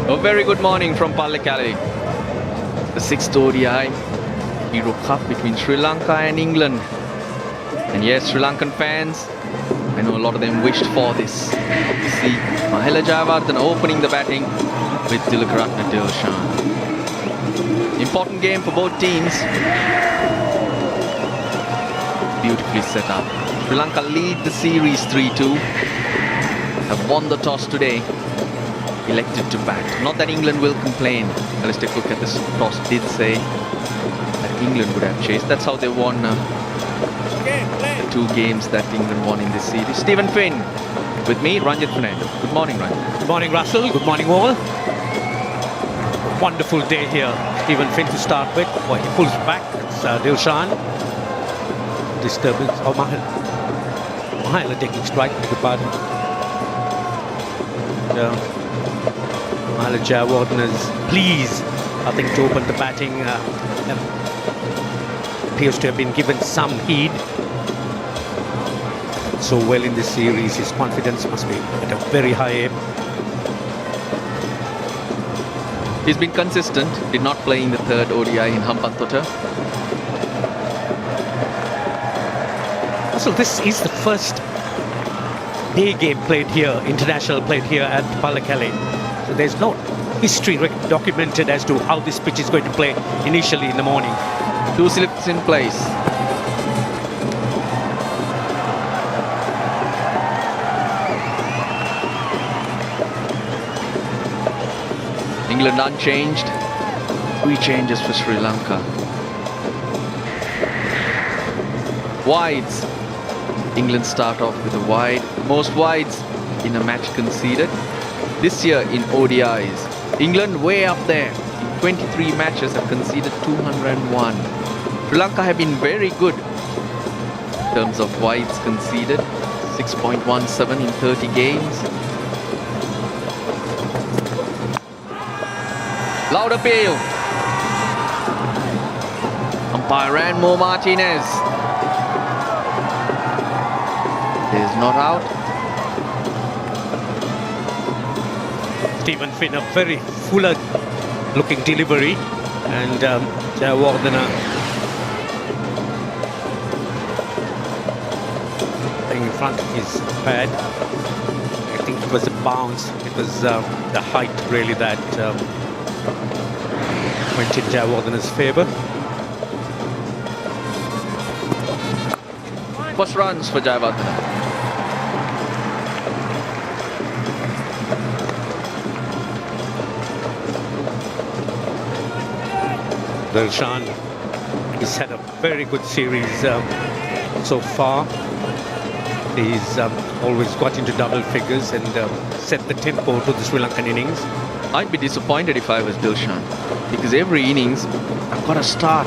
A very good morning from Pallekele. The 6th ODI Hero Cup between Sri Lanka and England. And yes, Sri Lankan fans, I know a lot of them wished for this. You see Mahela Jayawardene opening the batting with Tilakaratne Dilshan. Important game for both teams. Beautifully set up. Sri Lanka lead the series 3-2. Have won the toss today. Elected to bat. Not that England will complain. Alistair Cook at the toss did say that England would have chased. That's how they won the 2 games that England won in this series. Stephen Finn with me, Ranjit Fernando. Good morning, Ranjit. Good morning, Russell. Good morning, all. Wonderful day here. Stephen Finn to start with. Well, he pulls back. It's Dilshan. Disturbance. Oh, Mahela taking strike. Good button. Mahela Jayawardene is pleased, I think, to open the batting. Appears to have been given some heed. So well in this series, his confidence must be at a very high ebb. He's been consistent, did not play in the 3rd ODI in Hambantota. So this is the first day game played here, international played here at Pallekele. So there's no history documented as to how this pitch is going to play initially in the morning. 2 slips in place. England unchanged. 3 changes for Sri Lanka. Wides. England start off with a wide. Most wides in a match conceded. This year in ODIs, England way up there. In 23 matches have conceded 201. Sri Lanka have been very good in terms of wides conceded. 6.17 in 30 games. Loud appeal. Umpire Ranmo Martinez. Is not out. Stephen Finn, a very fuller looking delivery, and Jayawardene in front of his pad. I think it was a bounce. It was the height really that went in Jayawardene's favour. First runs for Jayawardene. Dilshan, he's had a very good series so far. He's always got into double figures and set the tempo to the Sri Lankan innings. I'd be disappointed if I was Dilshan, because every innings I've got a start.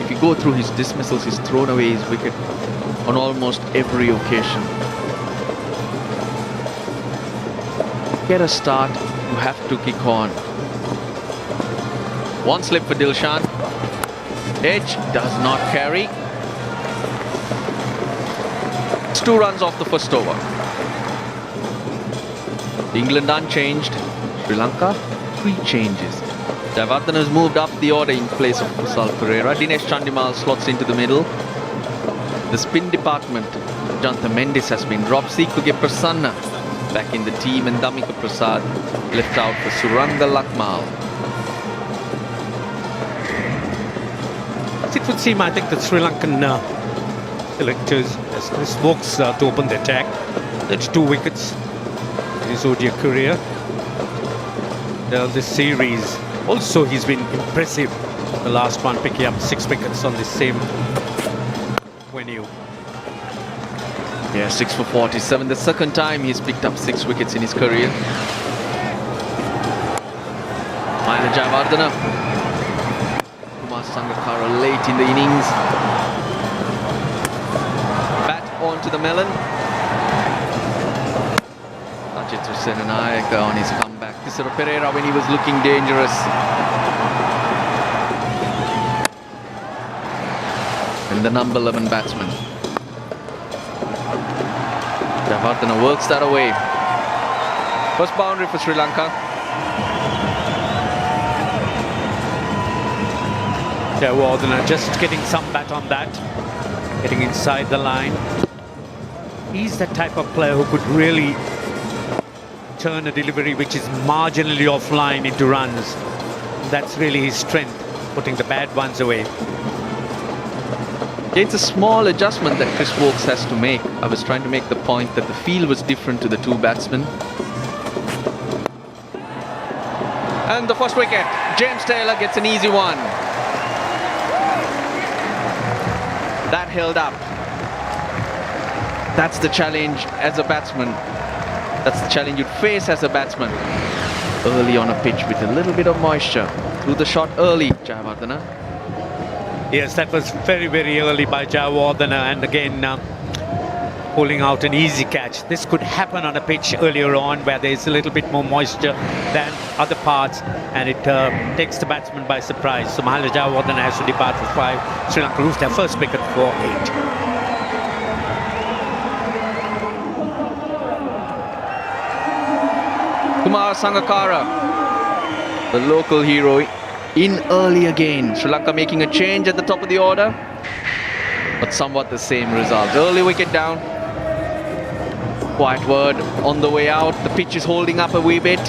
If you go through his dismissals, he's thrown away his wicket on almost every occasion. Get a start, you have to kick on. 1 slip for Dilshan. Edge does not carry. It's 2 runs off the first over. England unchanged. Sri Lanka 3 changes. Jayawardene has moved up the order in place of Kusal Perera. Dinesh Chandimal slots into the middle. The spin department, Janta Mendes has been dropped. Sikuge Prasanna back in the team, and Damika Prasad left out for Suranga Lakmal. It would seem, I think, the Sri Lankan selectors as Chris Vokes to open the attack. That's 2 wickets in his ODI career. This series, also he's been impressive. The last one picking up 6 wickets on the same venue. Yeah, 6 for 47. The 2nd time he's picked up 6 wickets in his career. Mahela Jayawardene. Sangakkara late in the innings. Bat onto the melon. Ajit Senanayaka on his comeback. Tisara Perera when he was looking dangerous. And the number 11 batsman. Jayawardene works that away. First boundary for Sri Lanka. Jayawardene just getting some bat on that, getting inside the line. He's the type of player who could really turn a delivery which is marginally offline into runs. That's really his strength, putting the bad ones away. It's a small adjustment that Chris Wokes has to make. I was trying to make the point that the field was different to the two batsmen. And the first wicket, James Taylor gets an easy one. That held up. That's the challenge as a batsman. That's the challenge you'd face as a batsman. Early on a pitch with a little bit of moisture. Threw the shot early, Jayawardene. Yes, that was very, very early by Jayawardene, and again pulling out an easy catch. This could happen on a pitch earlier on where there's a little bit more moisture than other parts, and it takes the batsman by surprise. So Mahela Jayawardene has to depart for 5. Sri Lanka lose their first wicket for 8. Kumar Sangakkara, the local hero, in early again. Sri Lanka making a change at the top of the order, but somewhat the same result. Early wicket down. Quiet word on the way out. The pitch is holding up a wee bit.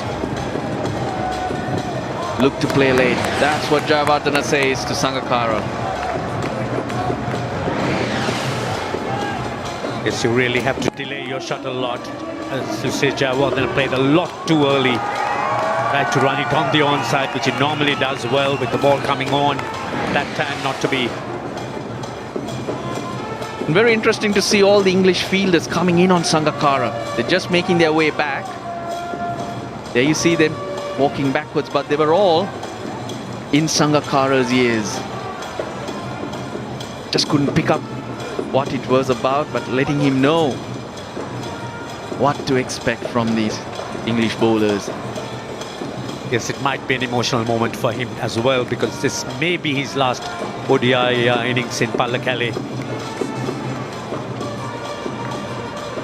Look to play late. That's what Jayawardene says to Sangakkara. Yes, you really have to delay your shot a lot. As you say, Jayawardene played a lot too early. Tried to run it on the onside, which he normally does well with the ball coming on. That time not to be. Very interesting to see all the English fielders coming in on Sangakkara. They're just making their way back. There you see them walking backwards, but they were all in Sangakkara's ears. Just couldn't pick up what it was about, but letting him know what to expect from these English bowlers. Yes, it might be an emotional moment for him as well, because this may be his last ODI innings in Pallekele.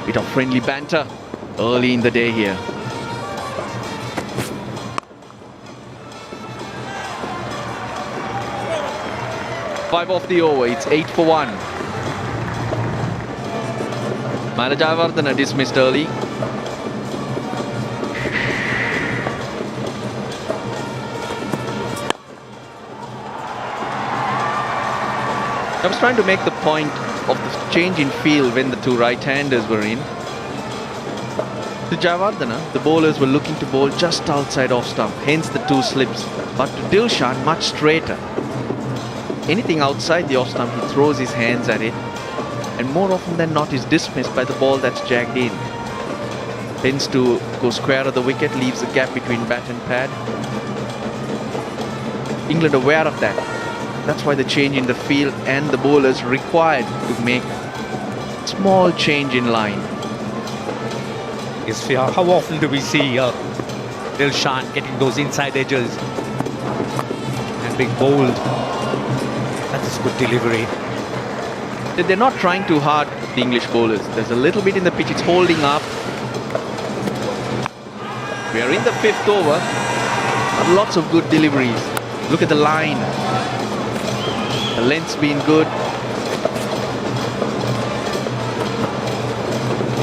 Bit of friendly banter early in the day here. Five off the over, it's 8 for 1. Mahela Jayawardene dismissed early. I was trying to make the point of the change in field when the two right-handers were in. To Jayawardene, the bowlers were looking to bowl just outside off stump, hence the two slips. But to Dilshan, much straighter. Anything outside the off stump, he throws his hands at it, and more often than not is dismissed by the ball that's jagged in. Tends to go square of the wicket, leaves a gap between bat and pad. England aware of that. That's why the change in the field and the bowlers required to make small change in line. Yes, how often do we see Dilshan getting those inside edges and being bowled? That is good delivery. They're not trying too hard, the English bowlers. There's a little bit in the pitch, it's holding up. We are in the 5th over. Lots of good deliveries. Look at the line. The length's been good.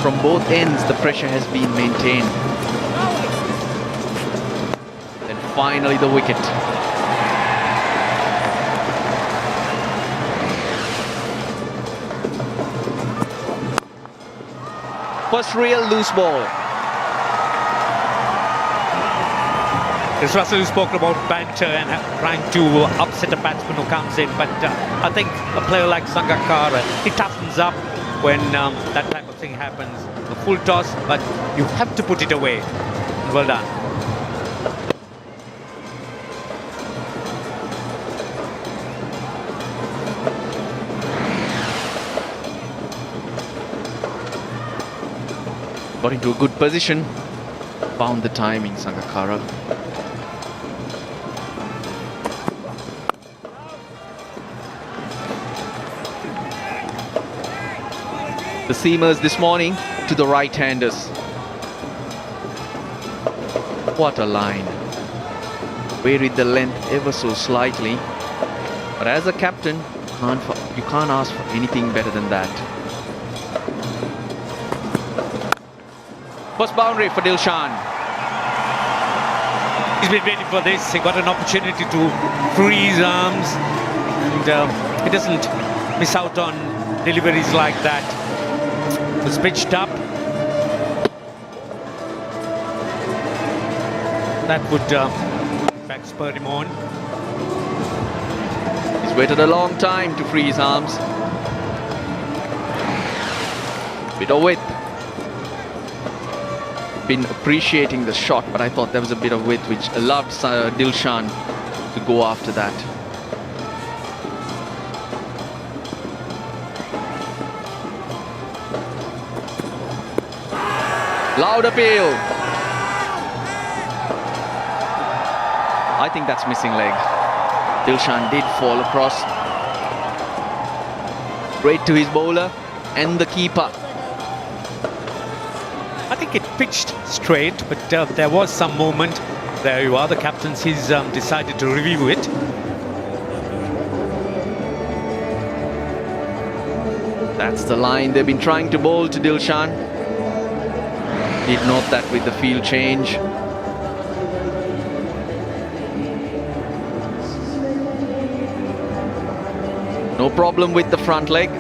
From both ends, the pressure has been maintained. And finally the wicket. First real loose ball. It's Russell who spoke about banter and trying to upset a batsman who comes in, but I think a player like Sangakkara, he toughens up when that type of thing happens. A full toss, but you have to put it away. Well done. Got into a good position. Found the timing, Sangakkara. The seamers this morning to the right-handers. What a line. Varied the length ever so slightly. But as a captain, you can't ask for anything better than that. First boundary for Dilshan. He's been waiting for this. He got an opportunity to free his arms, and he doesn't miss out on deliveries like that. It was pitched up. That would in fact spur him on. He's waited a long time to free his arms. Bit of width. Been appreciating the shot, but I thought there was a bit of width which allowed Dilshan to go after that. Loud appeal. I think that's missing leg. Dilshan did fall across. Great to his bowler and the keeper. I think it pitched straight, but there was some movement. There you are, the captain's he's decided to review it. That's the line they've been trying to bowl to Dilshan. Did note that with the field change. No problem with the front leg.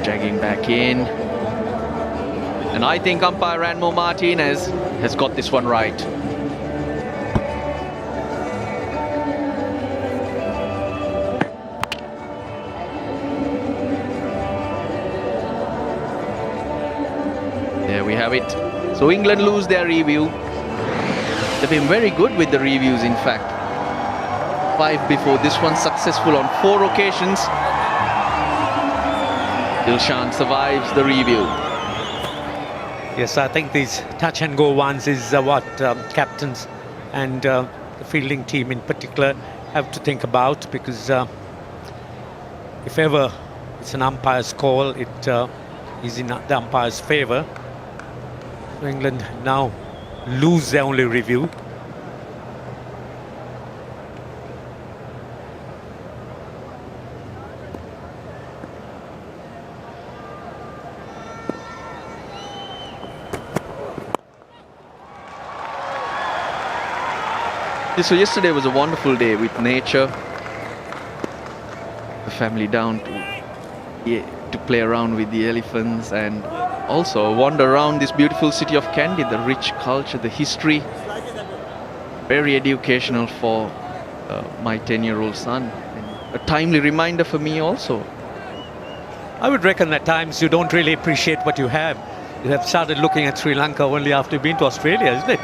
Jagging back in. And I think umpire Ranmo Martinez has got this one right. There we have it. So England lose their review. They've been very good with the reviews, in fact. 5 before this one, successful on 4 occasions. Dilshan survives the review. Yes, I think these touch and go ones is what captains and the fielding team in particular have to think about, because if ever it's an umpire's call, it is in the umpire's favour. So England now lose their only review. So yesterday was a wonderful day with nature. The family down to play around with the elephants, and also wander around this beautiful city of Kandy, the rich culture, the history. Very educational for my 10-year-old son. And a timely reminder for me also. I would reckon at times you don't really appreciate what you have. You have started looking at Sri Lanka only after you've been to Australia, isn't it?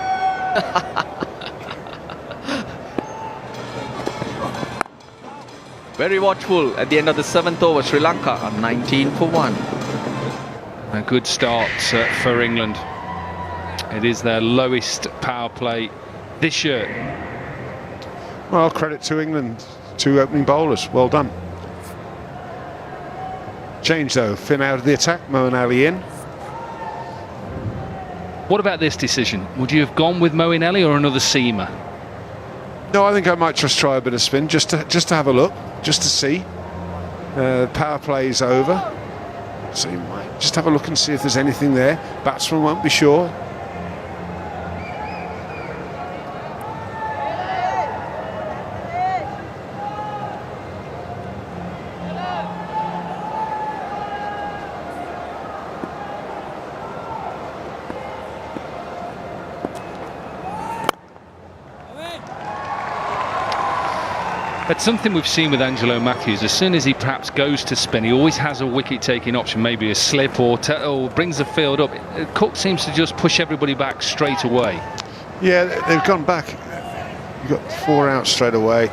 Very watchful at the end of the 7th over. Sri Lanka on 19 for 1. A good start for England. It is their lowest power play this year. Well, credit to England, 2 opening bowlers. Well done. Change though. Finn out of the attack. Moeen Ali in. What about this decision? Would you have gone with Moeen Ali or another seamer? No, I think I might just try a bit of spin, just to have a look, just to see. Power play is over, so you might just have a look and see if there's anything there. Batsman won't be sure. It's something we've seen with Angelo Matthews. As soon as he perhaps goes to spin, he always has a wicket-taking option, maybe a slip or brings the field up. Cook seems to just push everybody back straight away. Yeah, they've gone back. You've got 4 out straight away.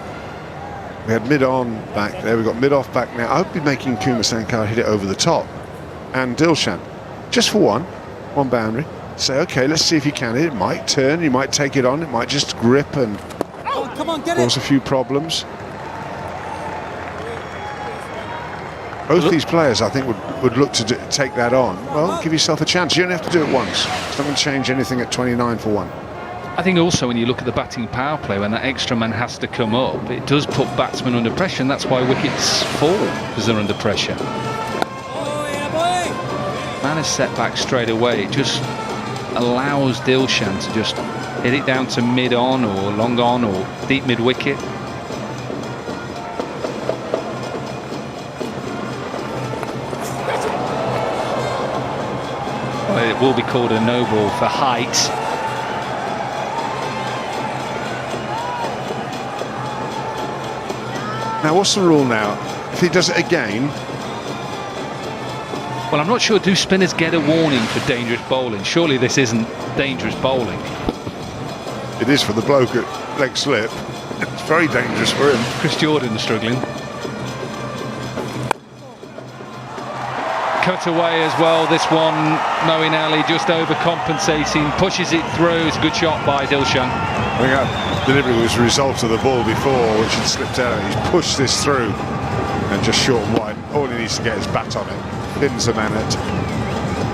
We had mid-on back there. We've got mid-off back now. I hope you're making Kumar Sankar hit it over the top. And Dilshan, just for one boundary. Say, OK, let's see if you can hit it. It might turn, you might take it on, it might just grip and cause a few problems. Both these players, I think, would look to take that on. Well, give yourself a chance. You only have to do it once. It's not going to change anything at 29 for 1. I think also when you look at the batting power play, when that extra man has to come up, it does put batsmen under pressure, and that's why wickets fall, because they're under pressure. Man is set back straight away. It just allows Dilshan to just hit it down to mid-on or long-on or deep mid-wicket. Well, it will be called a no ball for height. Now, what's the rule now? If he does it again... Well, I'm not sure, do spinners get a warning for dangerous bowling? Surely this isn't dangerous bowling. It is for the bloke at leg slip. It's very dangerous for him. Chris Jordan struggling. Cut away as well, this one. Moeen Ali just overcompensating, pushes it through. It's a good shot by Dilshan. I think that delivery was a result of the ball before, which had slipped out. He's pushed this through and just short and wide. All he needs to get is bat on it. Pins the man at.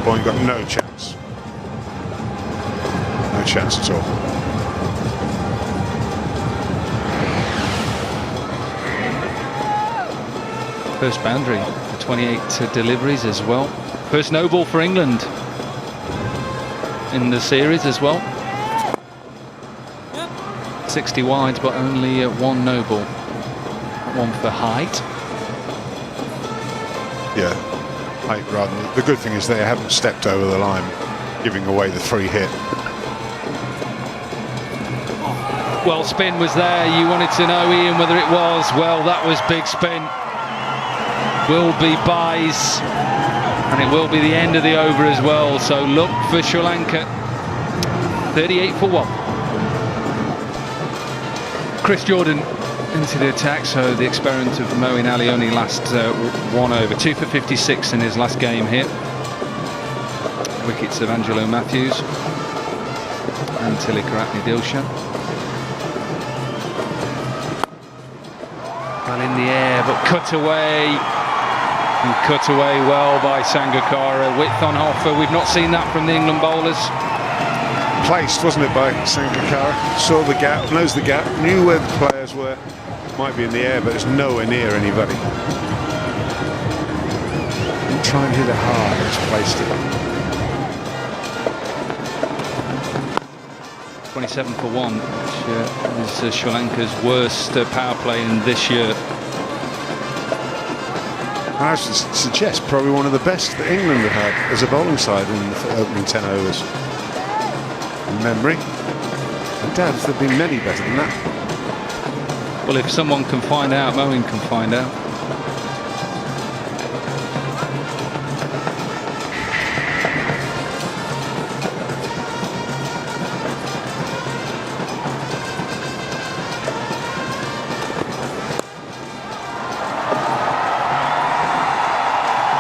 Well, you've got no chance. No chance at all. First boundary for 28 deliveries as well. First no ball for England in the series as well. 60 wide, but only one no ball. One for height. Yeah, height rather than... The good thing is they haven't stepped over the line, giving away the free hit. Well, spin was there. You wanted to know, Ian, whether it was. Well, that was big spin. Will be buys, and it will be the end of the over as well. So look for Sri Lanka. 38 for 1. Chris Jordan into the attack, so the experiment of Moeen Ali only last 1 over. 2 for 56 in his last game here. Wickets of Angelo Matthews and Tilakaratne Dilshan. Well, in the air, but cut away. And cut away well by Sangakkara. Width on offer. We've not seen that from the England bowlers. Placed, wasn't it, by Sangakkara? Saw the gap, knows the gap, knew where the players were. Might be in the air, but it's nowhere near anybody. Didn't try and hit it hard, just placed it. 27 for 1, which is Sri Lanka's worst power play in this year. I should suggest probably one of the best that England have had as a bowling side in the opening 10 overs. In memory. I doubt there have been many better than that. Well, if someone can find out, Moeen can find out.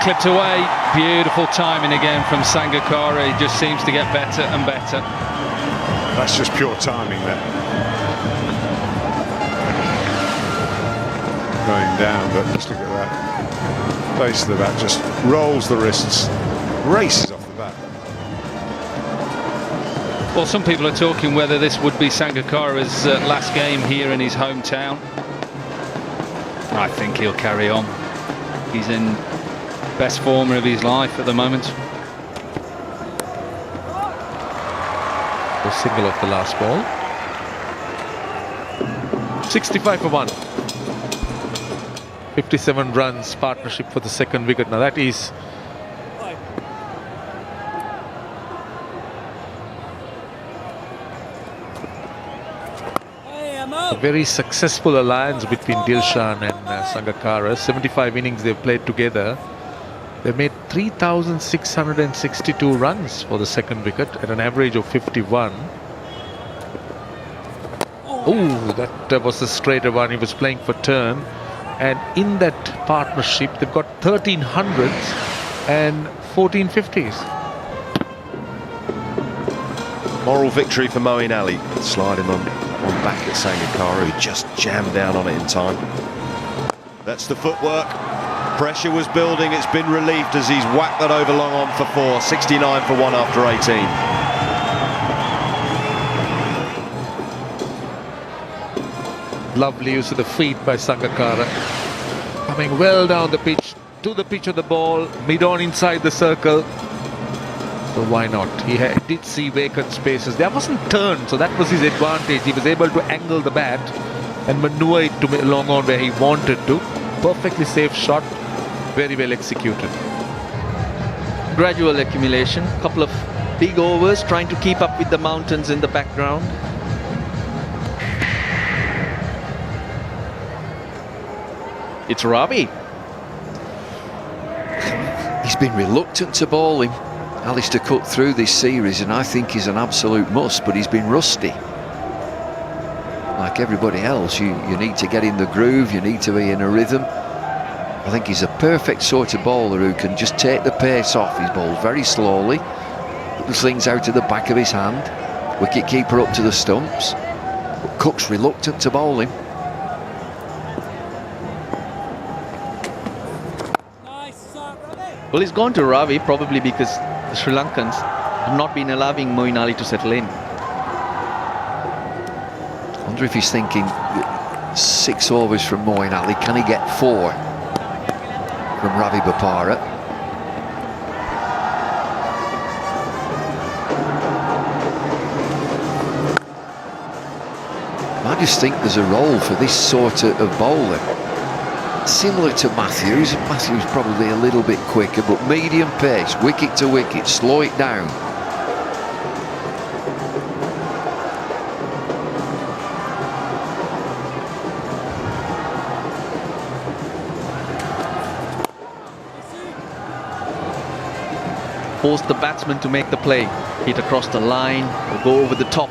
Clipped away, beautiful timing again from Sangakkara. He just seems to get better and better. That's just pure timing there. Going down, but just look at that. Base of the bat just rolls the wrists, races off the bat. Well, some people are talking whether this would be Sangakkara's last game here in his hometown. I think he'll carry on. He's in best form of his life at the moment. A single off the last ball. 65 for 1. 57 runs partnership for the second wicket. Now that is a very successful alliance between Dilshan and Sangakkara. 75 innings they've played together. They made 3,662 runs for the second wicket at an average of 51. Oh, that was a straighter one. He was playing for turn. And in that partnership, they've got 13 hundreds and 14 50s. Moral victory for Moeen Ali. Sliding on back at Sangakkara, who just jammed down on it in time. That's the footwork. Pressure was building, it's been relieved as he's whacked that over long on for 4. 69 for 1 after 18. Lovely use of the feet by Sangakkara. Coming well down the pitch, to the pitch of the ball, mid-on inside the circle. So why not? He did see vacant spaces. There wasn't turn, so that was his advantage. He was able to angle the bat and maneuver it to long on where he wanted to. Perfectly safe shot, very well executed. Gradual accumulation, couple of big overs, trying to keep up with the mountains in the background. It's Ravi. He's been reluctant to bowl him, Alistair Cook, through this series, and I think he's an absolute must, but he's been rusty. Like everybody else, you need to get in the groove, you need to be in a rhythm. I think he's a perfect sort of bowler who can just take the pace off his ball very slowly, put the things out of the back of his hand, wicket keeper up to the stumps. But Cook's reluctant to bowl him. Well, he's gone to Ravi probably because the Sri Lankans have not been allowing Moeen Ali to settle in. I wonder if he's thinking 6 overs from Moeen Ali, can he get 4 from Ravi Bopara? I just think there's a role for this sort of bowler. Similar to Matthews. Matthews probably a little bit quicker, but medium pace, wicket to wicket, slow it down. Force the batsman to make the play. Hit across the line or go over the top.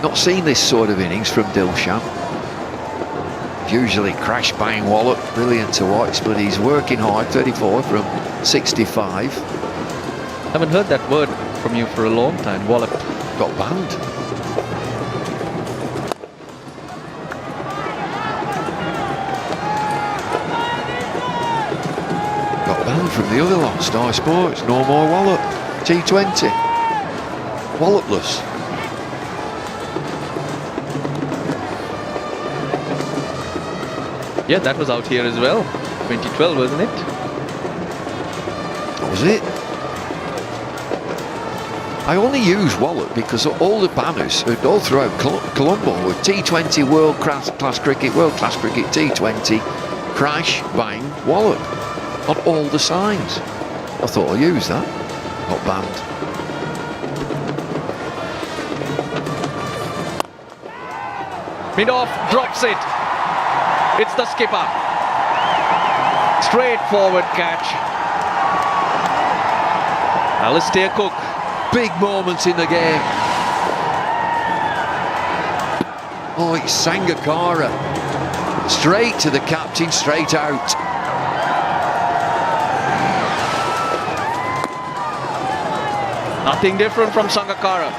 Not seen this sort of innings from Dilshan. Usually crash bang wallop, brilliant to watch, but he's working hard. 34 from 65. Haven't heard that word from you for a long time. Wallop. Got banned. Got banned from the other lot. Sky Sports, no more wallop. T20. Wallopless. Yeah, that was out here as well. 2012, wasn't it? That was it. I only use wallop because all the banners all throughout Colombo were T20 world class cricket, T20, crash, bang, wallop on all the signs. I thought I'll use that. Got banned. Mid-off, drops it. It's the skipper. Straightforward catch. Alistair Cook. Big moments in the game. Oh, it's Sangakkara. Straight to the captain, straight out. Nothing different from Sangakkara.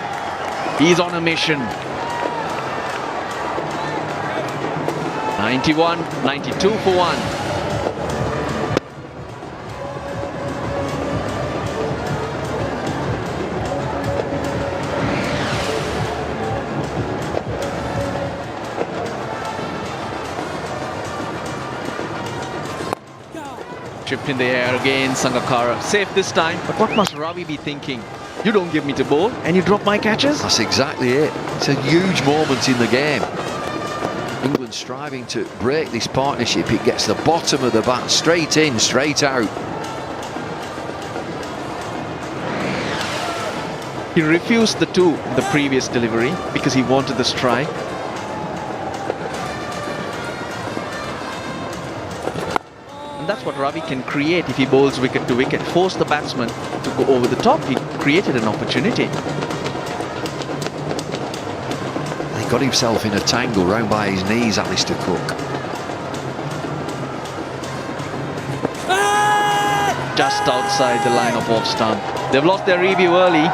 He's on a mission. 91, 92 for 1. Tripped in the air again, Sangakkara. Safe this time, but what must Ravi be thinking? You don't give me the ball and you drop my catches? That's exactly it. It's a huge moment in the game. England striving to break this partnership. It gets the bottom of the bat straight in, straight out. He refused the 2 in the previous delivery because he wanted the strike. And that's what Ravi can create if he bowls wicket to wicket. Force the batsman to go over the top. He created an opportunity. He got himself in a tangle round by his knees, Alistair Cook. Just outside the line of off stump. They've lost their review early.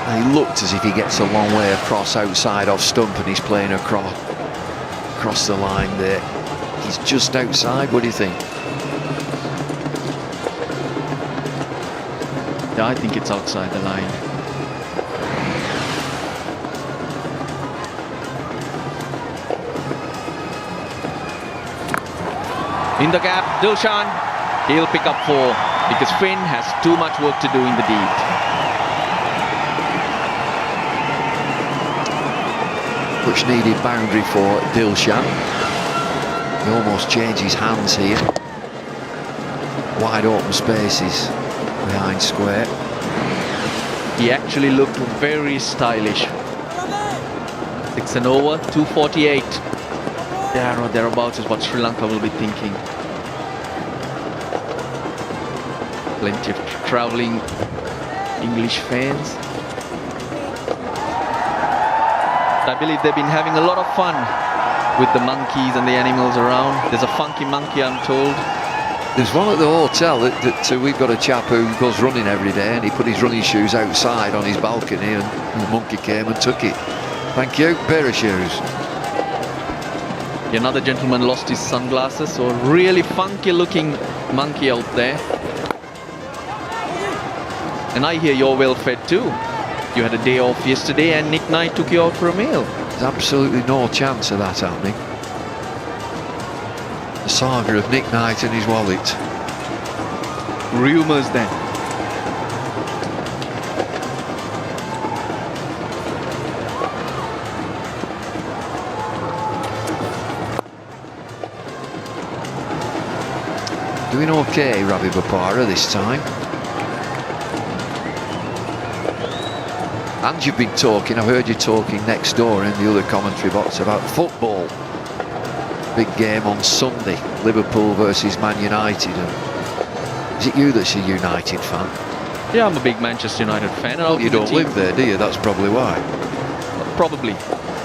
And he looked as if he gets a long way across outside off stump and he's playing across the line there. He's just outside, what do you think? I think it's outside the line. In the gap, Dilshan. He'll pick up 4 because Finn has too much work to do in the deep. Much needed boundary for Dilshan. He almost changed his hands here. Wide open spaces behind square. He actually looked very stylish. 6 and over, 248. There or thereabouts is what Sri Lanka will be thinking. Plenty of travelling English fans. I believe they've been having a lot of fun with the monkeys and the animals around. There's a funky monkey, I'm told. There's one at the hotel that we've got a chap who goes running every day, and he put his running shoes outside on his balcony, and the monkey came and took it. Thank you, pair of shoes. Another gentleman lost his sunglasses, so a really funky looking monkey out there. And I hear you're well fed too. You had a day off yesterday and Nick Knight took you out for a meal. There's absolutely no chance of that happening. The saga of Nick Knight and his wallet. Rumours then. Doing okay, Ravi Bopara this time. And you've been talking, I've heard you talking next door in the other commentary box about football. Big game on Sunday, Liverpool versus Man United. And is it you that's a United fan? Yeah, I'm a big Manchester United fan. And Well, you don't live there, do you? That's probably why. Probably.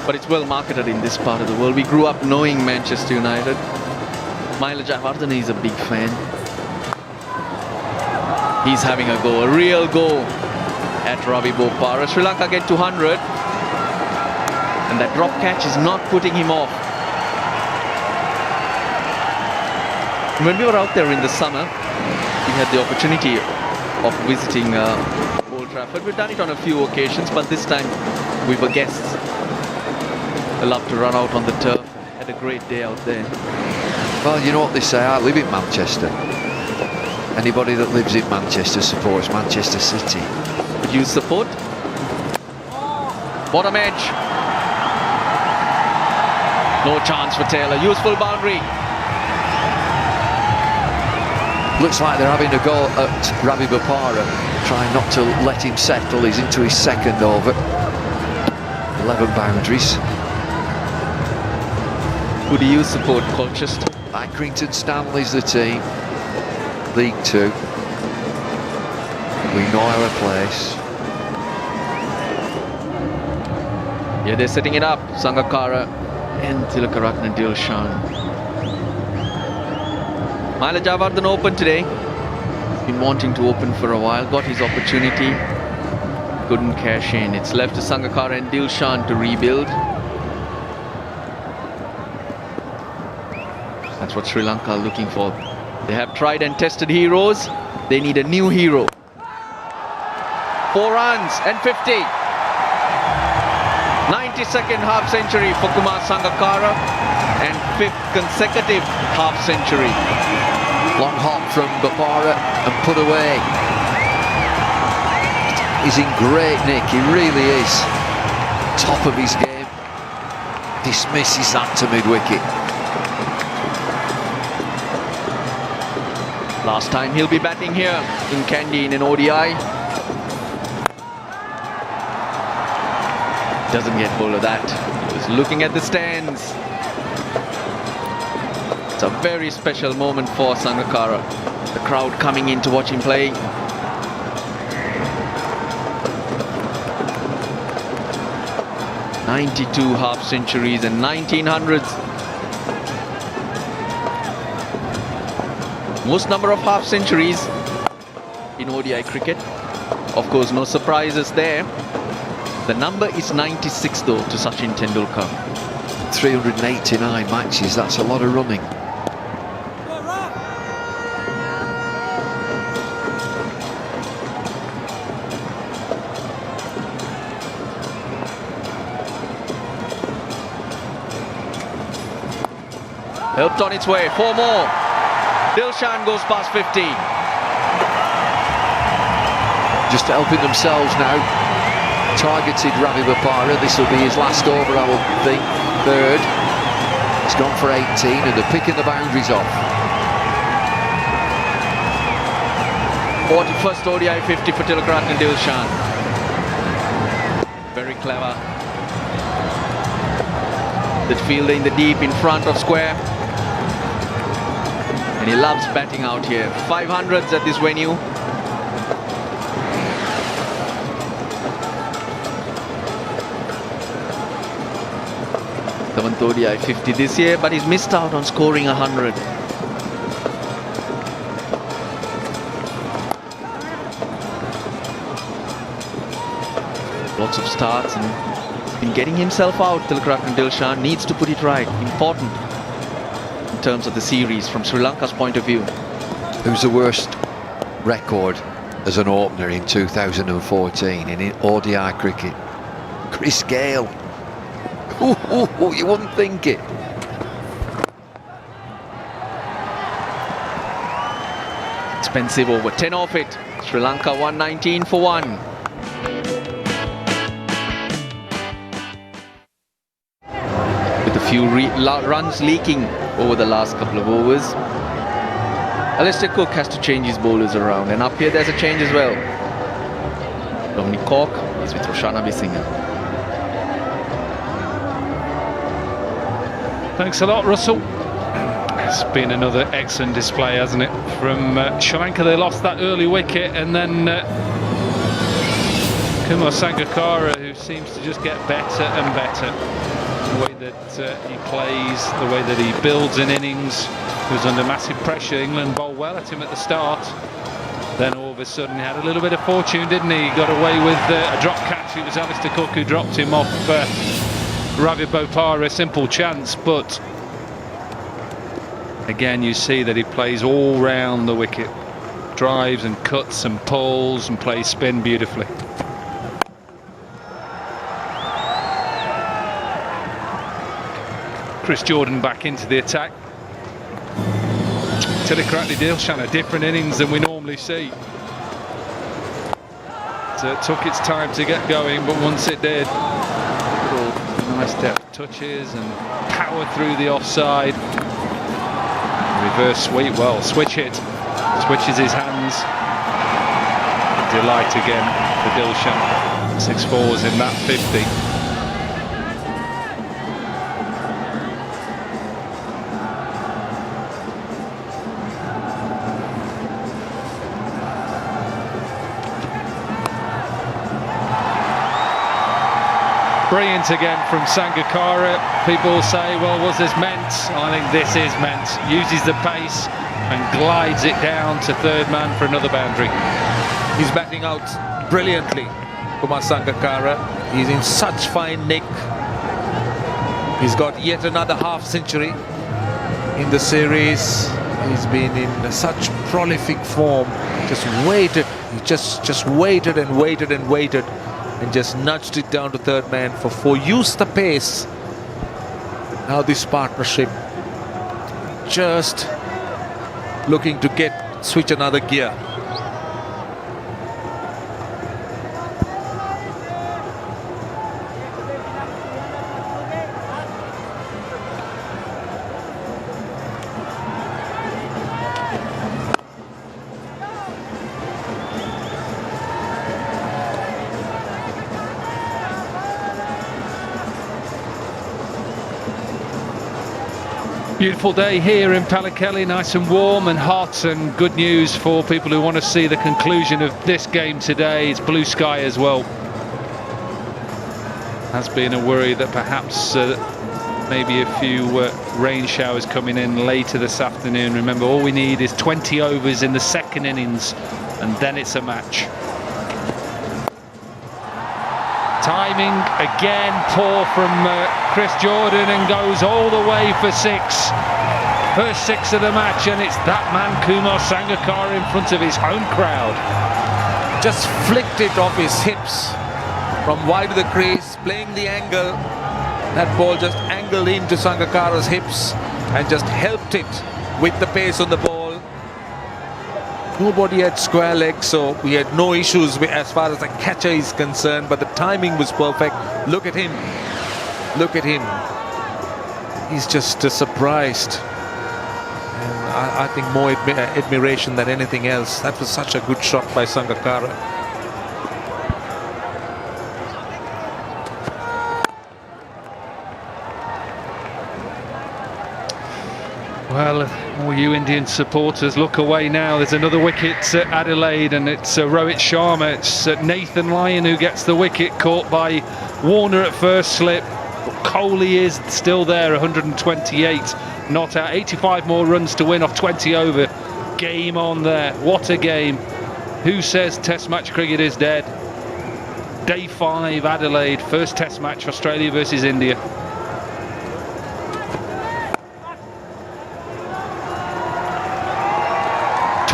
But it's well marketed in this part of the world. We grew up knowing Manchester United. Maila Jayawardene is a big fan. He's having a go, a real go at Ravi Bopara. Sri Lanka get 200. And that drop catch is not putting him off. When we were out there in the summer, we had the opportunity of visiting Old Trafford. We've done it on a few occasions, but this time we were guests. I love to run out on the turf. Had a great day out there. Well, you know what they say, I live in Manchester. Anybody that lives in Manchester supports Manchester City. Would you support? Bottom edge. No chance for Taylor. Useful boundary. Looks like they're having a go at Ravi Bopara, trying not to let him settle. He's into his second over. 11 boundaries. Who do you support, Colchester? Accrington Stanley's the team. League 2. We know our place. Yeah, they're setting it up. Sangakkara and Tilakaratne Dilshan. Maila Jayawardene open today. He's been wanting to open for a while. Got his opportunity. Couldn't cash in. It's left to Sangakkara and Dilshan to rebuild. That's what Sri Lanka are looking for. They have tried and tested heroes. They need a new hero. 4 runs and 50. 92nd half century for Kumar Sangakkara and 5th consecutive half century. Long hop from Bopara and put away. He's in great nick, he really is. Top of his game. Dismisses that to mid-wicket. Last time he'll be batting here in Kandy in an ODI. Doesn't get hold of that. He was looking at the stands. It's a very special moment for Sangakkara. The crowd coming in to watch him play. '92 half centuries and 1900s. Most number of half centuries in ODI cricket. Of course, no surprises there. The number is 96 though to Sachin Tendulkar. 389 matches, that's a lot of running. Helped on its way. 4 more. Dilshan goes past 50. Just helping themselves now. Targeted Ravi Bopara. This will be his last over, I would think. Third. He's gone for 18 and they're picking the boundaries off. 41st ODI 50 for Tilakaratne Dilshan. Very clever. That fielder in the deep in front of square. And he loves batting out here. 500s at this venue. Seventh ODI 50 this year, but he's missed out on scoring 100. Lots of starts and he's been getting himself out. Tilakaratne Dilshan needs to put it right. Important in terms of the series from Sri Lanka's point of view. Who's the worst record as an opener in 2014 in ODI cricket? Chris Gale. Ooh, you wouldn't think it. Expensive over. 10 off it. Sri Lanka 119 for 1. With a few runs leaking over the last couple of overs. Alistair Cook has to change his bowlers around, and up here there's a change as well. Dominic Cork is with Roshan Abhisinga. Thanks a lot, Russell. It's been another excellent display, hasn't it? From Sri Lanka, they lost that early wicket, and then Kumar Sangakkara, who seems to just get better and better. The way that he plays, the way that he builds an innings. He was under massive pressure. England bowled well at him at the start. Then all of a sudden he had a little bit of fortune, didn't he? He got away with a drop catch. It was Alistair Cook who dropped him off Ravi Bopara, a simple chance, but again you see that he plays all round the wicket. Drives and cuts and pulls and plays spin beautifully. Chris Jordan back into the attack. Tilakaratne Dilshan, a different innings than we normally see. So it took its time to get going, but once it did, nice depth touches and power through the offside. Reverse sweep, well, switch hit. Switches his hands. Delight again for Dilshan. 6 fours in that 50. Brilliant again from Sangakkara. People say, well, was this meant? I think this is meant. Uses the pace and glides it down to third man for another boundary. He's batting out brilliantly, Kumar Sangakkara. He's in such fine nick. He's got yet another half century in the series. He's been in such prolific form. Just waited. He just waited and waited and waited, and just nudged it down to third man for 4. Used the pace. Now this partnership just looking to switch another gear. Beautiful day here in Pallekele, nice and warm and hot, and good news for people who want to see the conclusion of this game today. It's blue sky as well. Has been a worry that perhaps maybe a few rain showers coming in later this afternoon. Remember, all we need is 20 overs in the second innings, and then it's a match. Timing again poor from Chris Jordan, and goes all the way for 6. First 6 of the match, and it's that man Kumar Sangakkara in front of his home crowd. Just flicked it off his hips from wide of the crease, playing the angle. That ball just angled into Sangakkara's hips, and just helped it with the pace on the ball. Nobody had square legs, so we had no issues as far as the catcher is concerned, but the timing was perfect. Look at him. Look at him. He's just surprised. And I think more admiration than anything else. That was such a good shot by Sangakkara. Well, all you Indian supporters, look away now. There's another wicket at Adelaide, and it's Rohit Sharma. It's Nathan Lyon who gets the wicket, caught by Warner at first slip. But Kohli is still there, 128 not out. 85 more runs to win off 20 over. Game on there. What a game. Who says Test match cricket is dead? Day 5, Adelaide. First Test match, Australia versus India.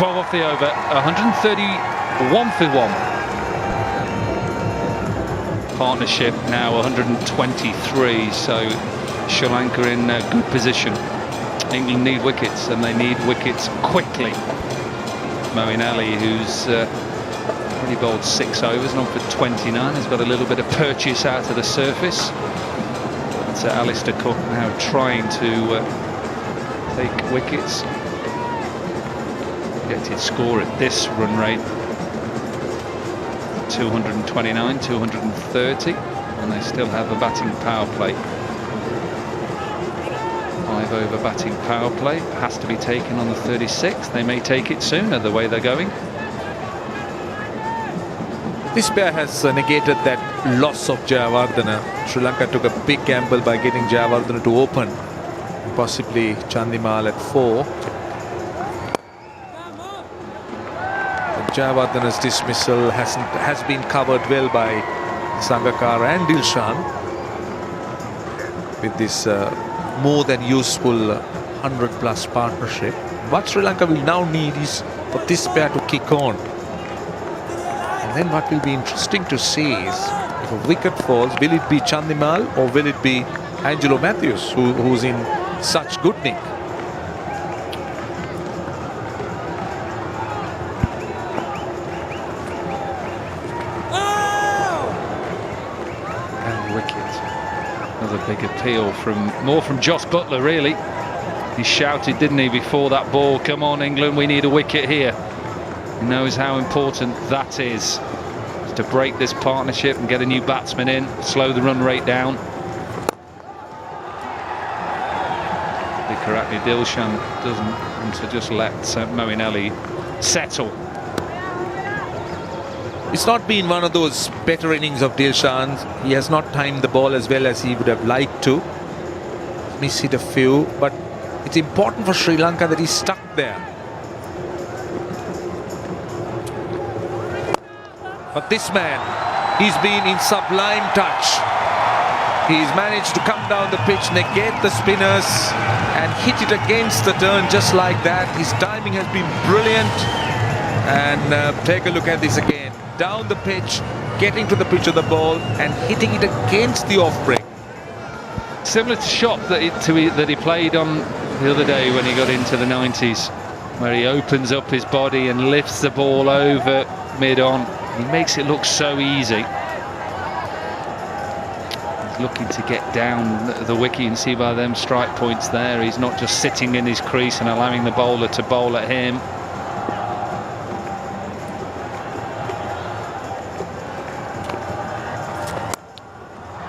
Off the over, 131 for 1. Partnership now 123, so Sri Lanka in good position. England need wickets, and they need wickets quickly. Moeen Ali, who's only bowled 6 overs and on for 29, has got a little bit of purchase out of the surface. But Alistair Cook now trying to take wickets. Projected score at this run rate 229, 230, and they still have a batting power play. 5 over batting power play has to be taken on the 36th. They may take it sooner the way they're going. This pair has negated that loss of Jayawardene. Sri Lanka took a big gamble by getting Jayawardene to open, possibly Chandimal at 4. Jayawardene's dismissal has been covered well by Sangakkara and Dilshan with this more than useful 100+ partnership. What Sri Lanka will now need is for this pair to kick on. And then what will be interesting to see is if a wicket falls, will it be Chandimal or will it be Angelo Matthews who's in such good nick? Big appeal more from Joss Butler, really. He shouted, didn't he, before that ball, come on England, we need a wicket here. He knows how important that is to break this partnership and get a new batsman in, slow the run rate down. Correctly, Dilshan doesn't want to just let Moeen Ali settle. It's not been one of those better innings of Dilshan's. He has not timed the ball as well as he would have liked to. Miss hit a few, but it's important for Sri Lanka that he's stuck there. But this man, he's been in sublime touch. He's managed to come down the pitch, negate the spinners and hit it against the turn just like that. His timing has been brilliant. And take a look at this again. Down the pitch, getting to the pitch of the ball and hitting it against the off break. Similar to shot that he played on the other day when he got into the 90s, where he opens up his body and lifts the ball over mid-on. He makes it look so easy. He's looking to get down the wicket. You can see by them strike points there. He's not just sitting in his crease and allowing the bowler to bowl at him.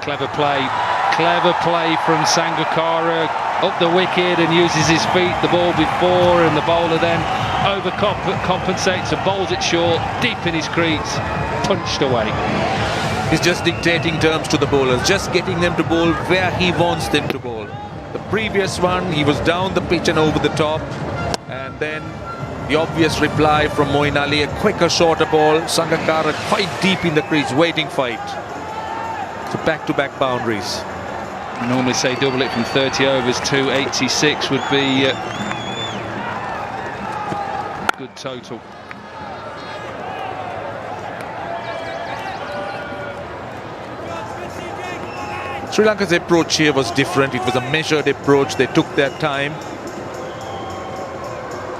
Clever play from Sangakkara up the wicket and uses his feet the ball before, and the bowler then overcompensates and bowls it short, deep in his crease, punched away. He's just dictating terms to the bowlers, just getting them to bowl where he wants them to bowl. The previous one, he was down the pitch and over the top, and then the obvious reply from Moeen Ali, a quicker, shorter ball. Sangakkara quite deep in the crease, waiting for it. So back-to-back boundaries. I normally say double it from 30 overs to 86 would be good total. Sri Lanka's approach here was different. It was a measured approach. They took their time.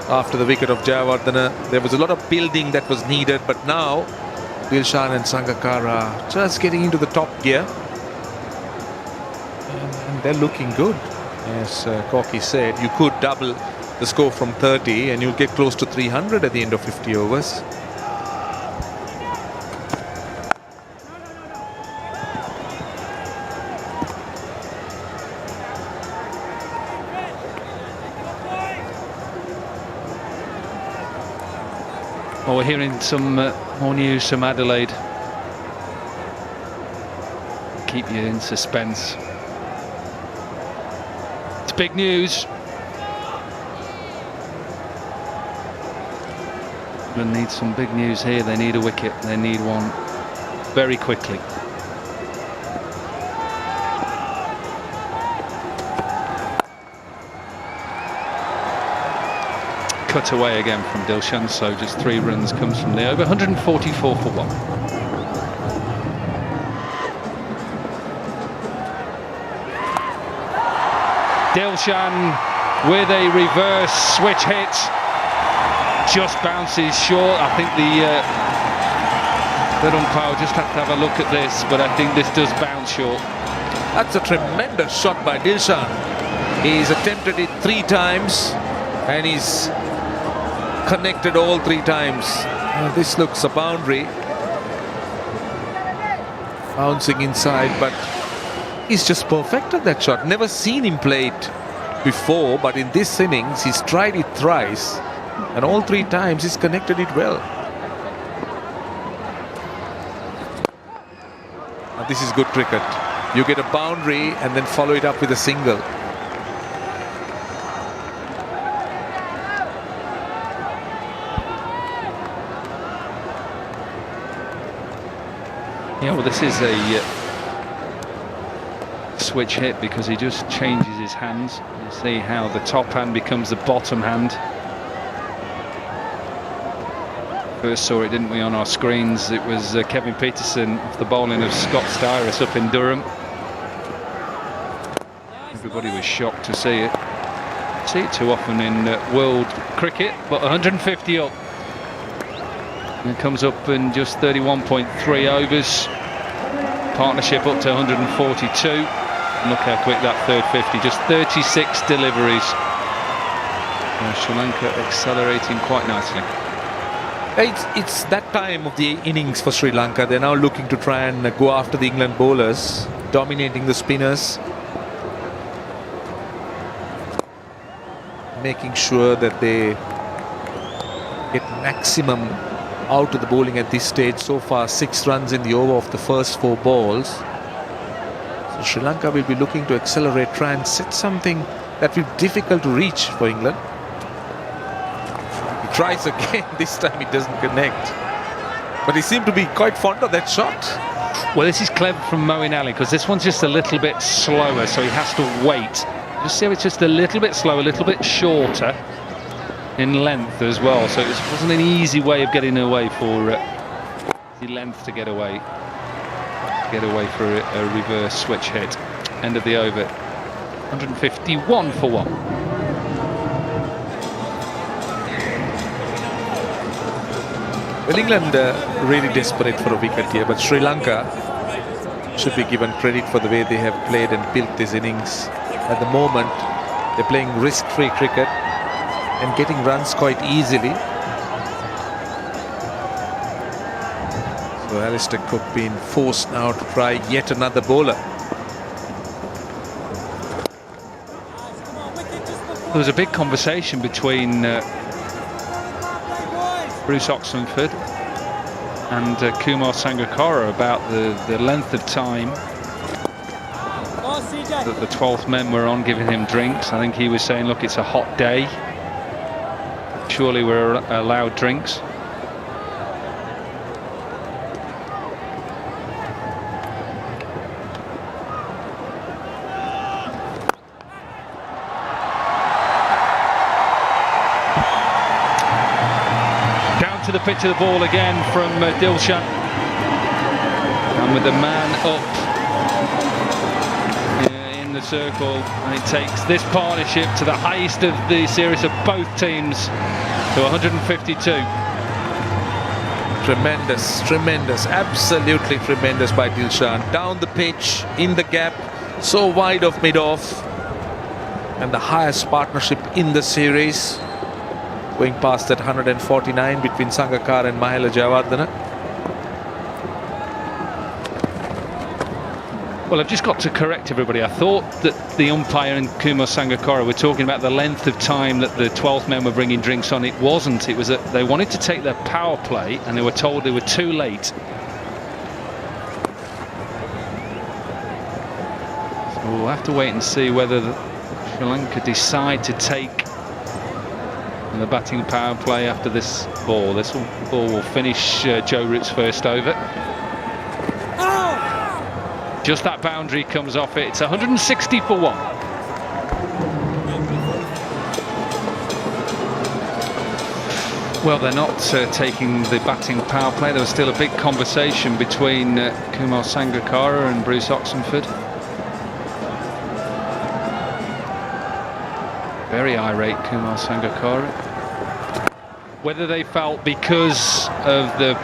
After the wicket of Jayawardena, there was a lot of building that was needed, but now Dilshan and Sangakkara just getting into the top gear. And they're looking good. As Corky said, you could double the score from 30 and you'll get close to 300 at the end of 50 overs. Well, we're hearing some more news from Adelaide. Keep you in suspense. It's big news. England need some big news here. They need a wicket. They need one very quickly. Cut away again from Dilshan, so just 3 runs comes from the over. 144 for 1. Dilshan with a reverse switch hit, just bounces short. I think the umpire will just have to have a look at this, but I think this does bounce short. That's a tremendous shot by Dilshan. He's attempted it 3 times and he's connected all 3 times. This looks a boundary. Bouncing inside, but he's just perfected that shot. Never seen him play it before, but in this innings he's tried it thrice and all 3 times he's connected it well. Now this is good cricket. You get a boundary and then follow it up with a single. Yeah, well, this is a switch hit because he just changes his hands. You see how the top hand becomes the bottom hand. First saw it, didn't we, on our screens? It was Kevin Peterson off the bowling of Scott Styrus up in Durham. Everybody was shocked to see it. See it too often in world cricket, but 150 up. And it comes up in just 31.3 overs. Partnership up to 142. And look how quick that third 50, just 36 deliveries. Sri Lanka accelerating quite nicely. It's that time of the innings for Sri Lanka. They're now looking to try and go after the England bowlers, dominating the spinners, making sure that they get maximum out of the bowling at this stage. So far 6 runs in the over of the first 4 balls. So Sri Lanka will be looking to accelerate, try and set something that will be difficult to reach for England. He tries again. This time it doesn't connect, but he seemed to be quite fond of that shot. Well, this is clever from Moeen Ali because this one's just a little bit slower, so he has to wait. Just see how it's just a little bit slower, a little bit shorter in length as well, so it wasn't an easy way of getting away for the length to get away for a reverse switch hit. End of the over. 151 for 1. Well, England really desperate for a wicket here, but Sri Lanka should be given credit for the way they have played and built this innings. At the moment they're playing risk-free cricket and getting runs quite easily. So Alistair Cook being forced now to try yet another bowler. There was a big conversation between Bruce Oxenford and Kumar Sangakkara about the length of time that the 12th men were on giving him drinks. I think he was saying, look, it's a hot day. Surely we're allowed drinks. Down to the pitch of the ball again from Dilshan. And with the man up, circle, and it takes this partnership to the highest of the series of both teams to 152. Tremendous, absolutely tremendous by Dilshan. Down the pitch, in the gap, so wide of mid-off, and the highest partnership in the series, going past that 149 between Sangakkara and Mahela Jayawardena. Well, I've just got to correct everybody. I thought that the umpire and Kumar Sangakkara were talking about the length of time that the 12 men were bringing drinks on. It wasn't. It was that they wanted to take their power play and they were told they were too late. So we'll have to wait and see whether Sri Lanka decide to take the batting power play after this ball. This ball will finish Joe Root's first over. Just that boundary comes off it. It's 160 for 1. Well, they're not taking the batting power play. There was still a big conversation between Kumar Sangakkara and Bruce Oxenford. Very irate, Kumar Sangakkara. Whether they felt because of the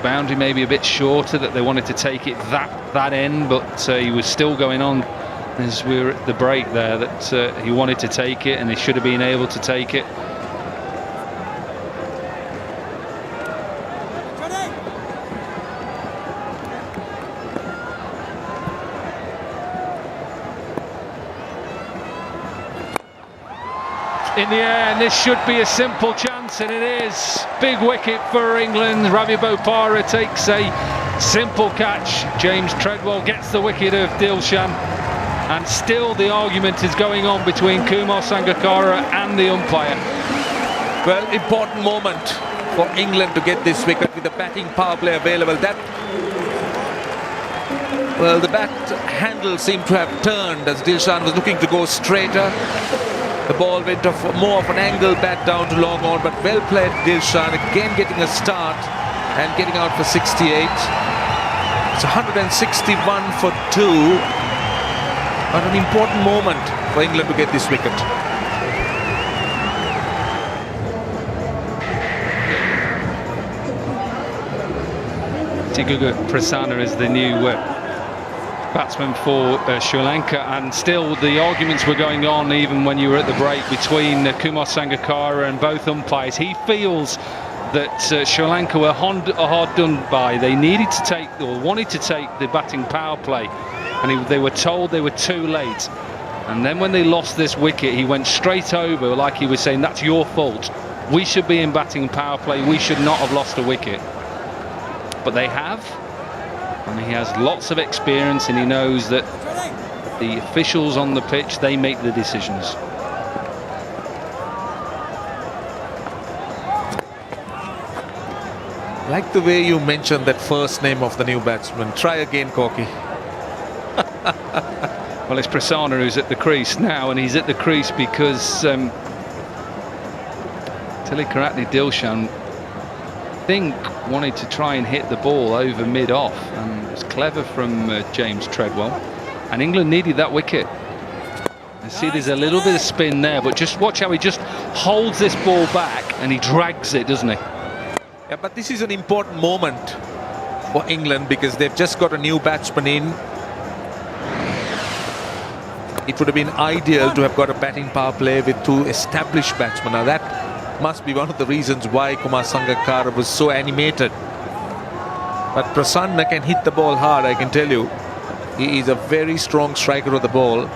boundary maybe a bit shorter that they wanted to take it that end, but he was still going on as we were at the break there, that he wanted to take it and he should have been able to take it. In the air, and this should be a simple chance, and it is. Big wicket for England. Ravi Bopara takes a simple catch. James Treadwell gets the wicket of Dilshan, and still the argument is going on between Kumar Sangakkara and the umpire. Well, important moment for England to get this wicket with the batting power play available. The bat handle seemed to have turned as Dilshan was looking to go straighter. The ball went off more of an angle bat down to long on, but well played Dilshan, again getting a start and getting out for 68. It's 161 for 2. But an important moment for England to get this wicket. Tiguga Prasanna is the new batsman for Sri Lanka, and still the arguments were going on even when you were at the break between Kumar Sangakkara and both umpires. He feels that Sri Lanka were hard done by. They needed to take, or wanted to take, the batting power play, and they were told they were too late. And then when they lost this wicket, he went straight over, like he was saying, that's your fault. We should be in batting power play. We should not have lost a wicket. But they have. And he has lots of experience, and he knows that the officials on the pitch, they make the decisions. I like the way you mentioned that first name of the new batsman. Try again, Corky. Well, it's Prasanna who's at the crease now, and he's at the crease because Tillekaratne Dilshan, I think, wanted to try and hit the ball over mid-off, and it was clever from James Treadwell, and England needed that wicket. You see there's a little bit of spin there, but just watch how he just holds this ball back and he drags it, doesn't he? Yeah, but this is an important moment for England because they've just got a new batsman in. It would have been ideal to have got a batting power play with two established batsmen. Now that must be one of the reasons why Kumar Sangakkara was so animated. But Prasanna can hit the ball hard, I can tell you. He is a very strong striker of the ball.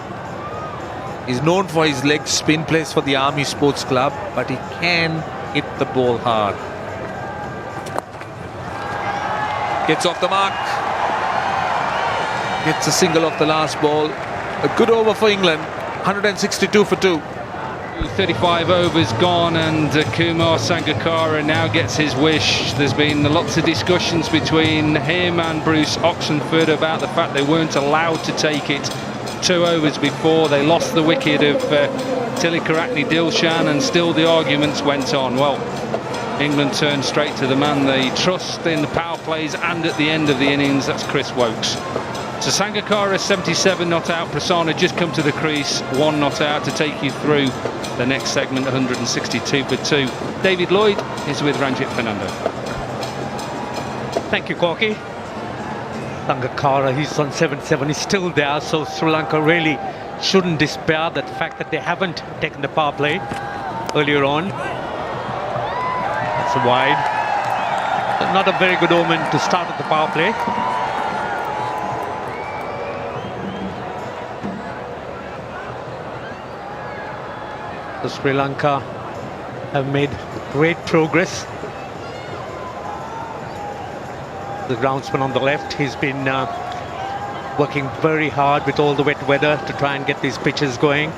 He's known for his leg spin, plays for the Army Sports Club, but he can hit the ball hard. Gets off the mark. Gets a single off the last ball. A good over for England. 162 for 2. 35 overs gone, and Kumar Sangakkara now gets his wish. There's been lots of discussions between him and Bruce Oxenford about the fact they weren't allowed to take it 2 overs before. They lost the wicket of Tillekaratne Dilshan, and still the arguments went on. Well, England turned straight to the man they trust in the power plays and at the end of the innings. That's Chris Wokes. So Sangakkara 77 not out. Prasanna just come to the crease, 1 not out to take you through the next segment, 162 for 2. David Lloyd is with Ranjit Fernando. Thank you, Corky. Sangakkara, he's on 7-7, he's still there, so Sri Lanka really shouldn't despair that the fact that they haven't taken the power play earlier on. That's wide. Not a very good omen to start at the power play. So Sri Lanka have made great progress. The groundsman on the left, he's been working very hard with all the wet weather to try and get these pitches going.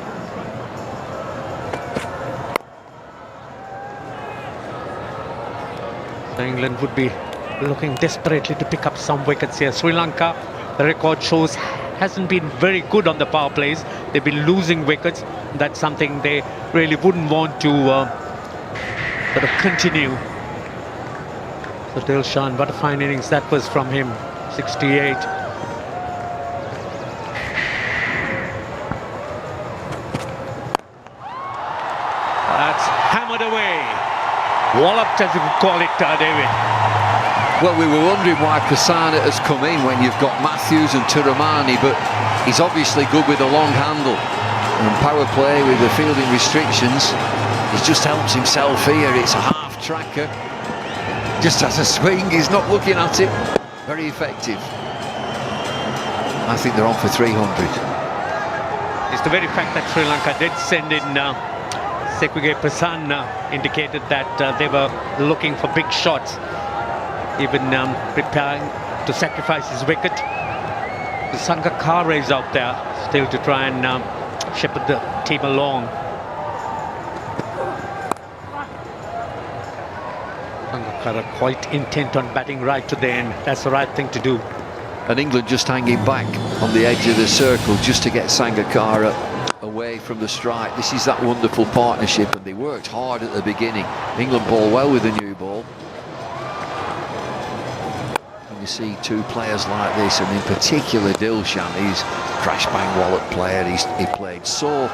So England would be looking desperately to pick up some wickets here. Sri Lanka, the record shows, hasn't been very good on the power plays. They've been losing wickets. That's something they really wouldn't want to sort of continue. So Dilshan, what a fine innings that was from him, 68. That's hammered away. Walloped, as you would call it, David. Well, we were wondering why Prasanna has come in when you've got Matthews and Turamani, but he's obviously good with a long handle. And power play with the fielding restrictions, he's just helped himself here. It's a half tracker. Just has a swing, he's not looking at it. Very effective. I think they're on for 300. It's the very fact that Sri Lanka did send in Sekwige Prasanna indicated that they were looking for big shots, even preparing to sacrifice his wicket. The Sangakkara is out there still to try and shepherd the team along. Sangakkara quite intent on batting right to the end. That's the right thing to do. And England just hanging back on the edge of the circle just to get Sangakkara away from the strike. This is that wonderful partnership, and they worked hard at the beginning. England ball well with the new ball. And you see two players like this, and in particular Dilshan, he's crash bang wallet player. He played so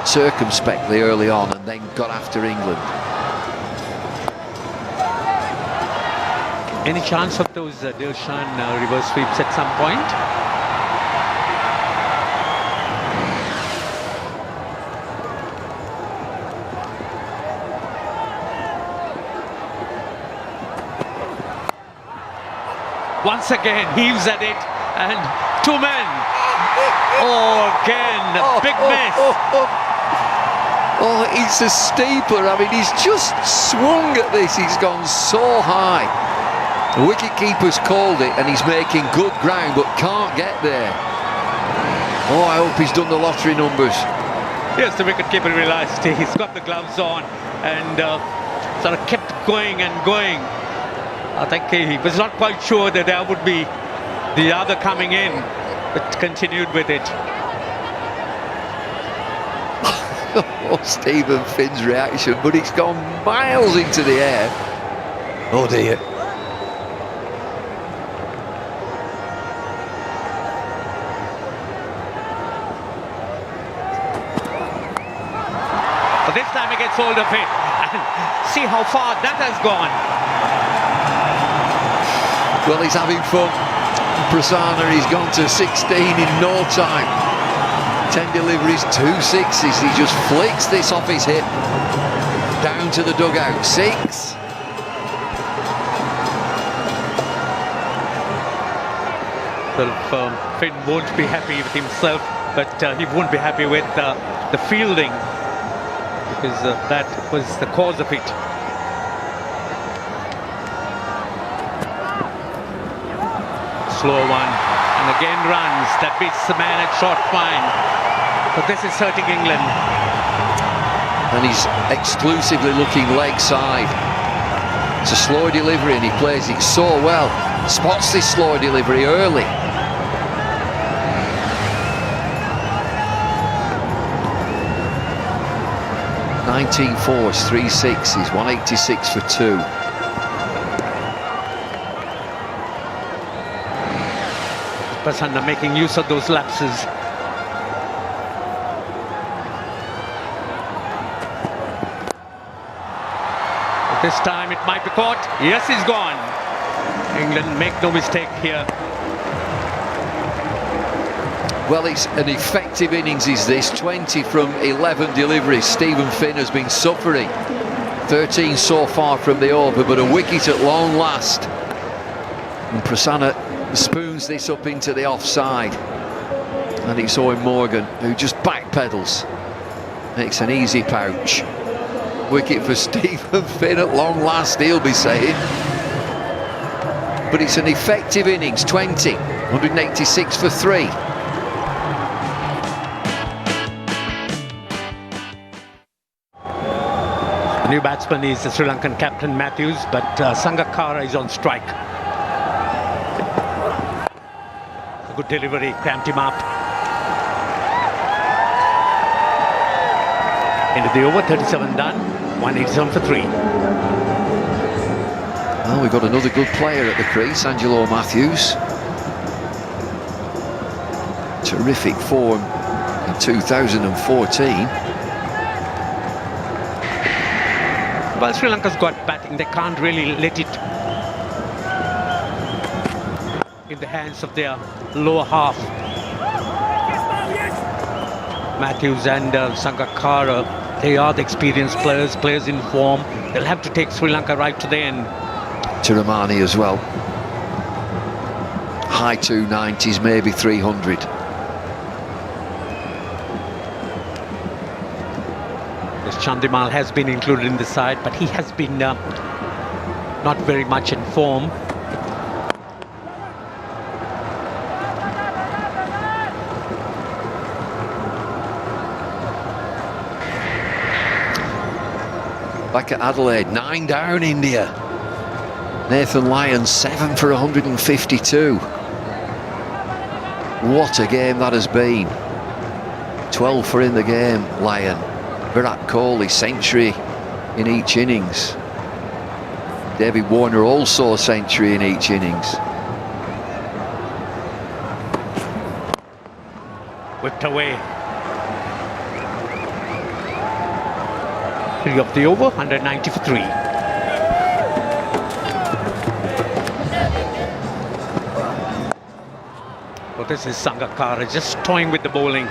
circumspectly early on and then got after England. Any chance of those Dilshan reverse sweeps at some point? Once again, heaves at it, and 2 men. Oh, again, a big miss. Oh, it's a steeper. I mean, he's just swung at this. He's gone so high. The wicket-keeper's called it, and he's making good ground, but can't get there. Oh, I hope he's done the lottery numbers. Yes, the wicket-keeper realised he's got the gloves on and sort of kept going and going. I think he was not quite sure that there would be the other coming in, but continued with it. Oh, Stephen Finn's reaction, but it's gone miles into the air. Oh dear. But this time he gets hold of it, and see how far that has gone. Well, he's having fun. Prasanna, he's gone to 16 in no time. 10 deliveries, 2 sixes. He just flicks this off his hip. Down to the dugout. 6. Well, Finn won't be happy with himself, but he won't be happy with the fielding, because that was the cause of it. Slow one, and again runs. That beats the man at short fine. But this is hurting England. And he's exclusively looking leg side. It's a slow delivery, and he plays it so well. Spots this slow delivery early. Nineteen fours, 3 sixes, 186 for 2. Prasanna making use of those lapses. This time it might be caught. Yes, he's gone. England make no mistake here. Well, it's an effective innings, is this? 20 from 11 deliveries. Stephen Finn has been suffering. 13 so far from the over, but a wicket at long last. And Prasanna spoons this up into the offside. And it's Owen Morgan who just backpedals. Makes an easy pouch. Wicket for Stephen Finn at long last, he'll be saying. But it's an effective innings, 20, 186 for 3. The new batsman is the Sri Lankan captain Matthews, but Sangakkara is on strike. A good delivery, cramped him up. Into the over, 37 done, 187 for 3. Well, we've got another good player at the crease, Angelo Matthews. Terrific form in 2014. Well, Sri Lanka's got batting, they can't really let it in the hands of their lower half. Matthews and Sangakkara, they are the experienced players, players in form. They'll have to take Sri Lanka right to the end. Tiramani as well. High 290s, maybe 300. Chandimal has been included in the side, but he has been not very much in form. Back at Adelaide, 9 down India. Nathan Lyon 7 for 152. What a game that has been. 12 for in the game, Lyon. Virat Kohli century in each innings. David Warner also a century in each innings. Whipped away. 3 of the over, 190 for 3. Well, this is Sangakkara just toying with the bowling.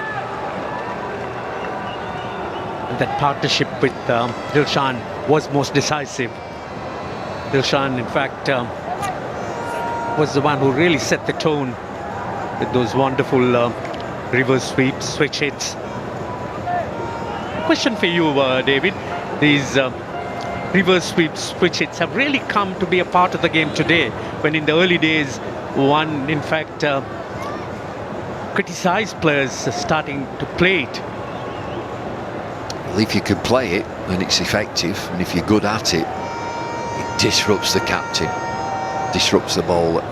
That partnership with Dilshan was most decisive. Dilshan, in fact, was the one who really set the tone with those wonderful reverse sweeps, switch hits. Question for you, David. These reverse sweeps, switch hits have really come to be a part of the game today, when in the early days, one, in fact, criticized players starting to play it. Well, if you can play it and it's effective, and if you're good at it, it disrupts the captain, disrupts the bowler.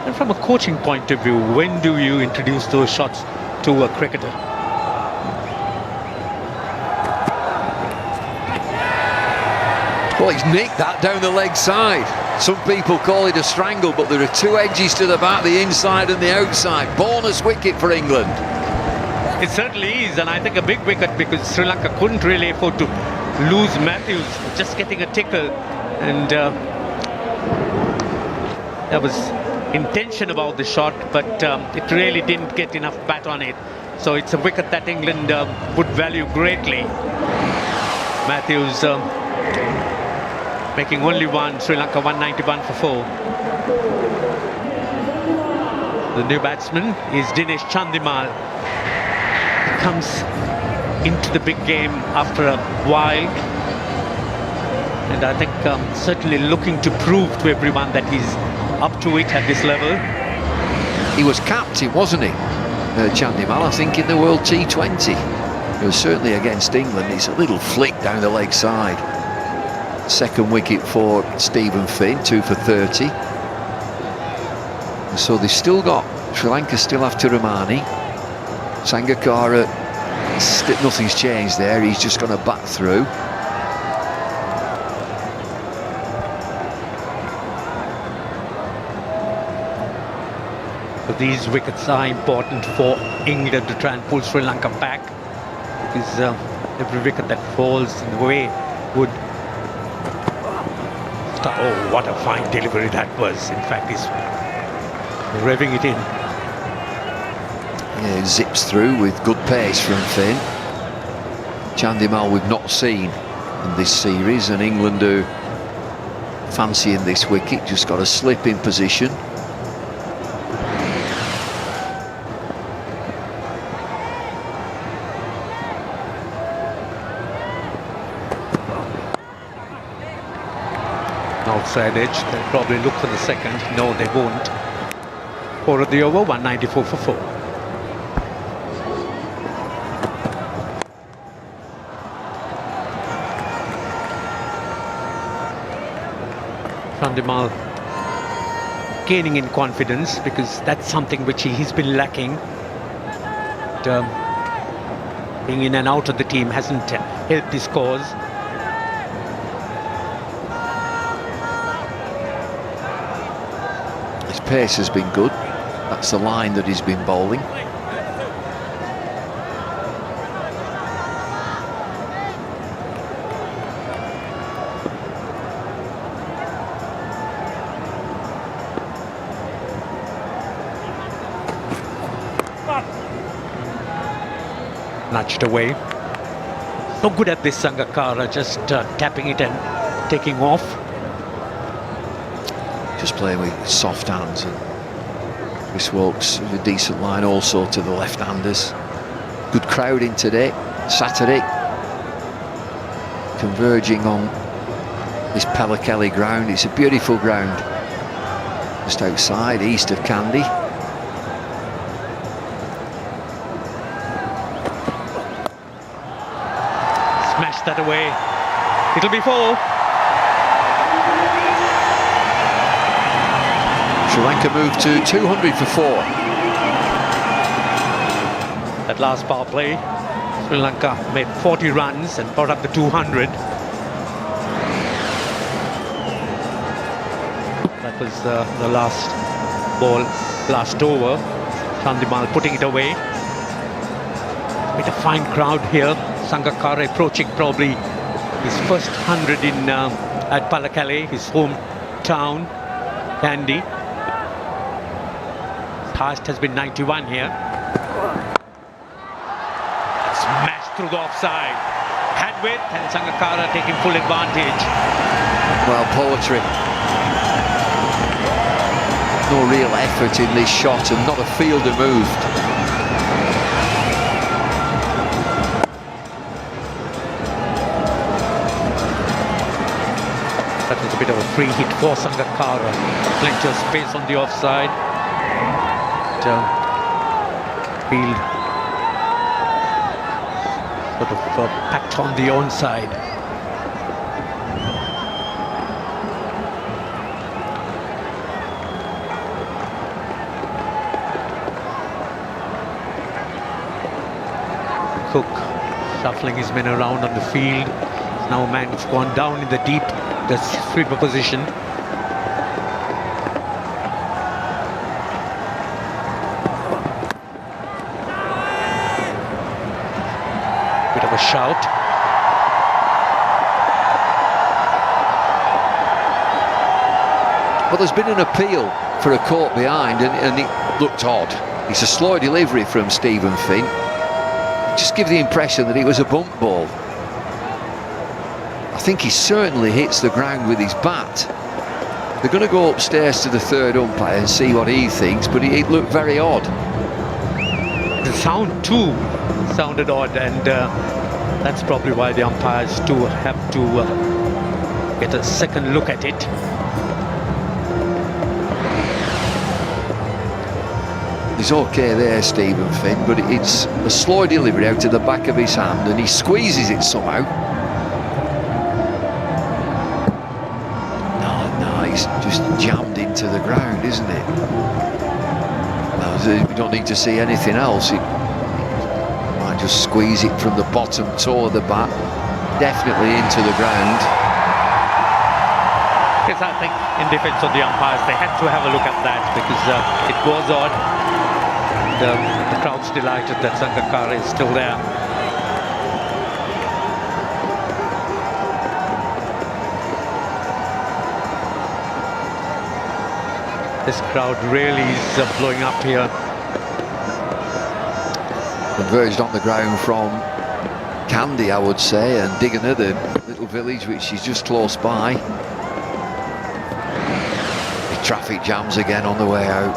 And from a coaching point of view, when do you introduce those shots to a cricketer? Well, he's nicked that down the leg side. Some people call it a strangle, but there are two edges to the bat, the inside and the outside. Bonus wicket for England. It certainly is, and I think a big wicket, because Sri Lanka couldn't really afford to lose Matthews just getting a tickle, and there was intention about the shot, but it really didn't get enough bat on it. So it's a wicket that England would value greatly. Matthews making only one, Sri Lanka 191 for 4. The new batsman is Dinesh Chandimal. Comes into the big game after a while, and I think certainly looking to prove to everyone that he's up to it at this level. He was captain, wasn't he, Chandimal, I think, in the World T20. It was certainly against England. It's a little flick down the leg side. Second wicket for Stephen Finn, 2 for 30. And so they've still got, Sri Lanka still have Tiramani. Sangakkara, nothing's changed there, he's just going to bat through. So these wickets are important for England to try and pull Sri Lanka back, because every wicket that falls in the way would start. Oh, what a fine delivery that was. In fact, he's revving it in. Yeah, it zips through with good pace from Finn. Chandimal we've not seen in this series, and England are fancying this wicket, just got a slip in position. Outside edge, they'll probably look for the second. No, they won't. 4 of the over, 194 for 4. Chandimal gaining in confidence, because that's something which he's been lacking. Being in and out of the team hasn't helped his cause. His pace has been good. That's the line that he's been bowling. Nudged away. So good at this Sangakkara, just tapping it and taking off. Just playing with soft hands, and Chris Wilkes with a decent line also to the left-handers. Good crowd in today, Saturday. Converging on this Pallekele ground. It's a beautiful ground. Just outside, east of Kandy. Smash that away. It'll be 4. Sri Lanka moved to 200 for 4. That last power play, Sri Lanka made 40 runs and brought up the 200. That was the last ball, last over. Chandimal putting it away. With a fine crowd here. Sangakkara approaching probably his first 100 in at Pallekele, his hometown, Kandy. His highest has been 91 here. Smashed through the offside. Had width, and Sangakkara taking full advantage. Well, poetry. No real effort in this shot, and not a fielder moved. That was a bit of a free hit for Sangakkara. Plenty of space on the offside. Field sort of packed on the onside. Cook shuffling his men around on the field. Now a man's gone down in the deep, the sweeper position. Bit of a shout. Well, there's been an appeal for a caught behind, and it looked odd. It's a slow delivery from Stephen Finn. Just give the impression that it was a bump ball. I think he certainly hits the ground with his bat. They're going to go upstairs to the third umpire and see what he thinks, but it looked very odd. The sound too sounded odd, and that's probably why the umpires too have to get a second look at it. He's okay there, Stephen Finn, but it's a slow delivery out to the back of his hand, and he squeezes it somehow. No, he's just jammed into the ground, isn't it? Well, we don't need to see anything else. He might just squeeze it from the bottom toe of the bat, definitely into the ground. Yes, I think in defense of the umpires, they had to have a look at that because it was odd. The crowd's delighted that Sangakkara is still there. This crowd really is blowing up here. Converged on the ground from Kandy, I would say, and dig another little village which is just close by. The traffic jams again on the way out.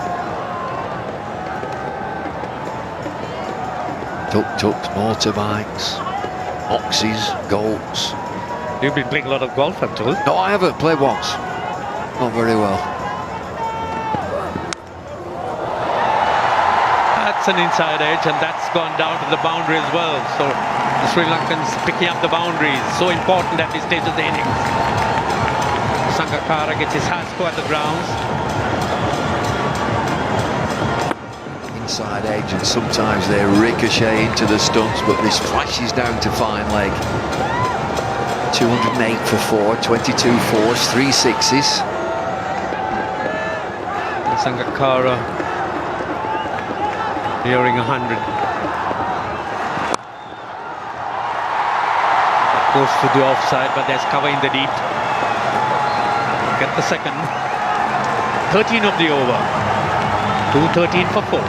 Tuk-tuks, motorbikes, oxes, goats. You've been playing a lot of golf, I'm told. No, I haven't played once. Not very well. That's an inside edge, and that's gone down to the boundary as well. So the Sri Lankans picking up the boundaries, so important at this stage of the innings. Sangakkara gets his high score at the grounds. Inside edge, and sometimes they ricochet into the stumps, but this flashes down to fine leg. 208 for 4, 22 fours, 3 sixes. Sangakkara nearing 100. Goes to the offside, but there's cover in the deep. Get the second. 13 of the over. 213 for 4.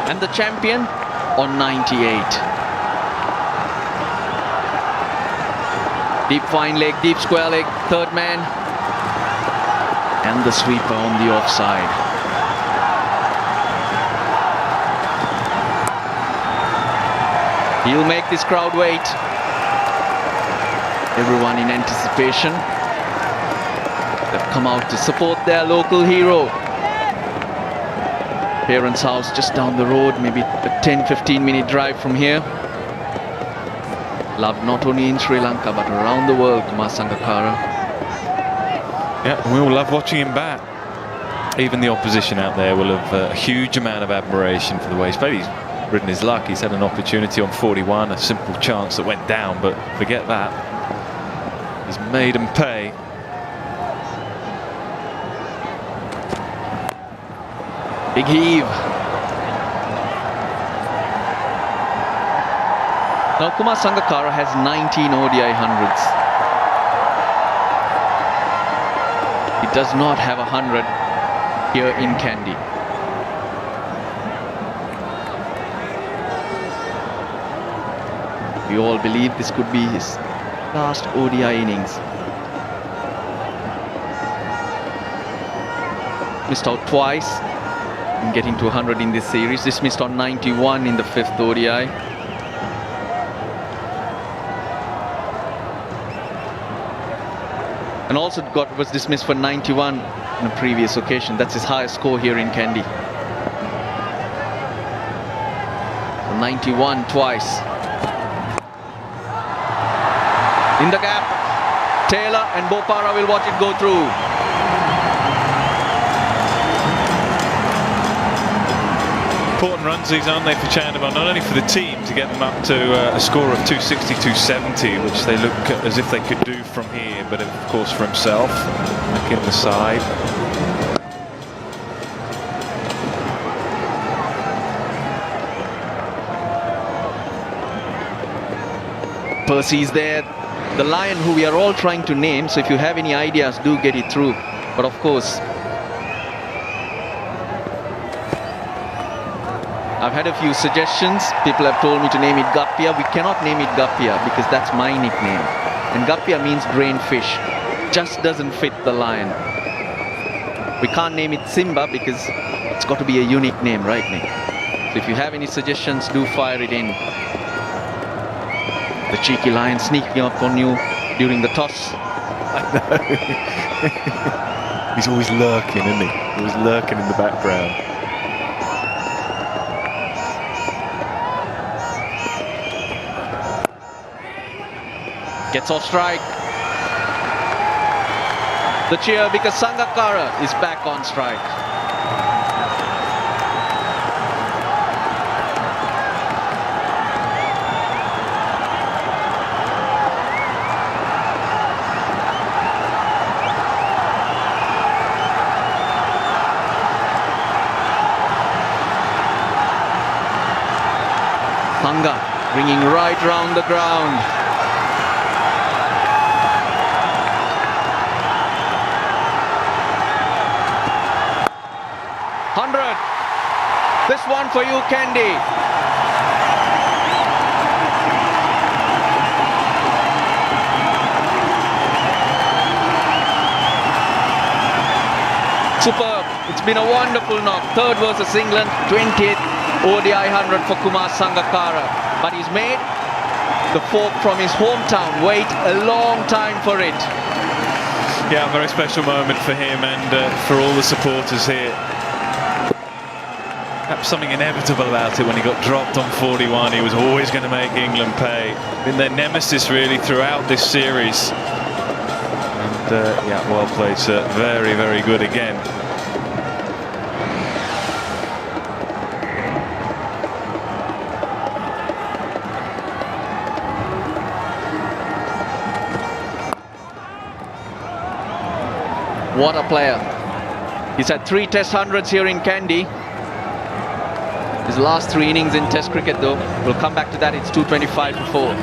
And the champion on 98. Deep fine leg, deep square leg, third man. And the sweeper on the offside. He'll make this crowd wait. Everyone in anticipation. They've come out to support their local hero. Parents' house just down the road, maybe a 10-15 minute drive from here. Loved not only in Sri Lanka but around the world, Kumar Sangakkara. Yeah, we all love watching him bat. Even the opposition out there will have a huge amount of admiration for the way he's played. He's ridden his luck. He's had an opportunity on 41, a simple chance that went down, but forget that. He's made them pay. Big heave. Now Kumar Sangakkara has 19 ODI hundreds. He does not have 100 here in Kandy. We all believe this could be his last ODI innings. Missed out twice in getting to 100 in this series. Dismissed on 91 in the 5th ODI. And also was dismissed for 91 on a previous occasion. That's his highest score here in Kandy. So 91 twice. In the gap, Taylor and Bopara will watch it go through. Important runs these, aren't they, for Chandimal? Not only for the team to get them up to a score of 260, 270, which they look as if they could do from here, but of course for himself, back in the side. Percy's there, the lion who we are all trying to name, so if you have any ideas, do get it through. But of course, I've had a few suggestions. People have told me to name it Gappia. We cannot name it Gappia because that's my nickname. And Gappia means drain fish. Just doesn't fit the lion. We can't name it Simba because it's got to be a unique name, right, Nick? So if you have any suggestions, do fire it in. The cheeky lion sneaking up on you during the toss. I know. He's always lurking, isn't he? Always lurking in the background. Gets off strike. The cheer because Sangakkara is back on strike. Sangha bringing right round the ground. This one for you, Candy. Superb. It's been a wonderful knock. Third versus England, 20th ODI 100 for Kumar Sangakkara. But he's made the folk from his hometown wait a long time for it. Yeah, a very special moment for him and for all the supporters here. Perhaps something inevitable about it when he got dropped on 41. He was always going to make England pay. Been their nemesis really throughout this series. And yeah, well played, sir. Very, very good again. What a player. He's had 3 Test hundreds here in Kandy. His last 3 innings in Test cricket though. We'll come back to that. It's 225 for 4.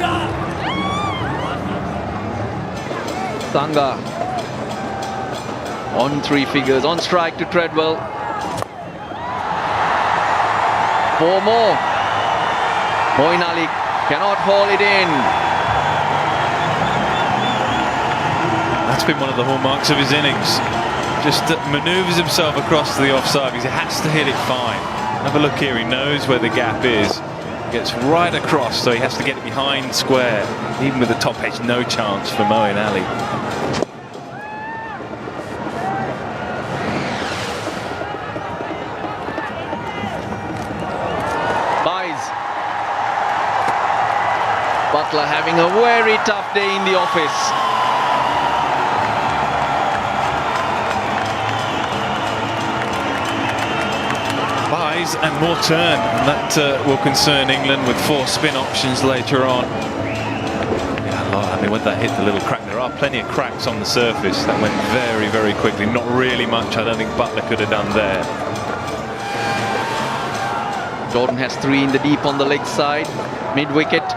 Sangha on 3 figures, on strike to Treadwell. 4 more. Moeen Ali cannot haul it in. That's been one of the hallmarks of his innings. Just manoeuvres himself across to the offside because he has to hit it fine. Have a look here, he knows where the gap is. Gets right across, so he has to get it behind square. Even with the top edge, no chance for Moeen Ali. Buys. Butler having a very tough day in the office. Buys and more turn, and that will concern England with 4 spin options later on. Yeah, I mean, when that hit the little crack, there are plenty of cracks on the surface. That went very, very quickly. Not really much I don't think Butler could have done there. Jordan has 3 in the deep on the leg side. Mid-wicket,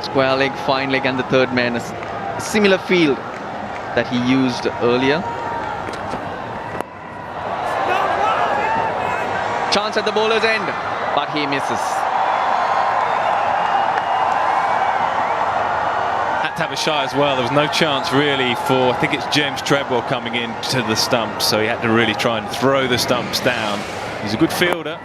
square leg, fine leg, and the third man. A similar field that he used earlier. Chance at the bowler's end, but he misses. Had to have a shot as well. There was no chance really for, I think it's James Treadwell coming in to the stumps, so he had to really try and throw the stumps down. He's a good fielder.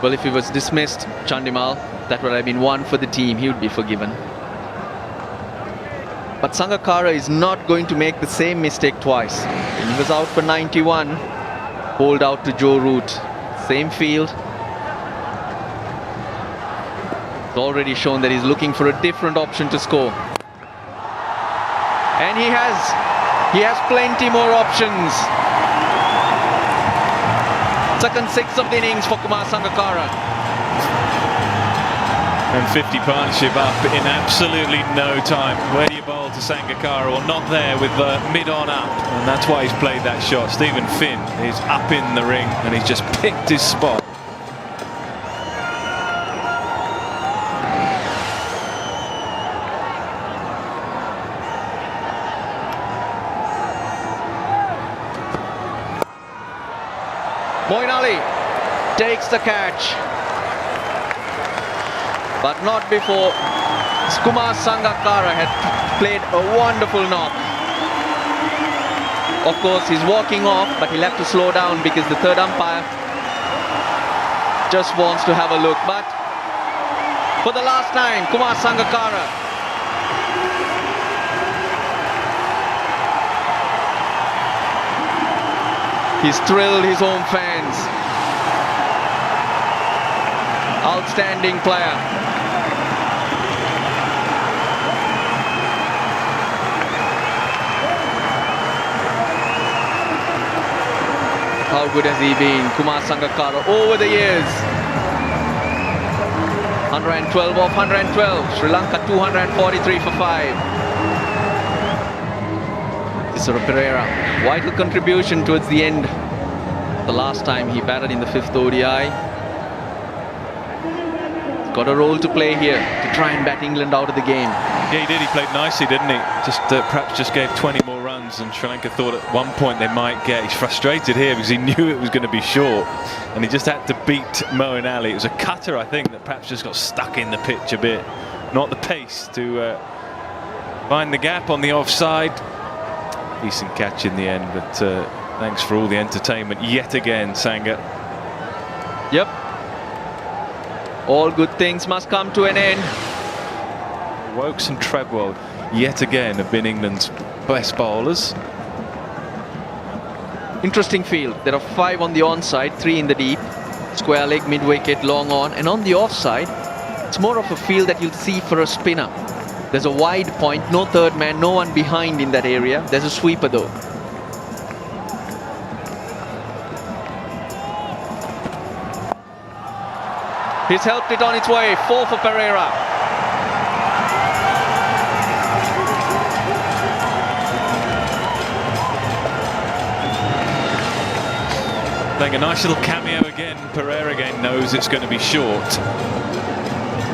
Well, if he was dismissed, Chandimal, that would have been 1 for the team. He would be forgiven. But Sangakkara is not going to make the same mistake twice. When he was out for 91, bowled out to Joe Root. Same field. He's already shown that he's looking for a different option to score. And he has plenty more options. Second 6 of the innings for Kumar Sangakkara. And 50 partnership up in absolutely no time. Where do you bowl to Sangakkara? Well, not there with the mid-on up. And that's why he's played that shot. Stephen Finn is up in the ring and he's just picked his spot. Moeen Ali takes the catch. But not before Kumar Sangakkara had played a wonderful knock. Of course, he's walking off, but he'll have to slow down because the third umpire just wants to have a look. But for the last time, Kumar Sangakkara. He's thrilled his home fans. Outstanding player. How good has he been, Kumar Sangakkara, over the years? 112 off 112. Sri Lanka 243 for 5. Isoro Pereira, vital contribution towards the end the last time he batted in the 5th ODI. Got a role to play here to try and bat England out of the game. Yeah, he did. He played nicely, didn't he? Just perhaps just gave 20 more runs, and Sri Lanka thought at one point they might get. He's frustrated here because he knew it was going to be short, and he just had to beat Moeen Ali. It was a cutter, I think, that perhaps just got stuck in the pitch a bit. Not the pace to find the gap on the offside. Decent catch in the end, but thanks for all the entertainment yet again, Sangha. Yep. All good things must come to an end. Wokes and Treadwell yet again have been England's best bowlers. Interesting field. There are 5 on the onside, 3 in the deep. Square leg, mid wicket, long on. And on the offside, it's more of a field that you'll see for a spinner. There's a wide point, no third man, no one behind in that area. There's a sweeper though. He's helped it on its way. 4 for Pereira. Playing a nice little cameo again. Pereira again knows it's going to be short.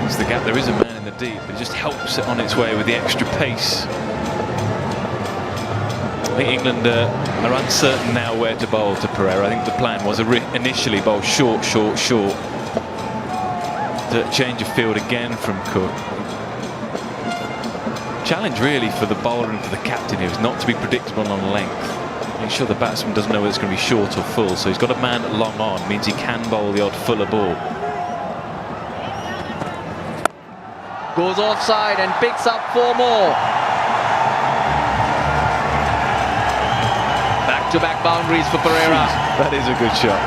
It's the gap. There is a man in the deep, but it just helps it on its way with the extra pace. I think England are uncertain now where to bowl to Pereira. I think the plan was initially bowl short, short, short. To change of field again from Cook. Challenge really for the bowler and for the captain here is not to be predictable on length. Make sure the batsman doesn't know whether it's going to be short or full. So he's got a man at long on, means he can bowl the odd fuller ball. Goes offside and picks up 4 more. Back-to-back boundaries for Pereira. That is a good shot.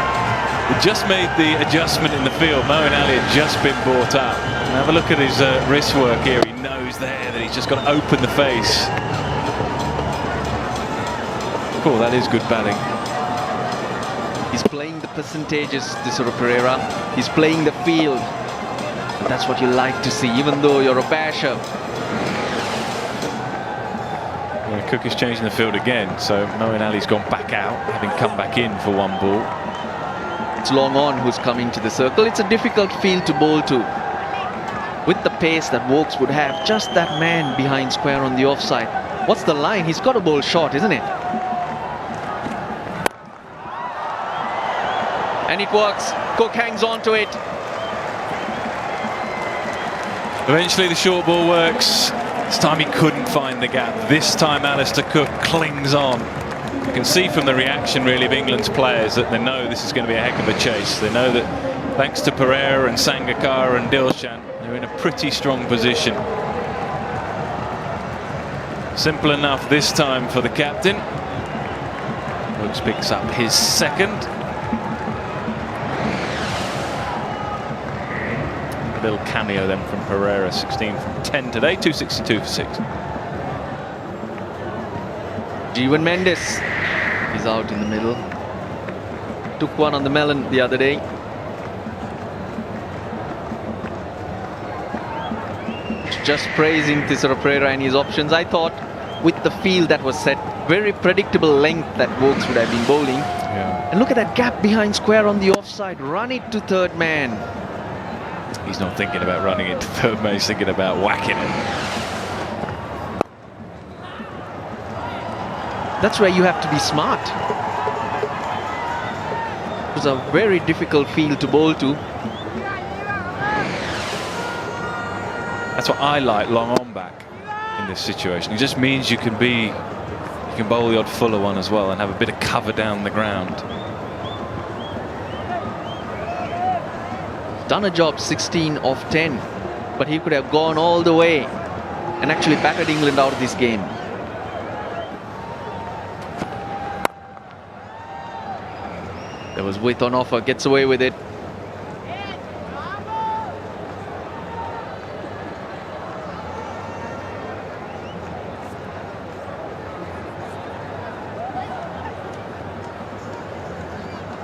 He just made the adjustment in the field. Moeen Ali had just been brought up. And have a look at his wrist work here. He knows there that he's just got to open the face. Cool, that is good batting. He's playing the percentages, this sort of Pereira. He's playing the field. And that's what you like to see, even though you're a basher. Well, Cook is changing the field again, so Moeen Ali's gone back out, having come back in for 1 ball. It's long on who's coming to the circle. It's a difficult field to bowl to. With the pace that Wokes would have, just that man behind square on the offside. What's the line? He's got to bowl short, isn't it? And it works. Cook hangs on to it. Eventually the short ball works. This time he couldn't find the gap. This time Alistair Cook clings on. You can see from the reaction really of England's players that they know this is going to be a heck of a chase. They know that thanks to Pereira and Sangakkara and Dilshan, they're in a pretty strong position. Simple enough this time for the captain. Wokes picks up his 2nd. A little cameo then from Pereira, 16 from 10 today, 262 for 6. Jeevan Mendes is out in the middle. Took one on the melon the other day. Just praising Thisara Pereira and his options. I thought with the field that was set, very predictable length that Wokes would have been bowling. Yeah. And look at that gap behind square on the offside. Run it to third man. He's not thinking about running it to third man, he's thinking about whacking it. That's where you have to be smart. It was a very difficult field to bowl to. That's what I like long on back in this situation. It just means you can bowl the odd fuller one as well and have a bit of cover down the ground. Done a job 16 of 10, but he could have gone all the way and actually battered England out of this game. There was width on offer, gets away with it.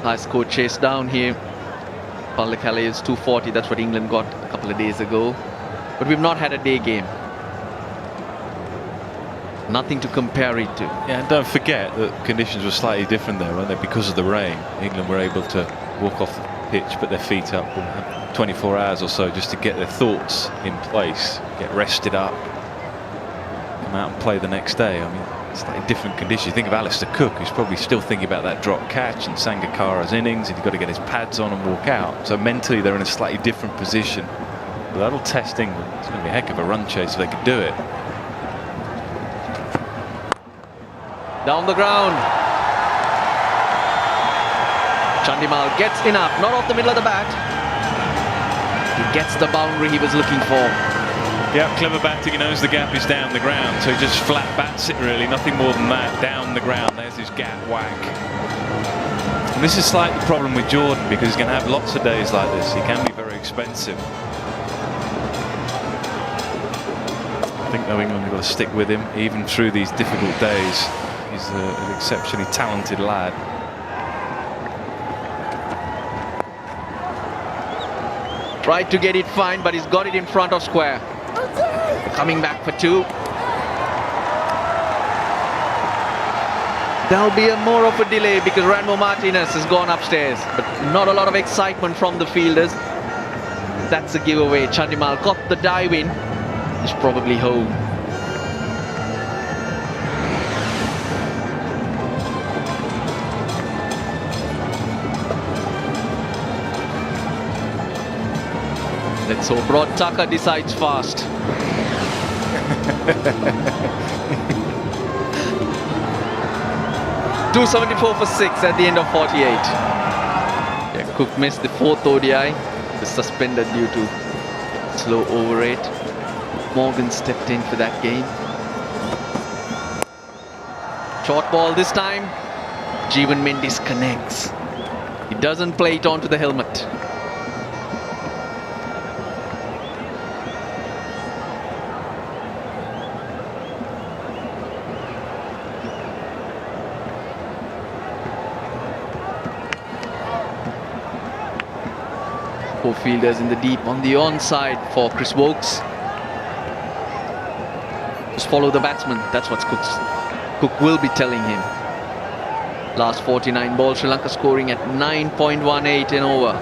High score chase down here. Pallekele is 240, that's what England got a couple of days ago. But we've not had a day game. Nothing to compare it to. Yeah, and don't forget that conditions were slightly different there, weren't they? Because of the rain, England were able to walk off the pitch, put their feet up, and have 24 hours or so just to get their thoughts in place, get rested up, come out and play the next day. I mean, slightly different conditions. Think of Alistair Cook, who's probably still thinking about that drop catch and Sangakkara's innings, and he's got to get his pads on and walk out. So mentally, they're in a slightly different position. But that'll test England. It's going to be a heck of a run chase if they could do it. Down the ground. Chandimal gets enough, not off the middle of the bat. He gets the boundary he was looking for. Yeah, clever batting. He knows the gap is down the ground, so he just flat bats it really, nothing more than that, down the ground. There's his gap whack. And this is slightly the problem with Jordan, because he's going to have lots of days like this. He can be very expensive. I think though England have got to stick with him even through these difficult days. He's an exceptionally talented lad. Tried to get it fine, but he's got it in front of square. Coming back for 2. There'll be more of a delay because Ranmo Martinez has gone upstairs, but not a lot of excitement from the fielders. That's a giveaway. Chandimal got the dive in. He's probably home. Let's hope Rod Tucker decides fast. .274 for 6 at the end of 48. Yeah, Cook missed the 4th ODI. Was suspended due to slow over rate. Morgan stepped in for that game. Short ball this time. Jeevan Mendis connects. He doesn't play it onto the helmet. Four fielders in the deep on the onside for Chris Wokes. Just follow the batsman. That's what Cook will be telling him. Last 49 balls, Sri Lanka scoring at 9.18 in over.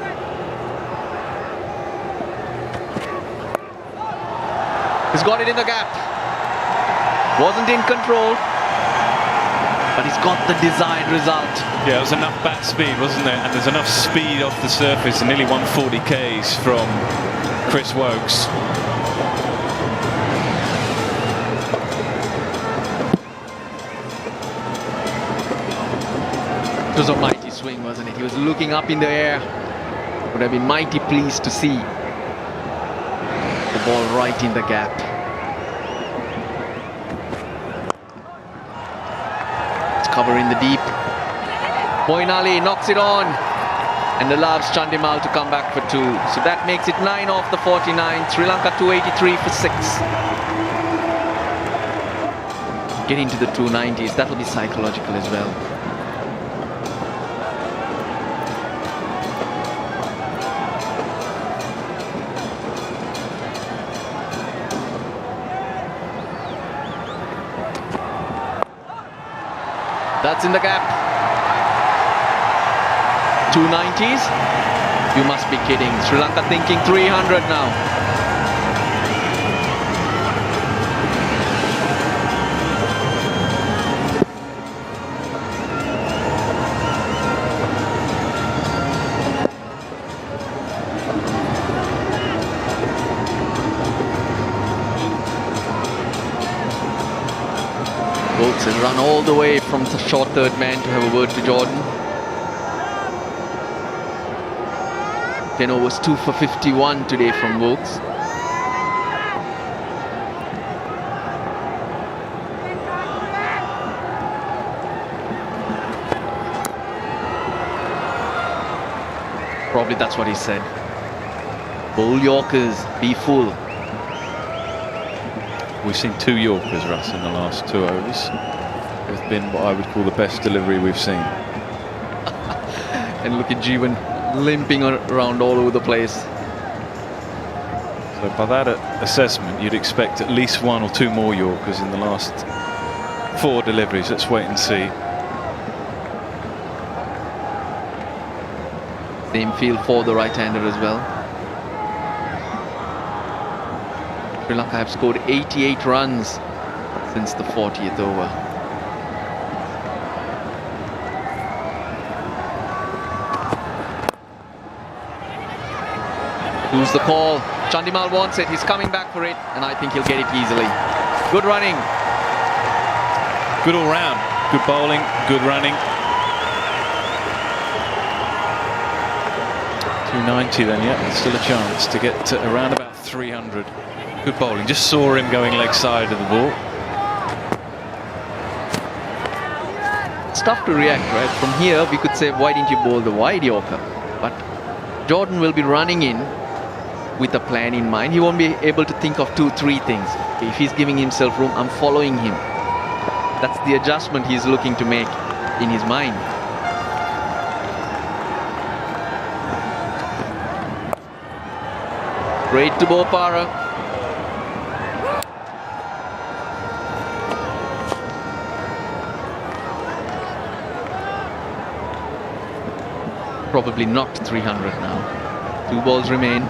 He's got it in the gap. Wasn't in control, but he's got the desired result. Yeah, it was enough bat speed, wasn't there? And there's enough speed off the surface, and nearly 140 Ks from Chris Wokes. It was a mighty swing, wasn't it? He was looking up in the air. Would have been mighty pleased to see the ball right in the gap. It's cover in the deep. Moeen Ali knocks it on and allows Chandimal to come back for 2. So that makes it 9 off the 49. Sri Lanka 283 for 6. Getting to the 290s, that'll be psychological as well. That's in the gap. 290s? You must be kidding. Sri Lanka thinking 300 now. Wokes has run all the way from the short third man to have a word to Jordan. 10 overs, 2 for 51 today from Wokes. Probably that's what he said. Bull Yorkers, be full. We've seen 2 Yorkers, Russ, in the last 2 overs. It's been what I would call the best delivery we've seen. And look at Jeevan limping around all over the place. So by that assessment, you'd expect at least 1 or 2 more Yorkers in the last 4 deliveries. Let's wait and see. Same field for the right-hander as well. Sri Lanka have scored 88 runs since the 40th over. Who's the call? Chandimal wants it. He's coming back for it, and I think he'll get it easily. Good running. Good all round. Good bowling, good running. 290 then, yeah, there's still a chance to get to around about 300. Good bowling. Just saw him going leg side of the ball. It's tough to react, right? From here, we could say, why didn't you bowl the wide Yorker? But Jordan will be running in with a plan in mind. He won't be able to think of 2-3 things. If he's giving himself room, I'm following him. That's the adjustment he's looking to make in his mind. Straight to Bopara. Probably not 300 now. 2 balls remain.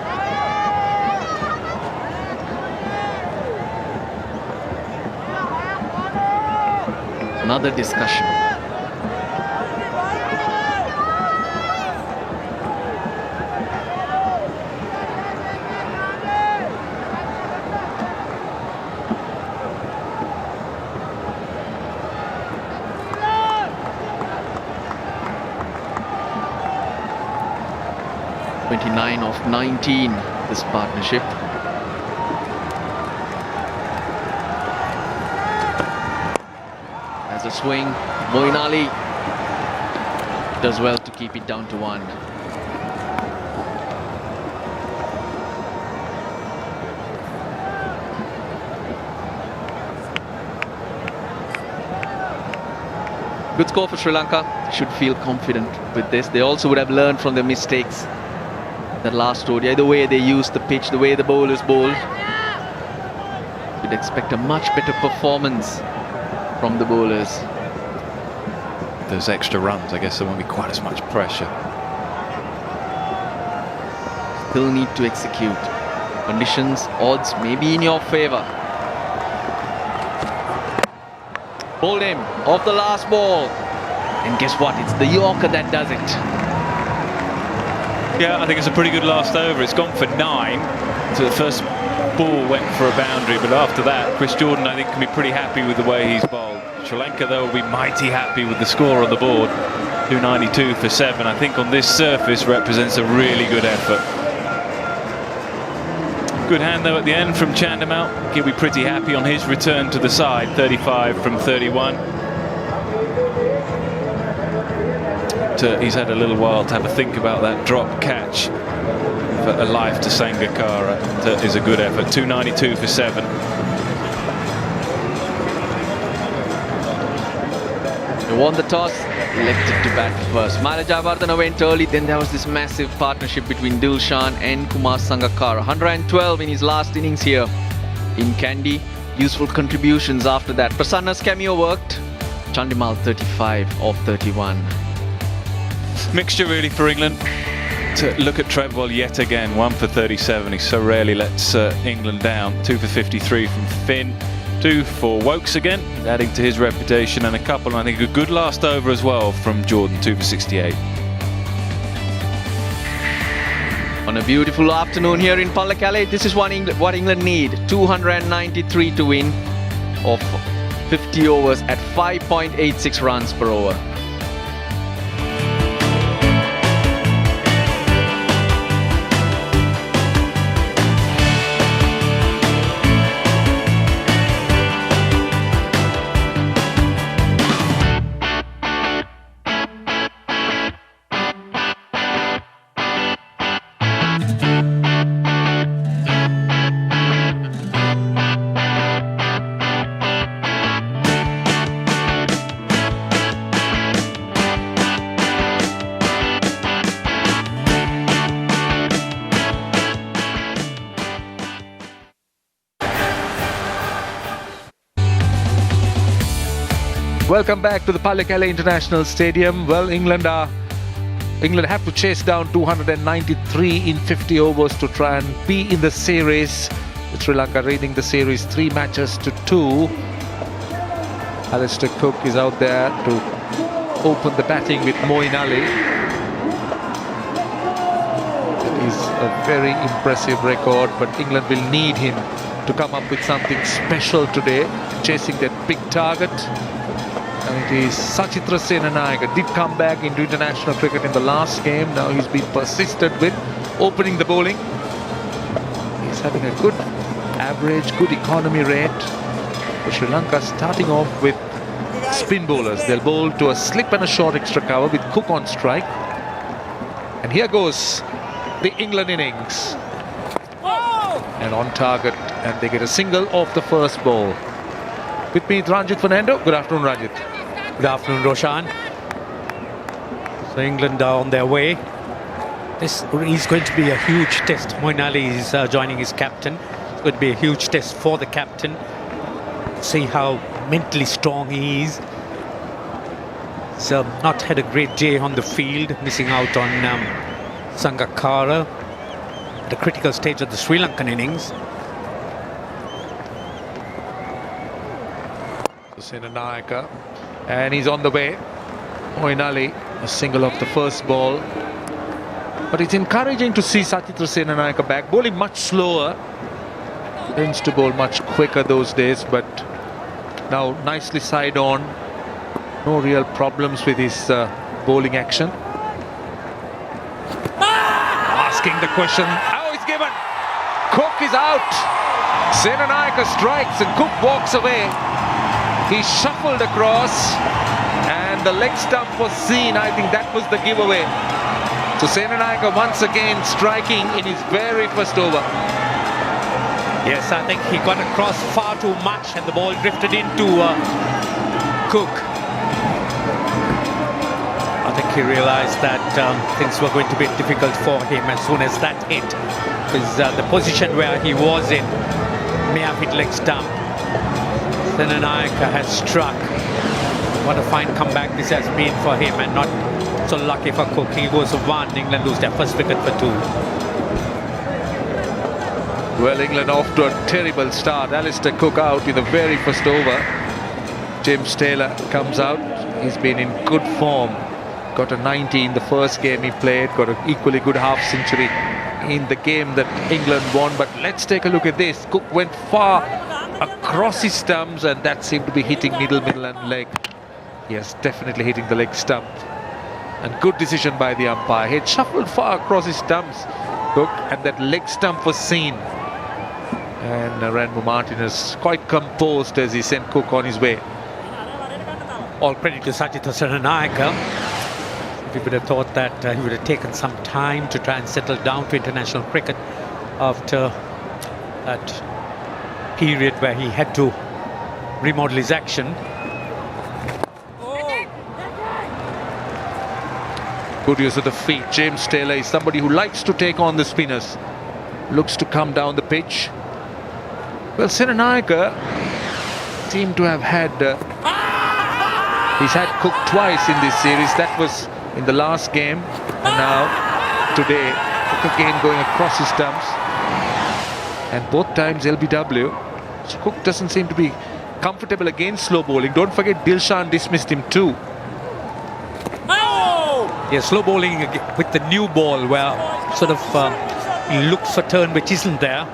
Another discussion. (29 of 19) this partnership. As a swing, Moeen Ali does well to keep it down to 1. Good score for Sri Lanka. Should feel confident with this. They also would have learned from their mistakes that last ODI, the way they used the pitch, the way the bowlers bowled. You'd expect a much better performance from the bowlers. Those extra runs, I guess there won't be quite as much pressure. Still need to execute. Conditions, odds may be in your favour. Bowled him off the last ball. And guess what? It's the Yorker that does it. Yeah, I think it's a pretty good last over. It's gone for 9. So the first ball went for a boundary, but after that, Chris Jordan, I think, can be pretty happy with the way he's bowled. Sri Lanka, though, will be mighty happy with the score on the board. 292 for 7. I think on this surface represents a really good effort. Good hand, though, at the end from Chandimal. He'll be pretty happy on his return to the side. 35 from 31. He's had a little while to have a think about that drop catch. A life to Sangakkara. That is a good effort. 292 for 7. They won the toss, elected to bat first. Malajavardhana went early, then there was this massive partnership between Dilshan and Kumar Sangakkara. 112 in his last innings here in Kandy. Useful contributions after that. Prasanna's cameo worked. Chandimal 35 of 31. Mixture really for England. To look at Treadwell yet again, 1 for 37. He so rarely lets England down. 2 for 53 from Finn. 2 for Wokes again, adding to his reputation, and a couple, and I think a good last over as well from Jordan. 2 for 68. On a beautiful afternoon here in Pallekele, this is what England need. 293 to win of 50 overs at 5.86 runs per over. Welcome back to the Pallekele International Stadium. Well, England have to chase down 293 in 50 overs to try and be in the series. With Sri Lanka leading the series 3 matches to 2. Alistair Cook is out there to open the batting with Moeen Ali. It is a very impressive record, but England will need him to come up with something special today, chasing that big target. And it is Sachitra Senanayake did come back into international cricket in the last game. Now he's been persisted with opening the bowling. He's having a good average, good economy rate. For Sri Lanka starting off with spin bowlers. They'll bowl to a slip and a short extra cover with Cook on strike. And here goes the England innings. And on target, and they get a single off the first ball. With me, Ranjit Fernando. Good afternoon, Ranjit. Good afternoon, Roshan. So England are on their way. This is going to be a huge test. Moeen Ali is joining his captain. It's going to be a huge test for the captain. See how mentally strong he is. He's not had a great day on the field, missing out on Sangakkara at a critical stage of the Sri Lankan innings. Senanayake, and he's on the way. Moeen Ali, a single off the first ball. But it's encouraging to see Sachitra Senanayake back, bowling much slower. Tends to bowl much quicker those days, but now nicely side on. No real problems with his bowling action. Asking the question, how is given? Cook is out. Senanayake strikes and Cook walks away. He shuffled across and the leg stump was seen. I think that was the giveaway. So Senanayake once again striking in his very first over. Yes, I think he got across far too much and the ball drifted into Cook. I think he realized that things were going to be difficult for him as soon as that hit. Because the position where he was in may have hit leg stump. Senanayake has struck. What a fine comeback this has been for him, and not so lucky for Cook. He goes 1, England lose their first wicket for 2. Well, England off to a terrible start. Alistair Cook out in the very first over. James Taylor comes out. He's been in good form. Got a 90 in the first game he played. Got an equally good half century in the game that England won. But let's take a look at this. Cook went far across his stumps, and that seemed to be hitting middle and leg. Yes, definitely hitting the leg stump. And good decision by the umpire. He had shuffled far across his stumps, Cook, and that leg stump was seen. And Ranmu Martinez quite composed as he sent Cook on his way. All credit to Sachitra Senanayake. We would have thought that he would have taken some time to try and settle down to international cricket after that period where he had to remodel his action. Good use of the feet. James Taylor is somebody who likes to take on the spinners. Looks to come down the pitch. Well, Senanayake seemed to have had... he's had Cook twice in this series. That was in the last game. And now, today, Cook again going across his stumps. And both times LBW. So Cook doesn't seem to be comfortable against slow bowling. Don't forget Dilshan dismissed him too. Yeah, slow bowling with the new ball where sort of he looks for turn which isn't there.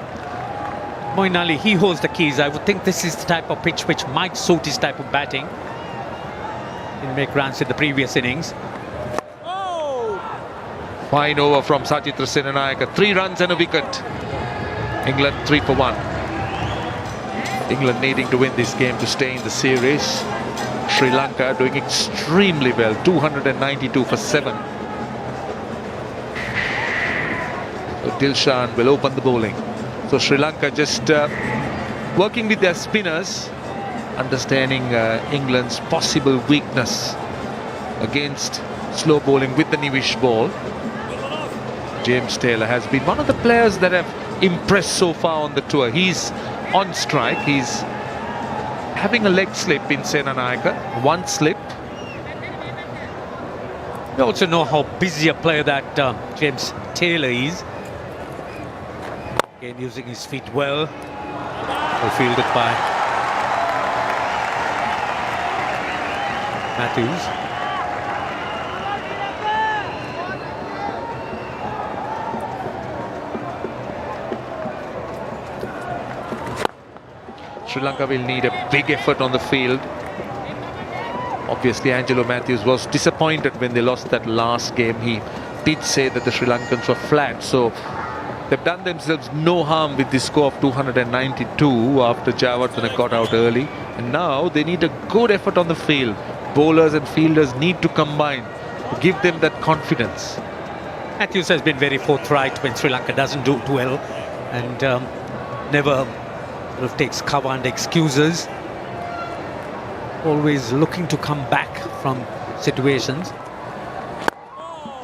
Moeen Ali, he holds the keys. I would think this is the type of pitch which might suit his type of batting. Didn't make runs in the previous innings. Fine over from Sachitra Senanayake. 3 runs and a wicket. England 3 for 1. England needing to win this game to stay in the series. Sri Lanka doing extremely well. 292 for 7. So Dilshan will open the bowling. So Sri Lanka just working with their spinners, understanding England's possible weakness against slow bowling with the newish ball. James Taylor has been one of the players that have impressed so far on the tour. He's on strike. He's having a leg slip in Senanayaka. One slip. We also know how busy a player that James Taylor is. Again, using his feet well. Well fielded by Matthews. Sri Lanka will need a big effort on the field. Obviously, Angelo Matthews was disappointed when they lost that last game. He did say that the Sri Lankans were flat. So they've done themselves no harm with the score of 292 after Jayawardene got out early. And now they need a good effort on the field. Bowlers and fielders need to combine to give them that confidence. Matthews has been very forthright when Sri Lanka doesn't do well, and never sort of takes cover and excuses. Always looking to come back from situations.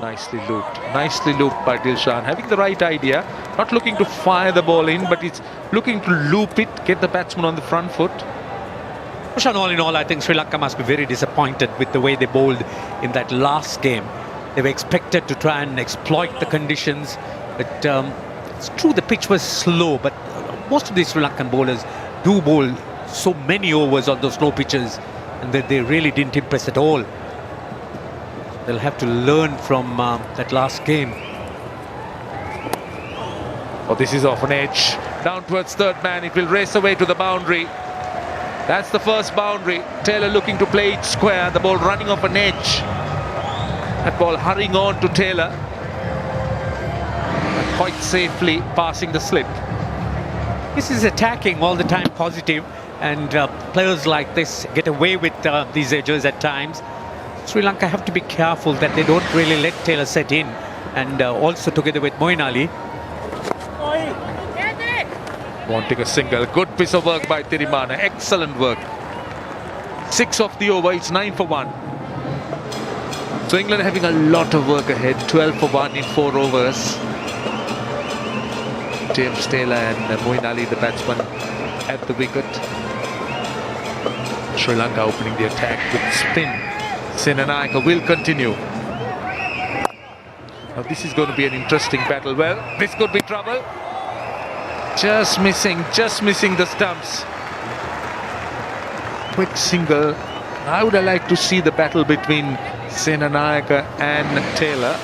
Nicely looped by Dilshan, having the right idea, not looking to fire the ball in, but it's looking to loop it, get the batsman on the front foot. Roshan, all in all, I think Sri Lanka must be very disappointed with the way they bowled in that last game. They were expected to try and exploit the conditions, but it's true the pitch was slow, but most of these Sri Lankan bowlers do bowl so many overs on those slow pitches, and they really didn't impress at all. They'll have to learn from that last game. Oh, this is off an edge. Down towards third man. It will race away to the boundary. That's the first boundary. Taylor looking to play it square. The ball running off an edge. That ball hurrying on to Taylor. And quite safely passing the slip. This is attacking all the time, positive, and players like this get away with these edges at times. Sri Lanka have to be careful that they don't really let Taylor set in, and also together with Moeen Ali. Wanting a single. Good piece of work by Tirimana. Excellent work. 6 off the over. It's 9 for 1. So England having a lot of work ahead. 12 for 1 in 4 overs. James Taylor and Moeen Ali, the batsman, at the wicket. Sri Lanka opening the attack with spin. Senanayaka will continue. Now this is going to be an interesting battle. Well, this could be trouble. Just missing the stumps. Quick single. I would have liked to see the battle between Senanayaka and Taylor.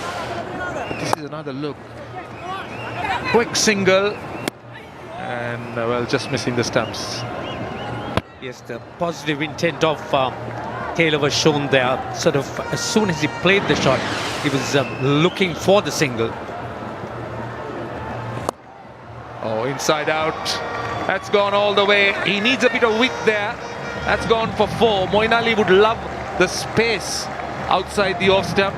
But this is another look. Quick single. And well, just missing the stumps. Yes, the positive intent of Taylor was shown there. Sort of as soon as he played the shot, he was looking for the single. Oh, inside out. That's gone all the way. He needs a bit of width there. That's gone for 4. Moeen Ali would love the space outside the off stump.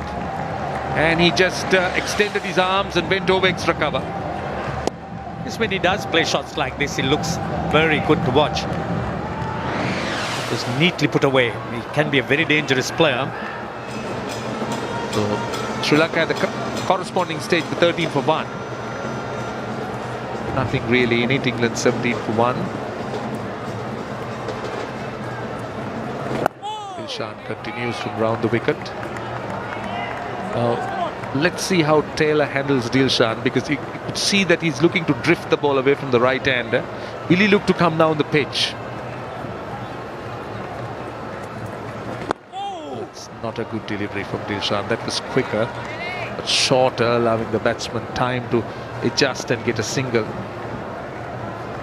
And he just extended his arms and went over extra cover. Yes, when he does play shots like this, it looks very good to watch. It was neatly put away. He can be a very dangerous player. So Sri Lanka at the corresponding stage, the 13 for 1. Nothing really in it. England 17 for 1. Dilshan continues from round the wicket. Now let's see how Taylor handles Dilshan, because you could see that he's looking to drift the ball away from the right hander. Will he look to come down the pitch? It's not a good delivery from Dilshan. That was quicker, but shorter, allowing the batsman time to adjust and get a single.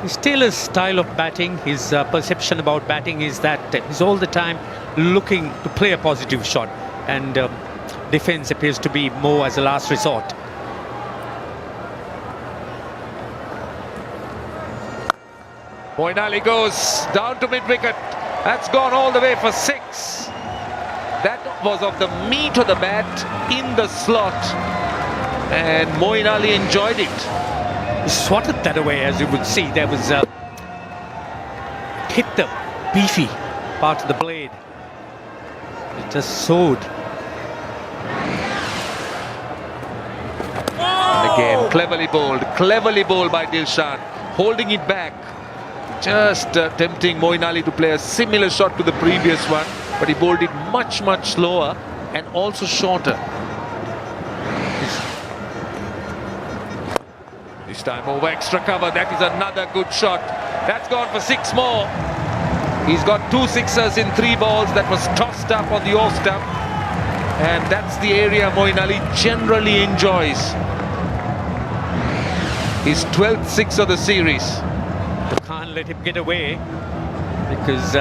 It's Taylor's style of batting, his perception about batting is that he's all the time looking to play a positive shot, and defence appears to be more as a last resort. Moeen Ali goes down to mid-wicket. That's gone all the way for 6. That was of the meat of the bat in the slot, and Moeen Ali enjoyed it. He swatted that away, as you would see. There was hit the beefy part of the blade. It just soared. And again, cleverly bowled by Dilshan, holding it back. just tempting Moeen Ali to play a similar shot to the previous one, but he bowled it much slower and also shorter. This time over extra cover. That is another good shot. That's gone for 6 more. He's got 2 sixers in 3 balls. That was tossed up on the off stump, and that's the area Moeen Ali generally enjoys. His 12th 6 of the series. Can't let him get away, because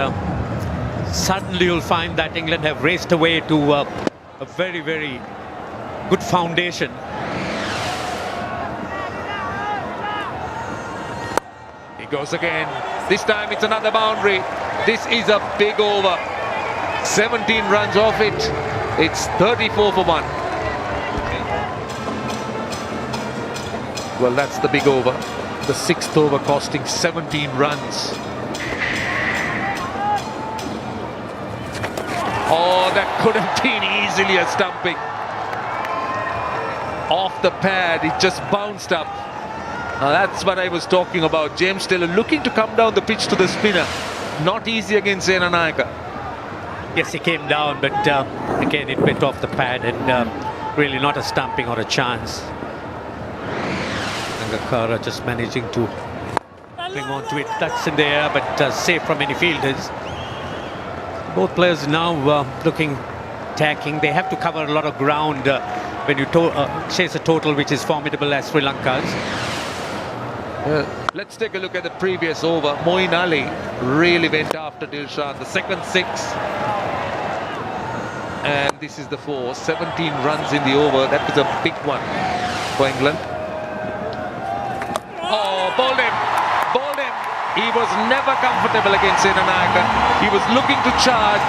suddenly you'll find that England have raced away to a very good foundation. He goes again. This time it's another boundary. This is a big over. 17 runs off it. It's 34 for 1. Well, that's the big over. The 6th over costing 17 runs. Oh, that could have been easily a stumping. Off the pad, it just bounced up. Now that's what I was talking about. James Taylor looking to come down the pitch to the spinner. Not easy against Senanayake. Yes, he came down, but again it went off the pad, and really not a stumping or a chance. Sangakkara just managing to cling on to it. That's in the air, but safe from any fielders. Both players now looking attacking. They have to cover a lot of ground when you chase a total which is formidable as Sri Lanka's. Let's take a look at the previous over. Moeen Ali really went after Dilshan. The second 6. And this is the 4. 17 runs in the over. That was a big one for England. Oh, bowled him. Bowled him. He was never comfortable against Senanayake. He was looking to charge.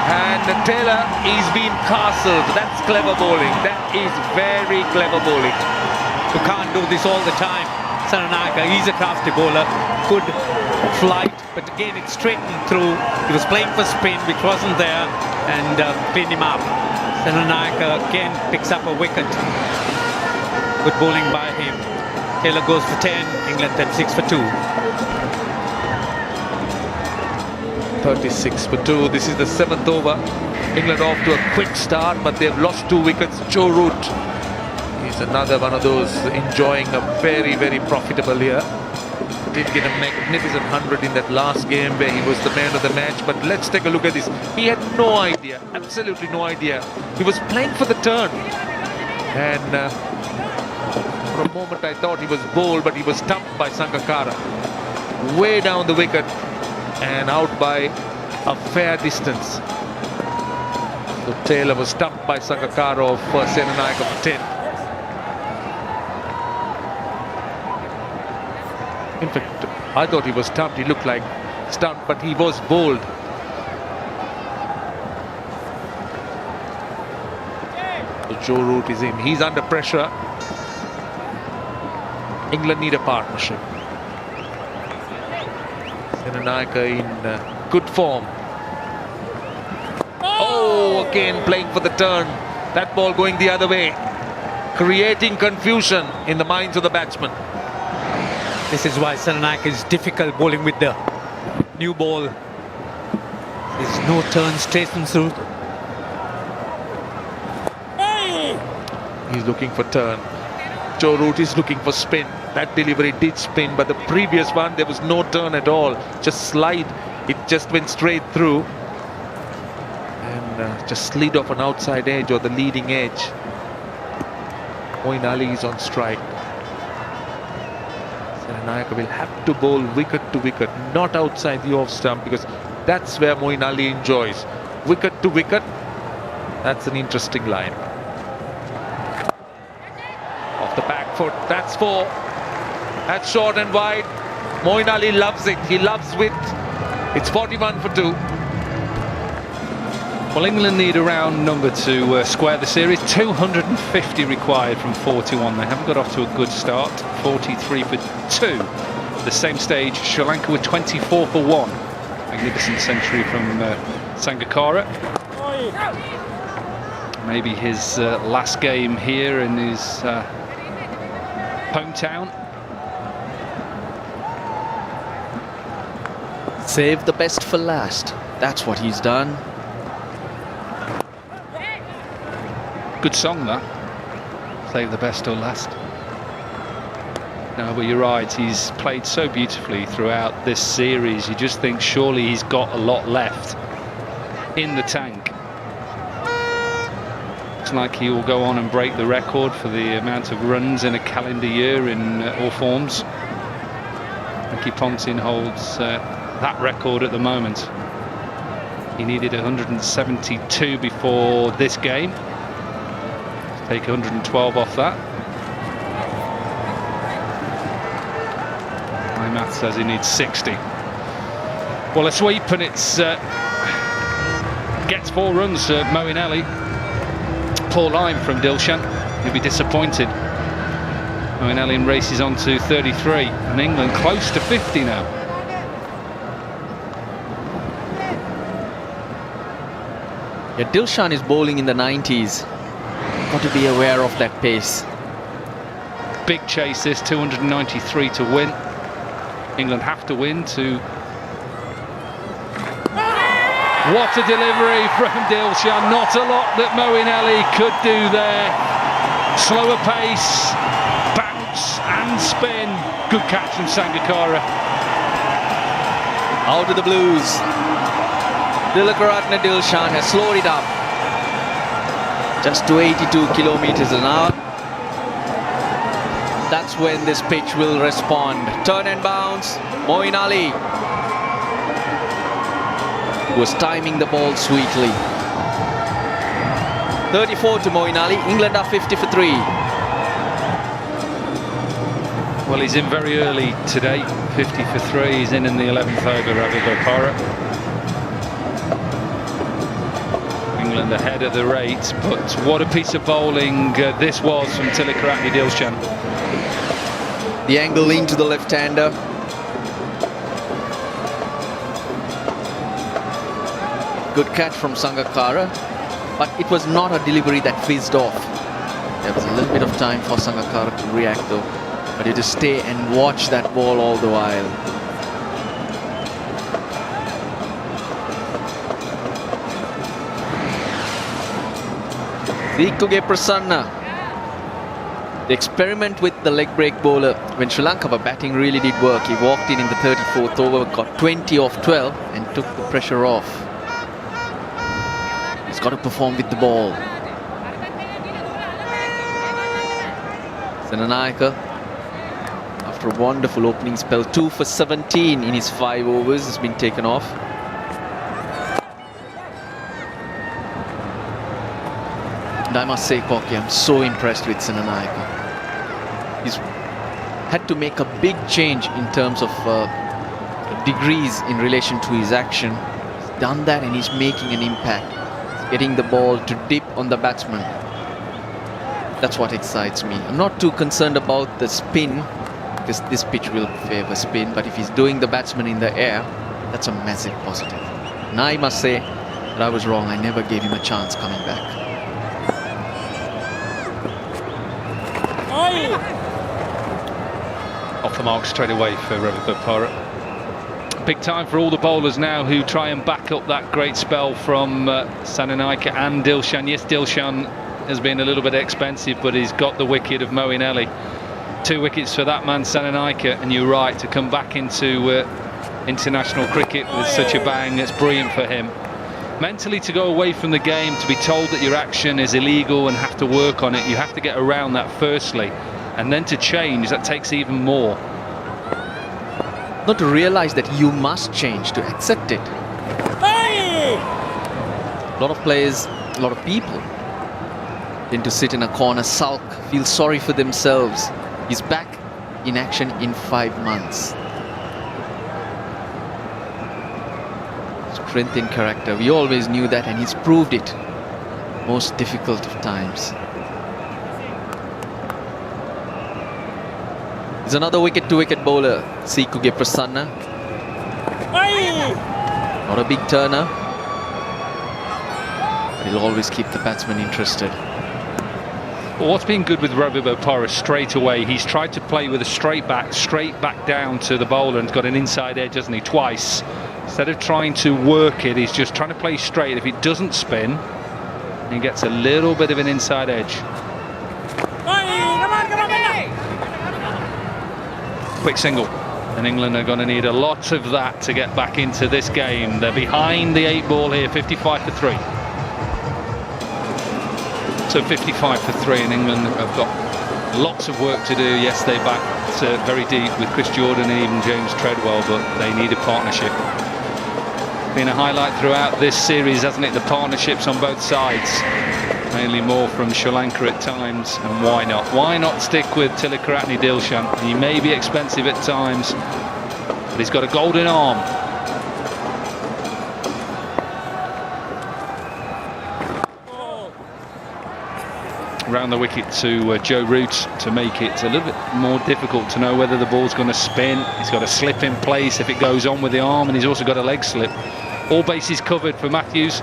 And Taylor, he's been castled. That's clever bowling. That is very clever bowling. You can't do this all the time. Senanayake, he's a crafty bowler, good flight, but again it straightened through. He was playing for spin, which wasn't there, and cleaned him up. Senanayake again picks up a wicket. Good bowling by him. Taylor goes for 10, England at 6 for 2. 36 for 2. This is the 7th over. England off to a quick start, but they've lost 2 wickets. Joe Root is another one of those enjoying a very profitable year. Did get a magnificent 100 in that last game where he was the man of the match. But let's take a look at this. He had no idea, absolutely no idea. He was playing for the turn, and for a moment I thought he was bowled, but he was stumped by Sangakkara way down the wicket and out by a fair distance. So Taylor was stumped by Sangakkara of Senanayake for 10. In fact, I thought he was stumped. He looked like stumped, but he was bowled. So Joe Root is in. He's under pressure. England need a partnership. Senanayake in good form. Oh, again playing for the turn. That ball going the other way, creating confusion in the minds of the batsmen. This is why Senanayake is difficult bowling with the new ball. There's no turn straight through. He's looking for turn. Joe Root is looking for spin. That delivery did spin, but the previous one there was no turn at all. Just slide. It just went straight through and just slid off an outside edge or the leading edge. Moeen Ali is on strike. Senanayake will have to bowl wicket to wicket, not outside the off stump, because that's where Moeen Ali enjoys. Wicket to wicket, that's an interesting line. Off the back foot, that's 4. That's short and wide. Moeen Ali loves it. He loves width. It's 41 for 2. Well, England need a round number to square the series. 250 required from 41. They haven't got off to a good start. 43 for 2. At the same stage, Sri Lanka were 24 for 1. Magnificent century from Sangakkara. Maybe his last game here in his hometown. Save the best for last. That's what he's done. Good song, that. Save the best till last. No, but you're right. He's played so beautifully throughout this series. You just think surely he's got a lot left in the tank. Looks like he will go on and break the record for the amount of runs in a calendar year in all forms. Ricky Ponting holds that record at the moment. He needed 172 before this game. Take 112 off that. My math says he needs 60. Well, a sweep, and it's gets 4 runs. Moeen poor line from Dilshan. He'll be disappointed. Moeen races on to 33, and England close to 50 now. Yeah, Dilshan is bowling in the 90s. Got to be aware of that pace. Big chase this, 293 to win. England have to win to... What a delivery from Dilshan. Not a lot that Moeen could do there. Slower pace, bounce and spin. Good catch from Sangakkara. Out of the blues. Tilakaratne Dilshan has slowed it up. Just to 82 kilometers an hour. That's when this pitch will respond. Turn and bounce. Moeen Ali was timing the ball sweetly. 34 to Moeen Ali. England are 50 for 3. Well, he's in very early today. 50 for 3. He's in the 11th over, Ravi Gopara. England ahead at the rate, but what a piece of bowling this was from Tilakaratne Dilshan. The angle into the left-hander. Good catch from Sangakkara, but it was not a delivery that fizzed off. There was a little bit of time for Sangakkara to react though, but he had to stay and watch that ball all the while. Sikuge Prasanna. The experiment with the leg break bowler when Sri Lanka were batting really did work. He walked in the 34th over, got 20 off 12 and took the pressure off. He's got to perform with the ball. Senanayake, after a wonderful opening spell, 2 for 17 in his 5 overs, has been taken off. And I must say, Koki, I'm so impressed with Senanayake. He's had to make a big change in terms of degrees in relation to his action. He's done that and he's making an impact. He's getting the ball to dip on the batsman. That's what excites me. I'm not too concerned about the spin, because this pitch will favor spin, but if he's doing the batsman in the air, that's a massive positive. And I must say that I was wrong. I never gave him a chance coming back. Off the mark straight away for Ravi Gopara. Big time for all the bowlers now who try and back up that great spell from Senanayake and Dilshan. Yes, Dilshan has been a little bit expensive, but he's got the wicket of Moeen Ali. 2 wickets for that man, Senanayake, and you're right, to come back into international cricket with such a bang, it's brilliant for him. Mentally, to go away from the game, to be told that your action is illegal and have to work on it, you have to get around that firstly, and then to change, that takes even more. Not to realize that you must change, to accept it. A lot of players, a lot of people tend to sit in a corner, sulk, feel sorry for themselves. He's back in action in 5 months. Strength in character, we always knew that, and he's proved it. Most difficult of times. He's another wicket-to-wicket bowler, Sikuge Prasanna. Not a big turner, but he'll always keep the batsman interested. what's been good with Ravi Bopara straight away, he's tried to play with a straight back down to the bowler, and got an inside edge, hasn't he, twice. Instead of trying to work it, he's just trying to play straight. If it doesn't spin, he gets a little bit of an inside edge. Quick single, and England are going to need a lot of that to get back into this game. They're behind the 8 ball here, 55 for 3. So 55 for 3, and England have got lots of work to do. Yes, they backed very deep with Chris Jordan and even James Treadwell, but they need a partnership. Been a highlight throughout this series, hasn't it? The partnerships on both sides. Mainly more from Sri Lanka at times, and why not? Why not stick with Tilakaratne Dilshan? He may be expensive at times, but he's got a golden arm. Around the wicket to Joe Root to make it a little bit more difficult to know whether the ball's going to spin. He's got a slip in place if it goes on with the arm, and he's also got a leg slip. All bases covered for Matthews.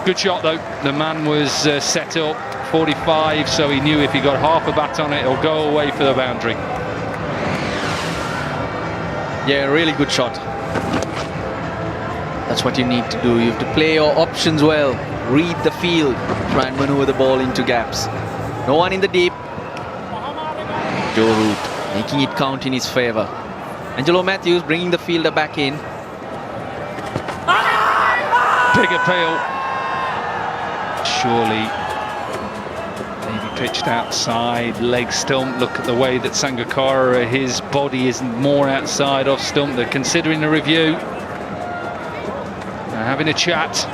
Good shot though. The man was set up 45, so he knew if he got half a bat on it, it'll go away for the boundary. Yeah, really good shot. That's what you need to do. You have to play your options well. Read the field. Try and maneuver the ball into gaps. No one in the deep. Joe Root making it count in his favour. Angelo Matthews bringing the fielder back in. Big appeal. Surely maybe pitched outside, leg stump. Look at the way that Sangakkara, his body is more outside off stump. They're considering a review. They're having a chat.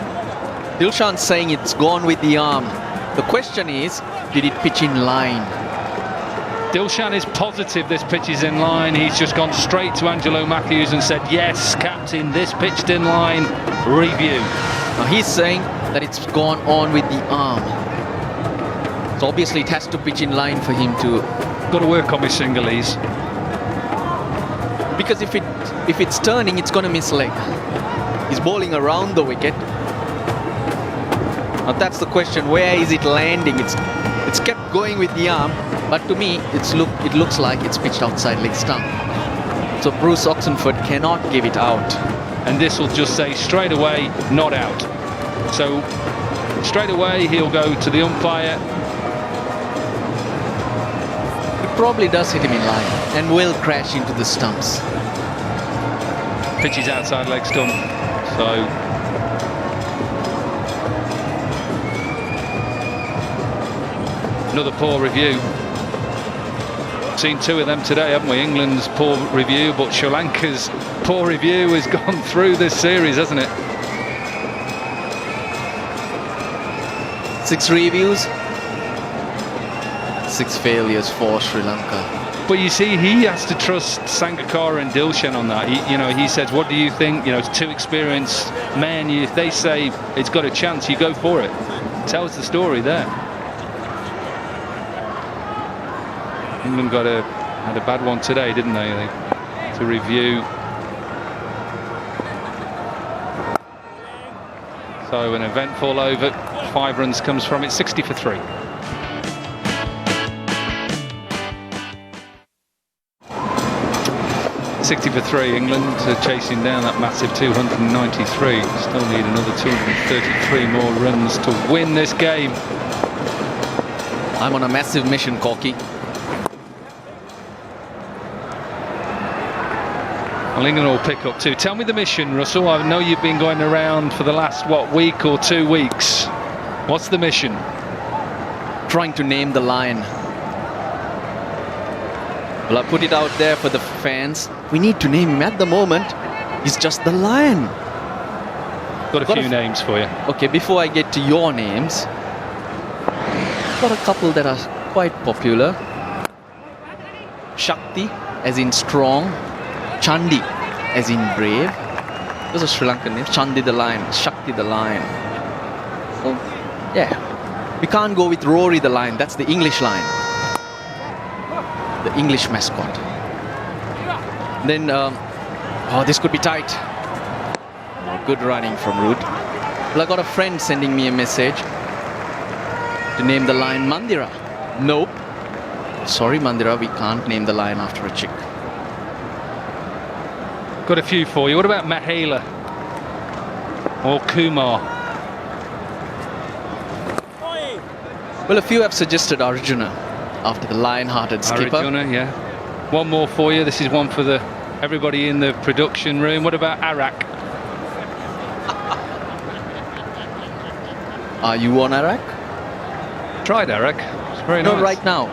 Dilshan's saying it's gone with the arm. The question is, did it pitch in line? Dilshan is positive this pitch is in line. He's just gone straight to Angelo Matthews and said, yes, captain, this pitched in line. Review. Now he's saying that it's gone on with the arm. So obviously it has to pitch in line for him to... Got to work on his singlies. Because if it's turning, it's going to miss leg. He's bowling around the wicket. Now that's the question, where is it landing? It's kept going with the arm, but to me it looks like it's pitched outside leg stump. So Bruce Oxenford cannot give it out. And this will just say straight away, not out. So straight away he'll go to the umpire. It probably does hit him in line and will crash into the stumps. Pitch is outside leg stump. So another poor review. Seen 2 of them today, haven't we? England's poor review, but Sri Lanka's poor review has gone through this series, hasn't it? 6 reviews, 6 failures for Sri Lanka. But you see, he has to trust Sangakkara and Dilshan on that. He says, what do you think? It's 2 experienced men. If they say it's got a chance, you go for it. Tells the story there. England had a bad one today, didn't they? To review. So an eventful over. 5 runs comes from it. 60 for 3. England chasing down that massive 293. Still need another 233 more runs to win this game. I'm on a massive mission, Corky. Well, England will pick up too. Tell me the mission, Russell. I know you've been going around for the last, week or 2 weeks. What's the mission? Trying to name the lion. Well, I put it out there for the fans. We need to name him. At the moment, he's just the lion. Got a few names for you. Okay, before I get to your names, got a couple that are quite popular. Shakti, as in strong. Chandi, as in brave. Those are Sri Lankan names. Chandi the lion, Shakti the lion. So, yeah. We can't go with Rory the lion. That's the English lion. The English mascot. Then, this could be tight. Good running from Root. Well, I got a friend sending me a message. to name the lion Mandira. Nope. Sorry, Mandira, we can't name the lion after a chick. Got a few for you. What about Mahela or Kumar? Well, a few have suggested Arjuna after the lion-hearted skipper. Arjuna, yeah. One more for you. This is one for everybody in the production room. What about Arak? Are you on Arak? Tried Arak. It's very nice. Not right now.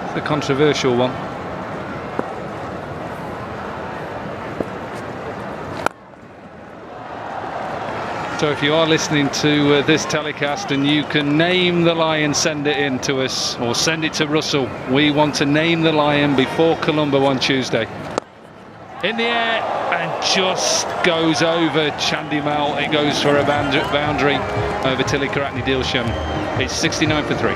It's a controversial one. So if you are listening to this telecast and you can name the lion, send it in to us or send it to Russell. We want to name the lion before Colombo on Tuesday. In the air and just goes over Chandimal. It goes for a boundary over Tilakaratne Dilshan. It's 69 for 3.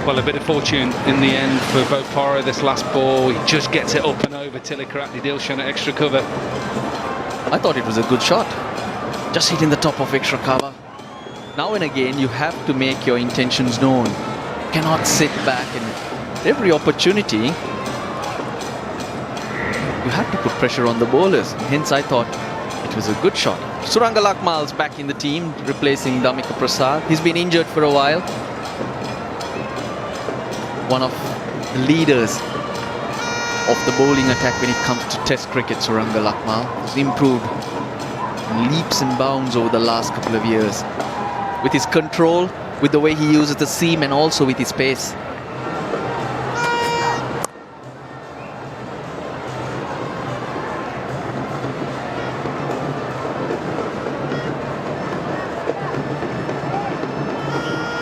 Well, a bit of fortune in the end for Bopara. This last ball, he just gets it up and over Tilakaratne Dilshan at extra cover. I thought it was a good shot. Just hitting the top of extra cover. Now and again, you have to make your intentions known. You cannot sit back and every opportunity, you have to put pressure on the bowlers. Hence, I thought it was a good shot. Suranga Lakmal's back in the team, replacing Damika Prasad. He's been injured for a while. One of the leaders of the bowling attack when it comes to Test cricket, Suranga Lakmal has improved leaps and bounds over the last couple of years. With his control, with the way he uses the seam and also with his pace.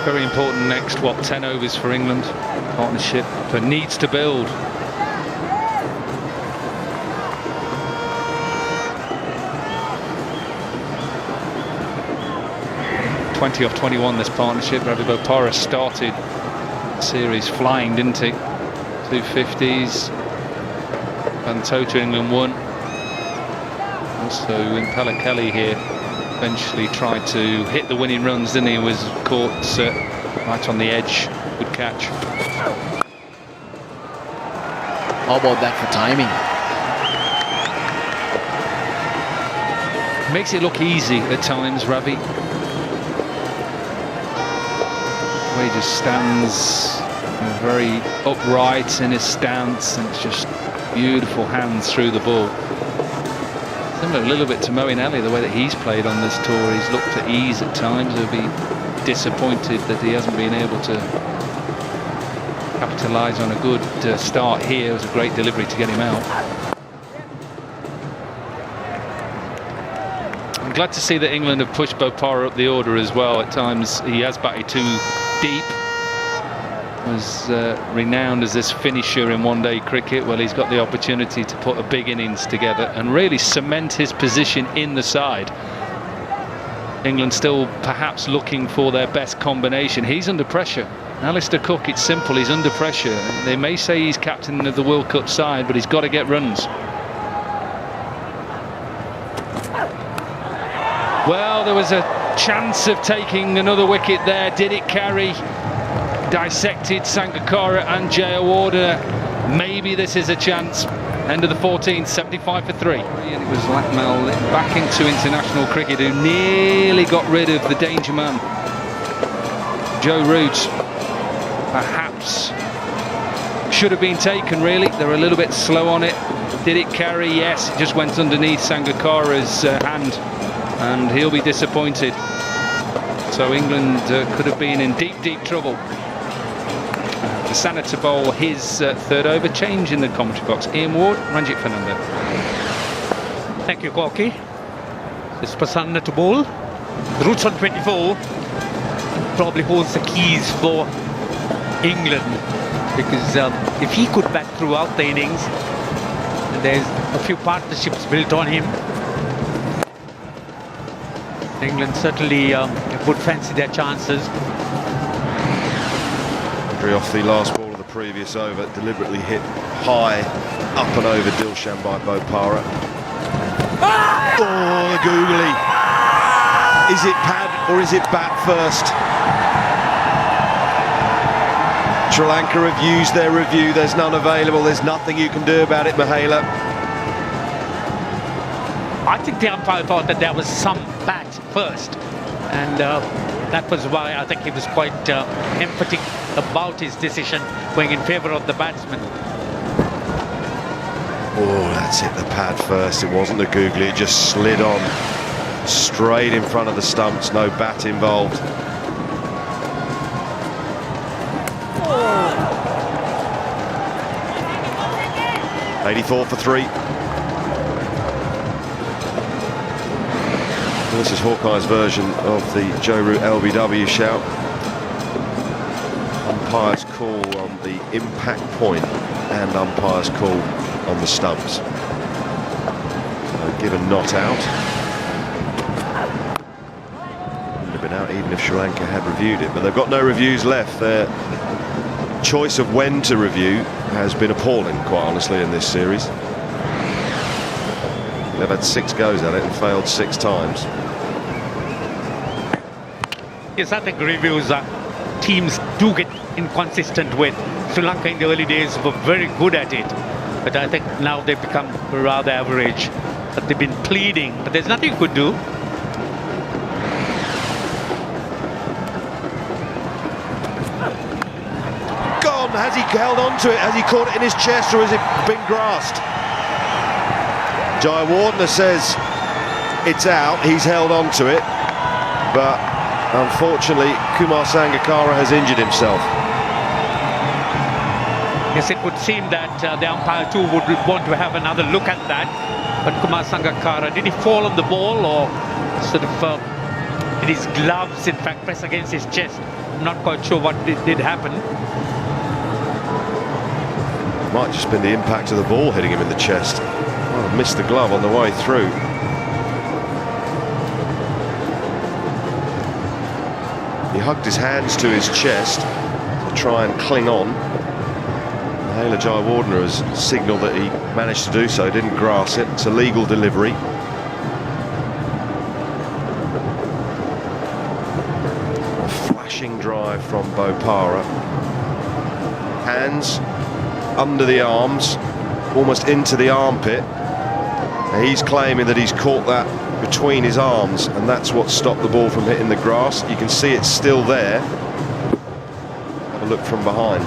Very important next, 10 overs for England. Partnership but needs to build. 20 off 21 this partnership. Ravi Bopara started the series flying, didn't he? 250s. And Tota England won. Also in Pallekele here, eventually tried to hit the winning runs, didn't he? Was caught right on the edge. Good catch. How about that for timing? Makes it look easy at times, Ravi. He just stands very upright in his stance and just beautiful hands through the ball. Similar a little bit to Moeen Ali, the way that he's played on this tour. He's looked at ease at times. He'll be disappointed that he hasn't been able to capitalise on a good start here. It was a great delivery to get him out. I'm glad to see that England have pushed Bopara up the order as well. At times he has batted too deep. Was renowned as this finisher in one-day cricket. Well, he's got the opportunity to put a big innings together and really cement his position in the side. England still perhaps looking for their best combination. He's under pressure. Alistair Cook, it's simple, he's under pressure. They may say he's captain of the World Cup side, but he's got to get runs. Well, there was a chance of taking another wicket there. Did it carry? Dissected Sangakkara and Jayawarder. Maybe this is a chance. End of the 14th, 75 for 3. And it was Lakmal back into international cricket, who nearly got rid of the danger man, Joe Root. Perhaps should have been taken, really. They're a little bit slow on it. Did it carry? Yes, it just went underneath Sangakkara's hand, and he'll be disappointed. So England could have been in deep trouble. Sana to bowl his third over. Change in the commentary box. Ian Ward, Ranjit Fernando. Thank you, Corky. It's Prasanna to bowl. Roots on 24 probably holds the keys for England, because if he could bat throughout the innings, and there's a few partnerships built on him, England certainly would fancy their chances. Off the last ball of the previous over, deliberately hit high up and over Dilshan by Bopara. Oh, the googly. Is it pad or is it bat first? Sri Lanka have used their review. There's none available. There's nothing you can do about it, Mahela. I think the umpire thought that there was some bat first, and that was why I think he was quite emphatic about his decision going in favour of the batsman. Oh, that's it, the pad first. It wasn't the googly, it just slid on straight in front of the stumps. No bat involved. Oh. 84 for 3. This is Hawkeye's version of the Joe Root LBW shout. Umpire's call on the impact point and umpire's call on the stumps. So given not out. Wouldn't have been out even if Sri Lanka had reviewed it, but they've got no reviews left. Their choice of when to review has been appalling, quite honestly, in this series. They've had 6 goes at it and failed 6 times. Yes, I think reviews teams do get inconsistent with. Sri Lanka in the early days were very good at it, but I think now they've become rather average. But they've been pleading, but there's nothing you could do. Gone! Has he held on to it? Has he caught it in his chest, or has it been grasped? Jai Wardner says it's out. He's held on to it, but unfortunately, Kumar Sangakkara has injured himself. Yes, it would seem that the umpire too would want to have another look at that. But Kumar Sangakkara, did he fall on the ball, or sort of did his gloves, in fact, press against his chest? I'm not quite sure what did happen. Might just been the impact of the ball hitting him in the chest. Oh, missed the glove on the way through. He hugged his hands to his chest to try and cling on. Mahela Jai Wardner has signalled that he managed to do so, didn't grasp it. It's a legal delivery. A flashing drive from Bopara. Hands under the arms, almost into the armpit. Now he's claiming that he's caught that between his arms, and that's what stopped the ball from hitting the grass. You can see it's still there. Have a look from behind.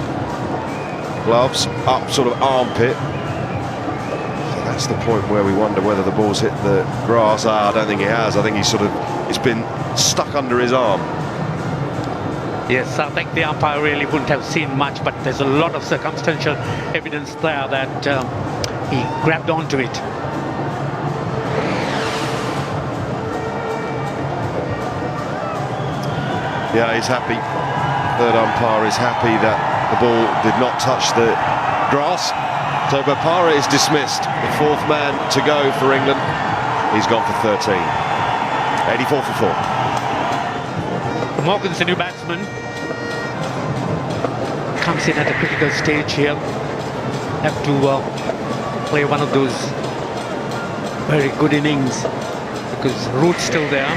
Gloves up, sort of armpit. So that's the point where we wonder whether the ball's hit the grass. I don't think it has. I think it's been stuck under his arm. Yes, I think the umpire really wouldn't have seen much, but there's a lot of circumstantial evidence there that he grabbed onto it. Yeah, he's happy. Third umpire is happy that the ball did not touch the grass. So Bopara is dismissed. The 4th man to go for England. He's gone for 13. 84 for 4. Morgan's the new batsman. Comes in at a critical stage here. Have to play one of those very good innings because Root's still there.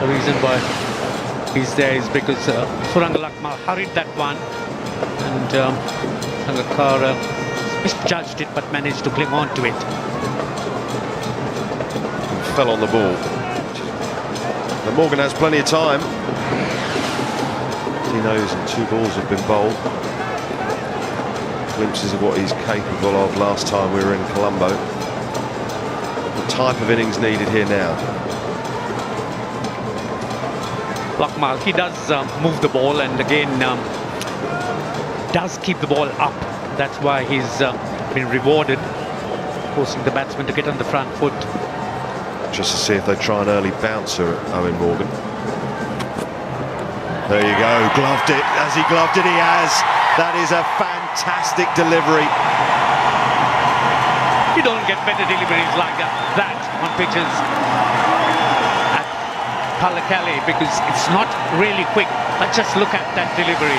The reason why he's there is because Surangalakmal hurried that one, and Sangakkara misjudged it but managed to cling on to it. Fell on the ball. But Morgan has plenty of time. He knows and 2 balls have been bowled. Glimpses of what he's capable of last time we were in Colombo. The type of innings needed here now. Lakmal, he does move the ball, and again does keep the ball up. That's why he's been rewarded, forcing the batsman to get on the front foot. Just to see if they try an early bouncer at Owen Morgan. There you go, gloved it. Has he gloved it? He has. That is a fantastic delivery. You don't get better deliveries like that on pitches at Pallekele, because it's not really quick. But just look at that delivery.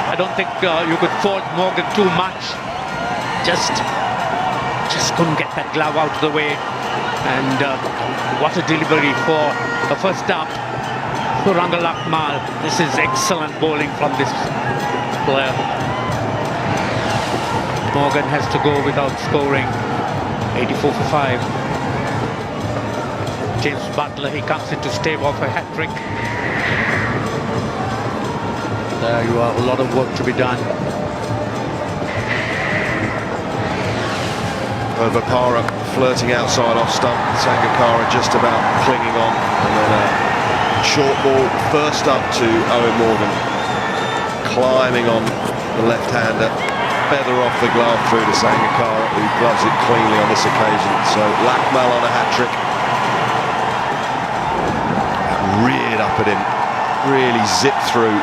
I don't think you could fault Morgan too much. Just couldn't get that glove out of the way. And what a delivery for The first up, Suranga Lakmal. This is excellent bowling from this player. Morgan has to go without scoring. 84 for 5. James Butler, he comes in to stave off a hat-trick. There you are, a lot of work to be done. Vapara flirting outside off stump. Sangakkara just about clinging on. And then a short ball first up to Owen Morgan. Climbing on the left-hander. Feather off the glove through to Sangakkara, who gloves it cleanly on this occasion. So Lakmal on a hat-trick. Reared up at him. Really zipped through.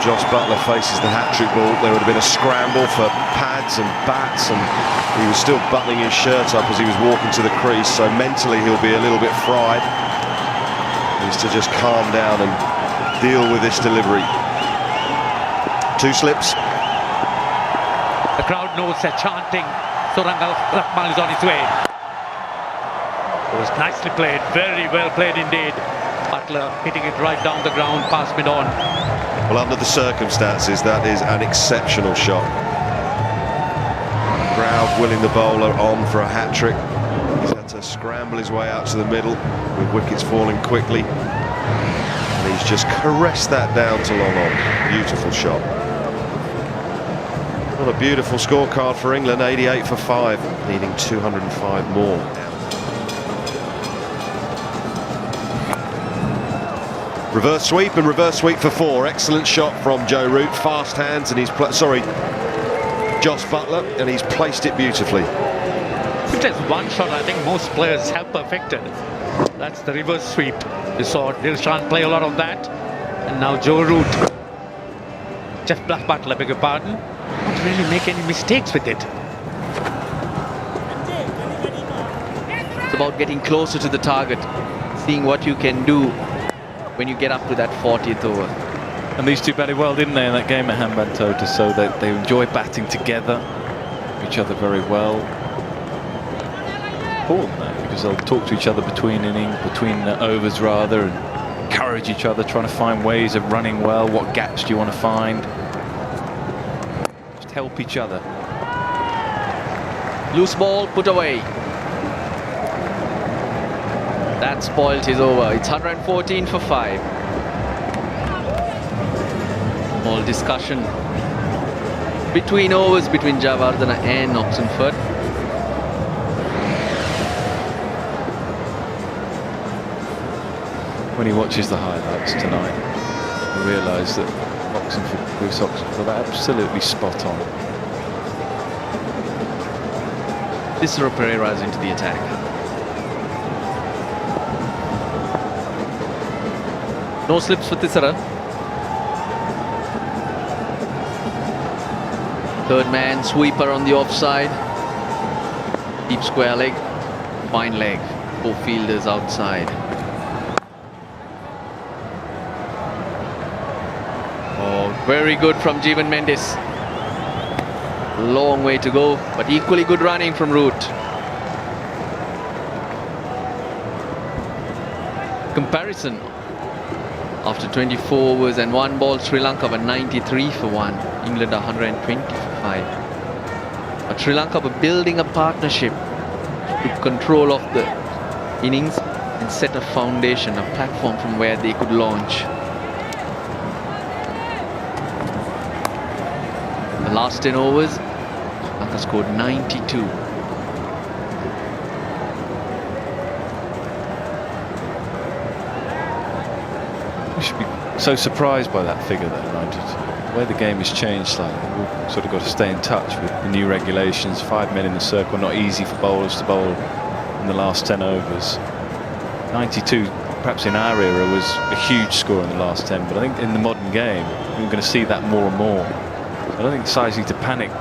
Josh Butler faces the hat-trick ball. There would have been a scramble for pads and bats, and he was still buttoning his shirt up as he was walking to the crease, so mentally he'll be a little bit fried. He needs to just calm down and deal with this delivery. 2 slips. The crowd knows they're chanting. Suranga Lakmal is on his way. It was nicely played, very well played indeed. Butler hitting it right down the ground, past mid-on. Well, under the circumstances, that is an exceptional shot. Crowd willing the bowler on for a hat-trick. He's had to scramble his way out to the middle with wickets falling quickly. And he's just caressed that down to long on. Beautiful shot. What a beautiful scorecard for England, 88 for 5, needing 205 more. Reverse sweep and reverse sweep for 4. Excellent shot from Joe Root. Fast hands, and he's Josh Butler, and he's placed it beautifully. If there's one shot I think most players have perfected, that's the reverse sweep. You saw Dilshan play a lot of that, and now Joe Root. Jeff Butler, beg your pardon, not really make any mistakes with it. It's about getting closer to the target, seeing what you can do when you get up to that 40th over. And these two batted well, didn't they, in that game at Hambantota, so they enjoy batting together, each other very well. Important though, because they'll talk to each other between overs rather, and encourage each other, trying to find ways of running well. What gaps do you want to find? Just help each other. Loose ball, put away. That spoiled his over. It's 114 for 5. All discussion between overs between Jayawardene and Oxenford. When he watches the highlights tonight, he realise that Bruce Oxenford are absolutely spot on. Thisara Pereira's into the attack. No slips for Thisara. Third man, sweeper on the offside. Deep square leg. Fine leg. 4 fielders outside. Oh, very good from Jeevan Mendes. Long way to go, but equally good running from Root. Comparison. After 24 overs and 1 ball, Sri Lanka were 93 for 1. England 120 for 5. But Sri Lanka were building a partnership to control of the innings and set a foundation, a platform from where they could launch. The last 10 overs, Sri Lanka scored 92. We should be so surprised by that figure though, right? The way the game has changed slightly. We've sort of got to stay in touch with the new regulations. 5 men in the circle, not easy for bowlers to bowl in the last 10 overs. 92, perhaps in our era, was a huge score in the last 10, but I think in the modern game, we're going to see that more and more. I don't think sides need to panic.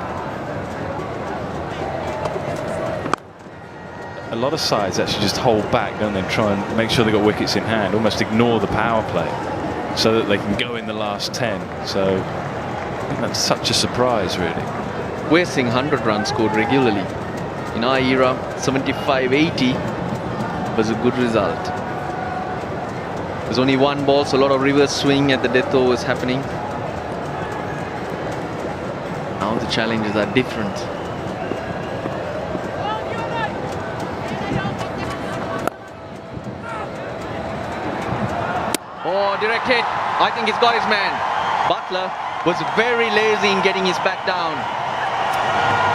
A lot of sides actually just hold back, don't they? Try and make sure they've got wickets in hand, almost ignore the power play so that they can go in the last 10. So I think that's such a surprise, really. We're seeing 100 runs scored regularly. In our era, 75-80 was a good result. There's only one ball, so a lot of reverse swing at the death over is happening. Now the challenges are different. Oh, direct hit. I think he's got his man. Butler was very lazy in getting his bat down.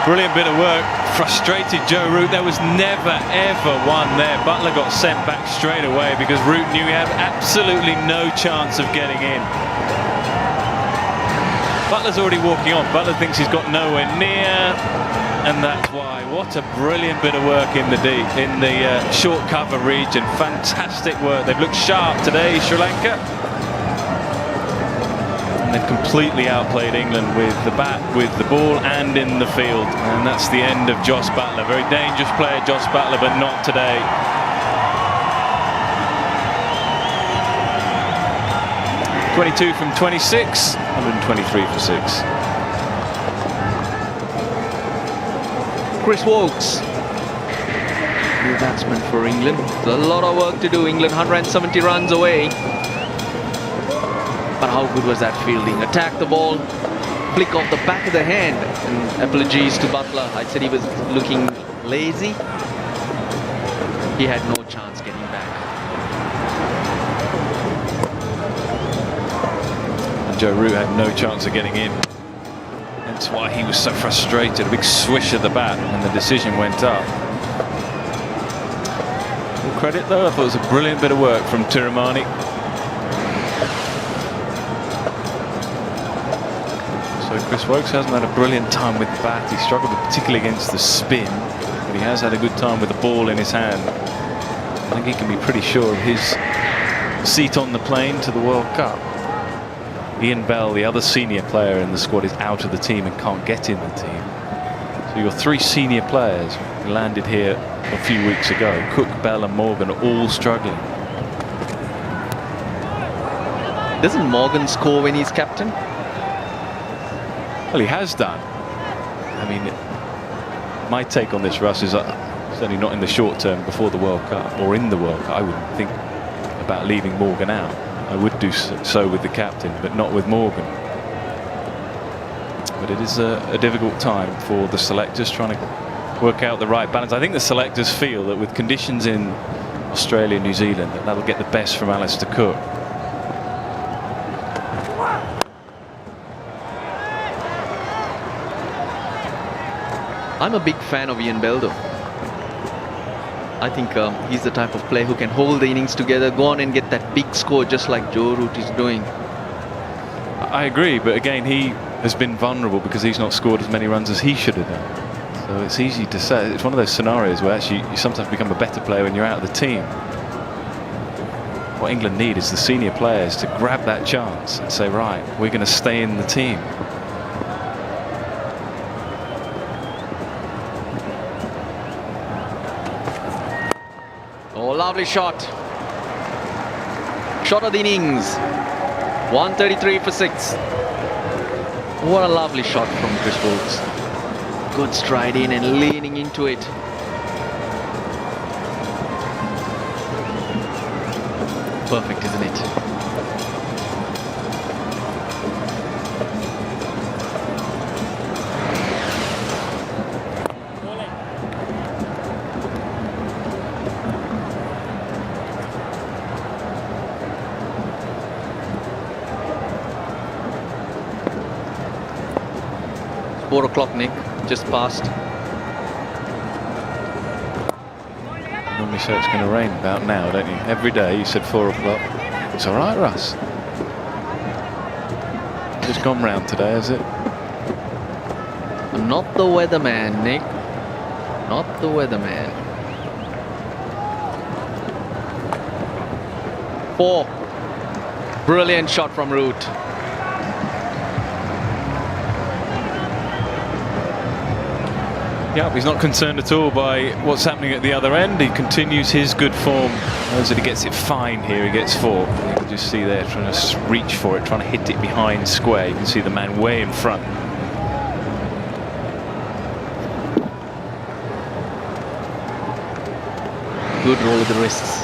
Brilliant bit of work. Frustrated Joe Root. There was never, ever one there. Butler got sent back straight away because Root knew he had absolutely no chance of getting in. Butler's already walking on. Butler thinks he's got nowhere near, and that's why. What a brilliant bit of work in the short cover region. Fantastic work. They've looked sharp today, Sri Lanka. And they've completely outplayed England with the bat, with the ball, and in the field. And that's the end of Jos Buttler. Very dangerous player, Jos Buttler, but not today. .22 from 26, 123 for 6. Chris Wokes, new batsman for England. There's a lot of work to do. England 170 runs away. But how good was that fielding? Attack the ball, flick off the back of the hand. And apologies to Butler. I said he was looking lazy. He had no chance getting back. And Joe Root had no chance of getting in. That's why he was so frustrated. A big swish of the bat and the decision went up. Full credit though, I thought it was a brilliant bit of work from Tirumani. So Chris Wokes hasn't had a brilliant time with the bat. He struggled particularly against the spin, but he has had a good time with the ball in his hand. I think he can be pretty sure of his seat on the plane to the World Cup. Ian Bell, the other senior player in the squad, is out of the team and can't get in the team. So your 3 senior players landed here a few weeks ago. Cook, Bell and Morgan are all struggling. Doesn't Morgan score when he's captain? Well, he has done. I mean, my take on this, Russ, is certainly not in the short term before the World Cup or in the World Cup. I wouldn't think about leaving Morgan out. I would do so with the captain, but not with Morgan. But it is a difficult time for the selectors trying to work out the right balance. I think the selectors feel that with conditions in Australia and New Zealand, that'll get the best from Alistair Cook. I'm a big fan of Ian Bell though. I think he's the type of player who can hold the innings together, go on and get that big score just like Joe Root is doing. I agree, but again, he has been vulnerable because he's not scored as many runs as he should have done. So it's easy to say. It's one of those scenarios where actually you sometimes become a better player when you're out of the team. What England need is the senior players to grab that chance and say, right, we're going to stay in the team. Oh, lovely shot. Shot of the innings. 133 for 6. What a lovely shot from Chris Wokes. Good stride in and leaning into it. Perfect, isn't it? It's 4 o'clock, Nick. Just past. Normally say it's going to rain about now, don't you? Every day you said 4 o'clock. It's all right, Russ. Just gone round today, has it? I'm not the weatherman, Nick. Not the weatherman. 4. Brilliant shot from Root. Yeah, he's not concerned at all by what's happening at the other end. He continues his good form. Knows that he gets it fine here. He gets 4. You can just see there trying to reach for it, trying to hit it behind square. You can see the man way in front. Good roll of the wrists.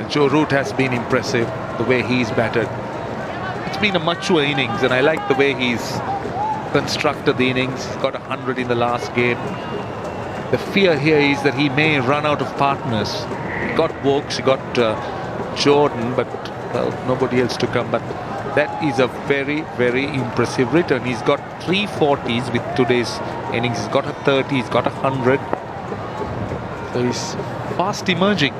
Joe Root has been impressive, the way he's batted. It's been a mature innings, and I like the way he's constructed the innings. He's got 100 in the last game. The fear here is that he may run out of partners. He got Vokes, he got Jordan, but well, nobody else to come. But that is a very, very impressive return. He's got 340s with today's innings. He's got a 30, he's got 100. So he's fast emerging.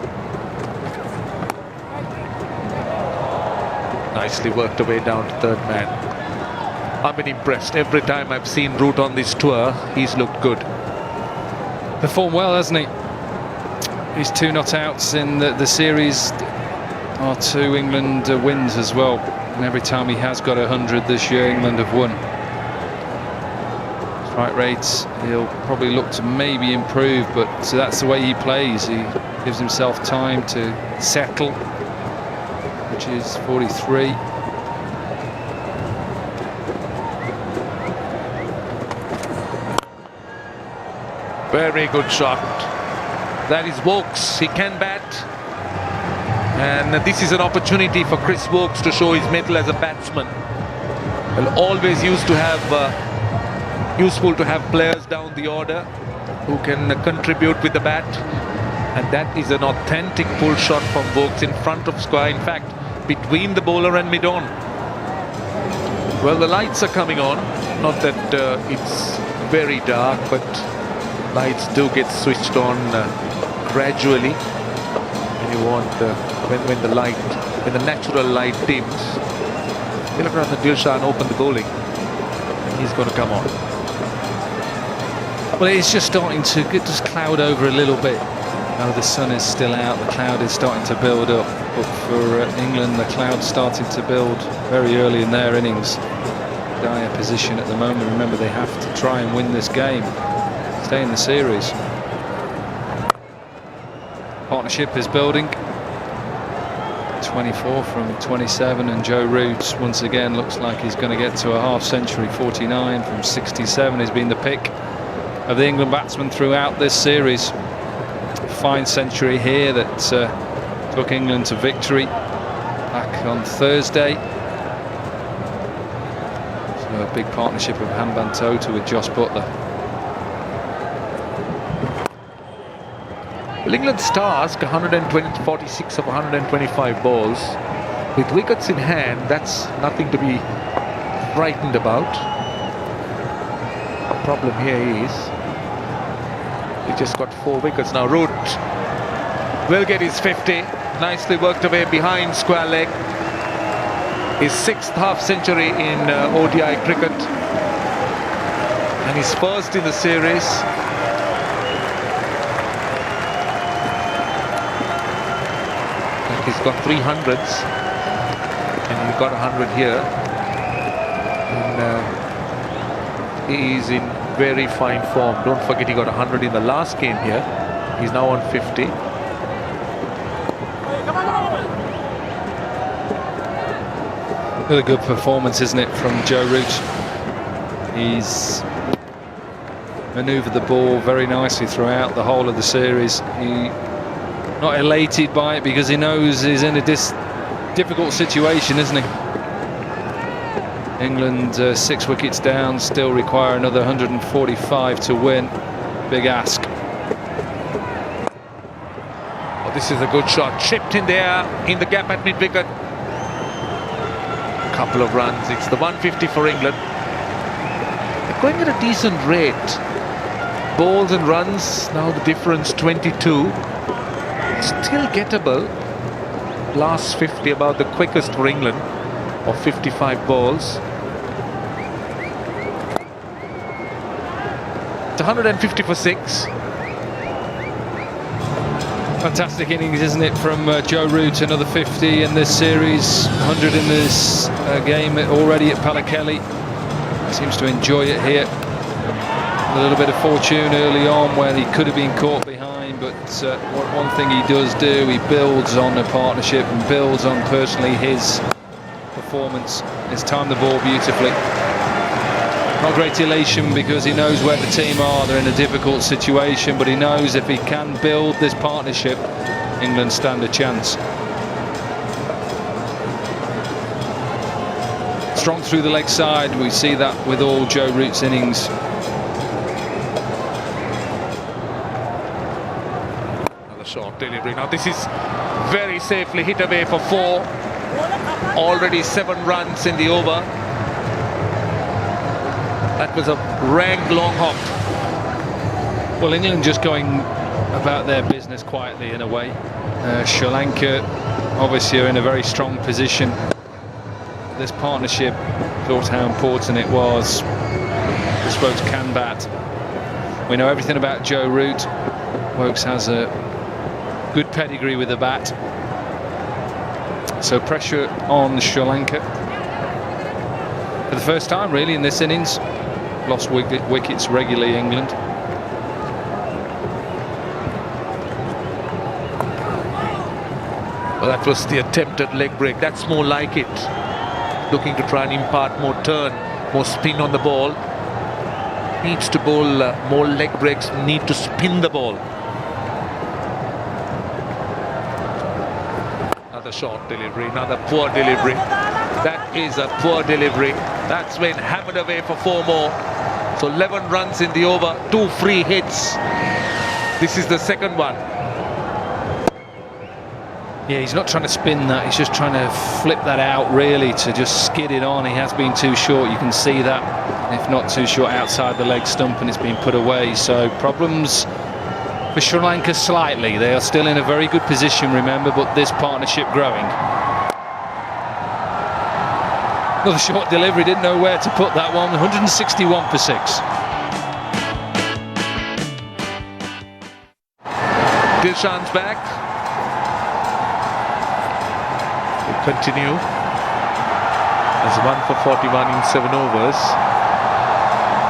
Nicely worked away down to third man. I've been impressed. Every time I've seen Root on this tour, he's looked good. Performed well, hasn't he? His 2 not-outs in the series are 2 England wins as well. And every time he has got 100 this year, England have won. Strike rates, he'll probably look to maybe improve, but that's the way he plays. He gives himself time to settle, which is 43. Very good shot. That is Vokes. He can bat. And this is an opportunity for Chris Vokes to show his mettle as a batsman. Well, always useful to have players down the order who can contribute with the bat. And that is an authentic pull shot from Vokes in front of square. In fact, between the bowler and mid-on. Well, the lights are coming on. Not that it's very dark, but lights do get switched on gradually. And you want when the natural light dims, you look around the Dilshan and open the bowling, and he's going to come on. Well, it's just starting to just cloud over a little bit. Now the sun is still out, the cloud is starting to build up. But for England, the cloud started to build very early in their innings. Dire position at the moment. Remember, they have to try and win this game, stay in the series. Partnership is building. 24 from 27, and Joe Root once again looks like he's going to get to a half century. 49 from 67 has been the pick of the England batsman throughout this series. Fine century here that took England to victory back on Thursday. So a big partnership of Hambantota with Josh Buttler. Well, England's task, 46 of 125 balls. With wickets in hand, that's nothing to be frightened about. The problem here is he just got 4 wickets. Now Root will get his 50. Nicely worked away behind square leg. His 6th half century in ODI cricket. And his first in the series. He's got 300s, and he got 100 here. And he is in very fine form. Don't forget, he got 100 in the last game here. He's now on 50. Really good performance, isn't it, from Joe Root? He's manoeuvred the ball very nicely throughout the whole of the series. Not elated by it because he knows he's in a difficult situation, isn't he? England 6 wickets down, still require another 145 to win. Big ask. Oh, this is a good shot. Chipped in there in the gap at mid-wicket. Couple of runs. It's the 150 for England. They're going at a decent rate. Balls and runs, now the difference 22. Still gettable. Last 50, about the quickest for England, of 55 balls. It's 150 for 6. Fantastic innings, isn't it, from Joe Root? Another 50 in this series, 100 in this game already at Pallekele. Seems to enjoy it here. A little bit of fortune early on where he could have been caught behind, but one thing he does do, he builds on a partnership and builds on personally his performance. He's timed the ball beautifully. Not great elation because he knows where the team are. They're in a difficult situation, but he knows if he can build this partnership, England stand a chance. strong through the leg side. We see that with all Joe Root's innings. Another short delivery. Now this is very safely hit away for 4. Already 7 runs in the over. That was a rank long hop. Well, England just going about their business quietly in a way. Sri Lanka obviously are in a very strong position. This partnership, thought how important it was. The Wokes can bat. We know everything about Joe Root. Wokes has a good pedigree with the bat. So pressure on Sri Lanka. For the first time really in this innings. Lost wickets regularly, England. Well, that was the attempted leg break. That's more like it. Looking to try and impart more turn, more spin on the ball. Needs to bowl more leg breaks, need to spin the ball. Another short delivery, another poor delivery. That is a poor delivery. That's when hammered away for 4 more. So 11 runs in the over, 2 free hits. This is the second one. Yeah, he's not trying to spin that, he's just trying to flip that out really to just skid it on. He has been too short, you can see that. If not too short outside the leg stump, and it's been put away. So problems for Sri Lanka slightly. They are still in a very good position, remember, but this partnership growing. Another short delivery, didn't know where to put that one. 161 for 6. Dilshan's back. Continue as 1 for 41 in 7 overs.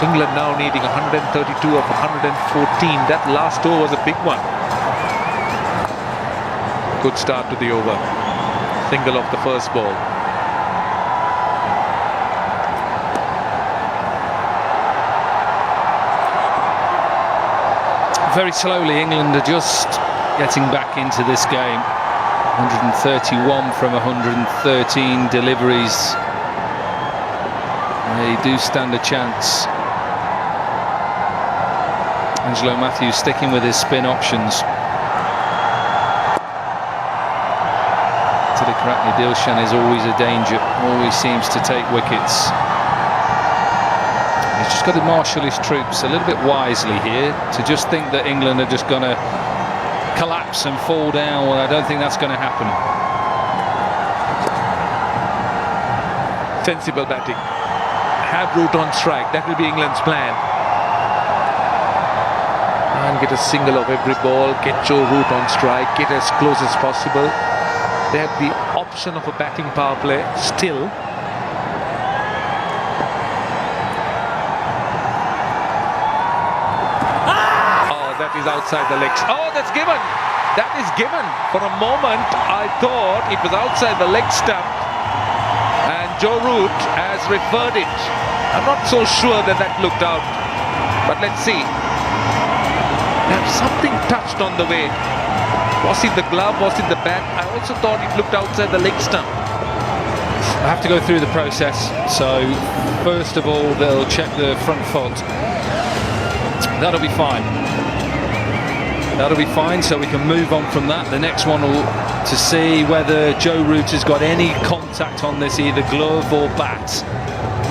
England now needing 132 of 114. That last over was a big one. Good start to the over. Single off the first ball. Very slowly England are just getting back into this game. 131 from 113 deliveries. They do stand a chance. Angelo Matthews sticking with his spin options. Tilakaratne Dilshan is always a danger, always seems to take wickets. He's just got to marshal his troops a little bit wisely here. To just think that England are just going to collapse and fall down, well, I don't think that's going to happen. Sensible batting. Have Root on strike, that will be England's plan. And get a single of every ball, get Joe Root on strike, get as close as possible. They have the option of a batting power play still. That is outside the legs. Oh, that's given. That is given. For a moment, I thought it was outside the leg stump. And Joe Root has referred it. I'm not so sure that that looked out. But let's see. Something touched on the way. Was it the glove? Was it the bat? I also thought it looked outside the leg stump. I have to go through the process. So, first of all, they'll check the front foot. That'll be fine. That'll be fine, so we can move on from that. The next one will to see whether Joe Root has got any contact on this, either glove or bat.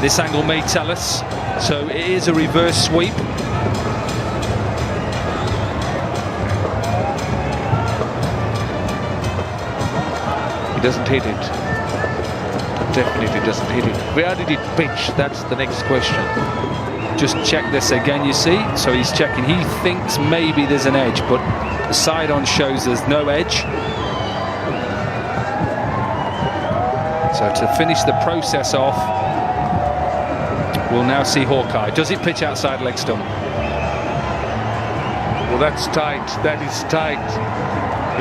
This angle may tell us. So it is a reverse sweep. He doesn't hit it. Definitely doesn't hit it. Where did it pitch? That's the next question. Just check this again, you see. So he's checking. He thinks maybe there's an edge, but the side on shows there's no edge. So to finish the process off, we'll now see Hawkeye. Does it pitch outside leg stump? Well, that's tight. That is tight.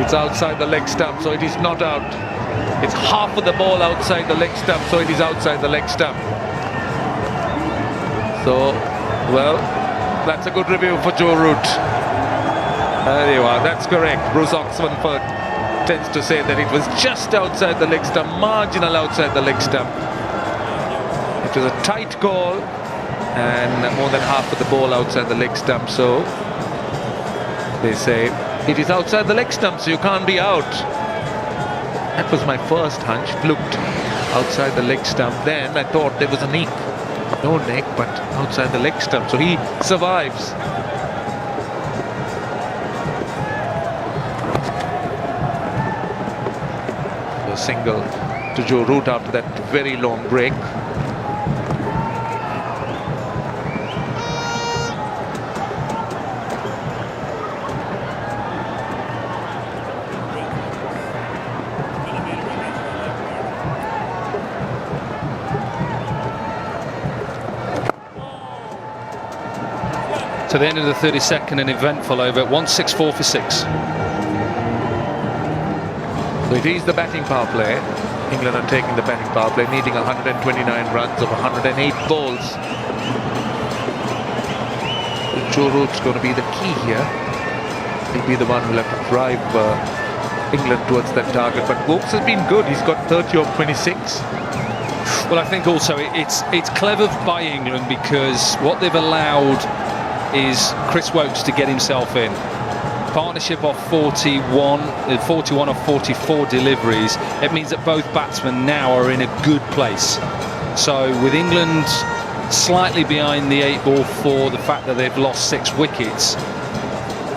It's outside the leg stump, so it is not out. It's half of the ball outside the leg stump, so it is outside the leg stump. So, well, that's a good review for Joe Root. There you are, that's correct. Bruce Oxenford tends to say that it was just outside the leg stump, marginal outside the leg stump. It was a tight call and more than half of the ball outside the leg stump. So they say it is outside the leg stump, so you can't be out. That was my first hunch. Looked outside the leg stump. Then I thought there was a neck. No neck, but outside the leg stump. So he survives. A single to Joe Root after that very long break. To the end of the 32nd, an eventful over 164 for 6. So it is the batting power play. England are taking the batting power play, needing 129 runs of 108 balls. Joe Root's going to be the key here. He'll be the one who'll have to drive England towards that target. But Woakes has been good. He's got 30 of 26. Well, I think also it's clever by England because what they've allowed is Chris Woakes to get himself in. Partnership of 41 of 44 deliveries. It means that both batsmen now are in a good place. So with England slightly behind the 8 ball for the fact that they've lost 6 wickets,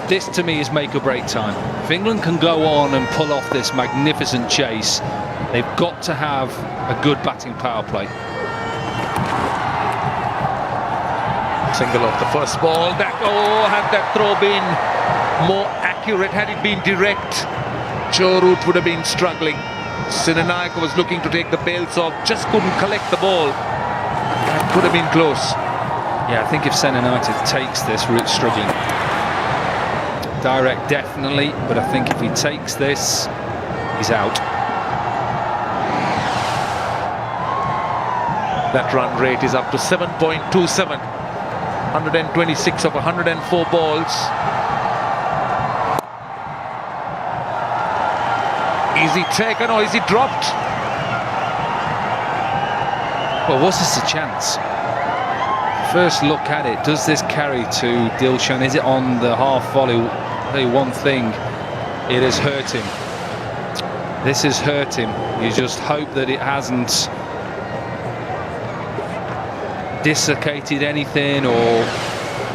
this to me is make or break time. If England can go on and pull off this magnificent chase, they've got to have a good batting power play. Single off the first ball. That had that throw been more accurate, had it been direct, Joe Root would have been struggling. Sinanayake was looking to take the bails off, just couldn't collect the ball. That could have been close. Yeah, I think if Sinanayake takes this, Root's struggling. Direct definitely, but I think if he takes this, he's out. That run rate is up to 7.27. 126 of 104 balls. Is he taken or is he dropped? Well, was this a chance? First look at it, does this carry to Dilshan? Is it on the half volley? I'll tell you one thing, it has hurt him. This has hurt him. You just hope that it hasn't dislocated anything or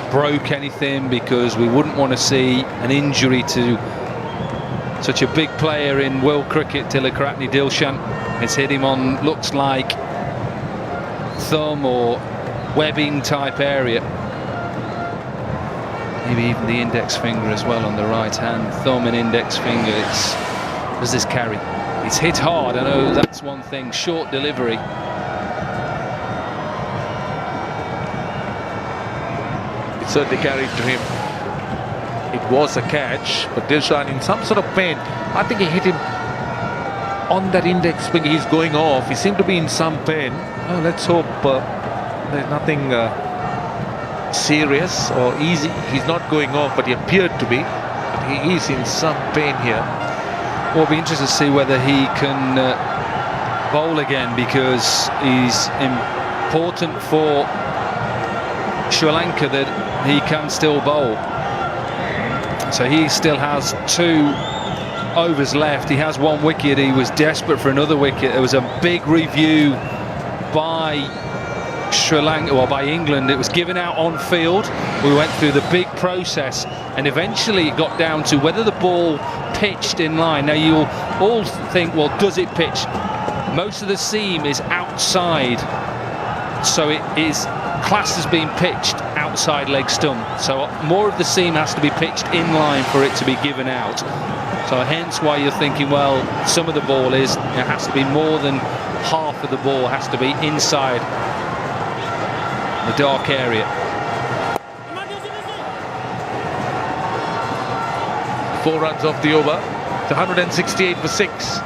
broke anything, because we wouldn't want to see an injury to such a big player in world cricket, Tilakaratne Dilshan. It's hit him on, looks like, thumb or webbing type area. Maybe even the index finger as well on the right hand. Thumb and index finger. Does this carry? It's hit hard, I know that's one thing. Short delivery. It certainly carried to him. It was a catch, but Dilshan in some sort of pain. I think he hit him on that index finger. He's going off. He seemed to be in some pain. Oh, let's hope there's nothing serious or easy. He's not going off, but he appeared to be. But he is in some pain here. Well, it'll be interesting to see whether he can bowl again, because he's important for Sri Lanka that he can still bowl. So he still has 2 overs left. He has 1 wicket. He was desperate for another wicket. There was a big review by Sri Lanka, well, by England. It was given out on field. We went through the big process, and eventually it got down to whether the ball pitched in line. Now you'll all think, well, does it pitch? Most of the seam is outside, so it is classed as being pitched outside leg stump. So more of the seam has to be pitched in line for it to be given out. So hence why you're thinking, well, some of the ball it has to be more than half of the ball has to be inside the dark area. 4 runs off the over. It's 168 for 6.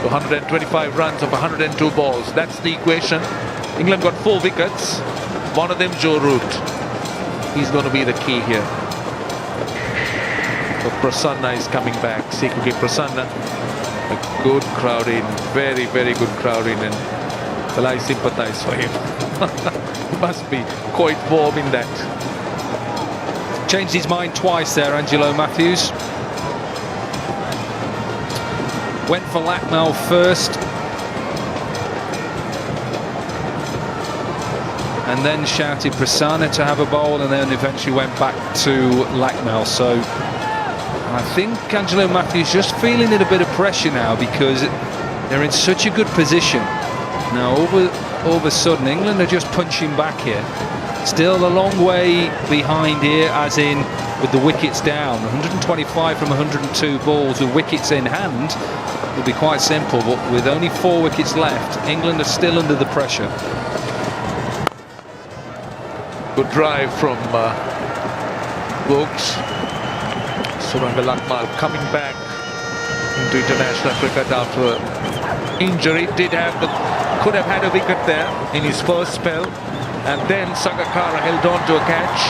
125 runs of 102 balls. That's the equation. England got 4 wickets. One of them Joe Root. He's going to be the key here. So Prasanna is coming back. Sekuke Prasanna A good crowd in, very, very good crowd in, and well, I sympathize for him. He must be quite warm in that. Changed his mind twice there, Angelo Matthews. Went for Lakmal first. And then shouted Prasanna to have a bowl, and then eventually went back to Lakmal. So I think Angelo Matthews just feeling a bit of pressure now because they're in such a good position. Now all of a sudden England are just punching back here. Still a long way behind here, as in with the wickets down. 125 from 102 balls with wickets in hand will be quite simple, but with only 4 wickets left, England are still under the pressure. Good drive from Brooks. Suranga Lakmal coming back into international cricket after injury. Could have had a wicket there in his first spell, and then Sangakkara held on to a catch.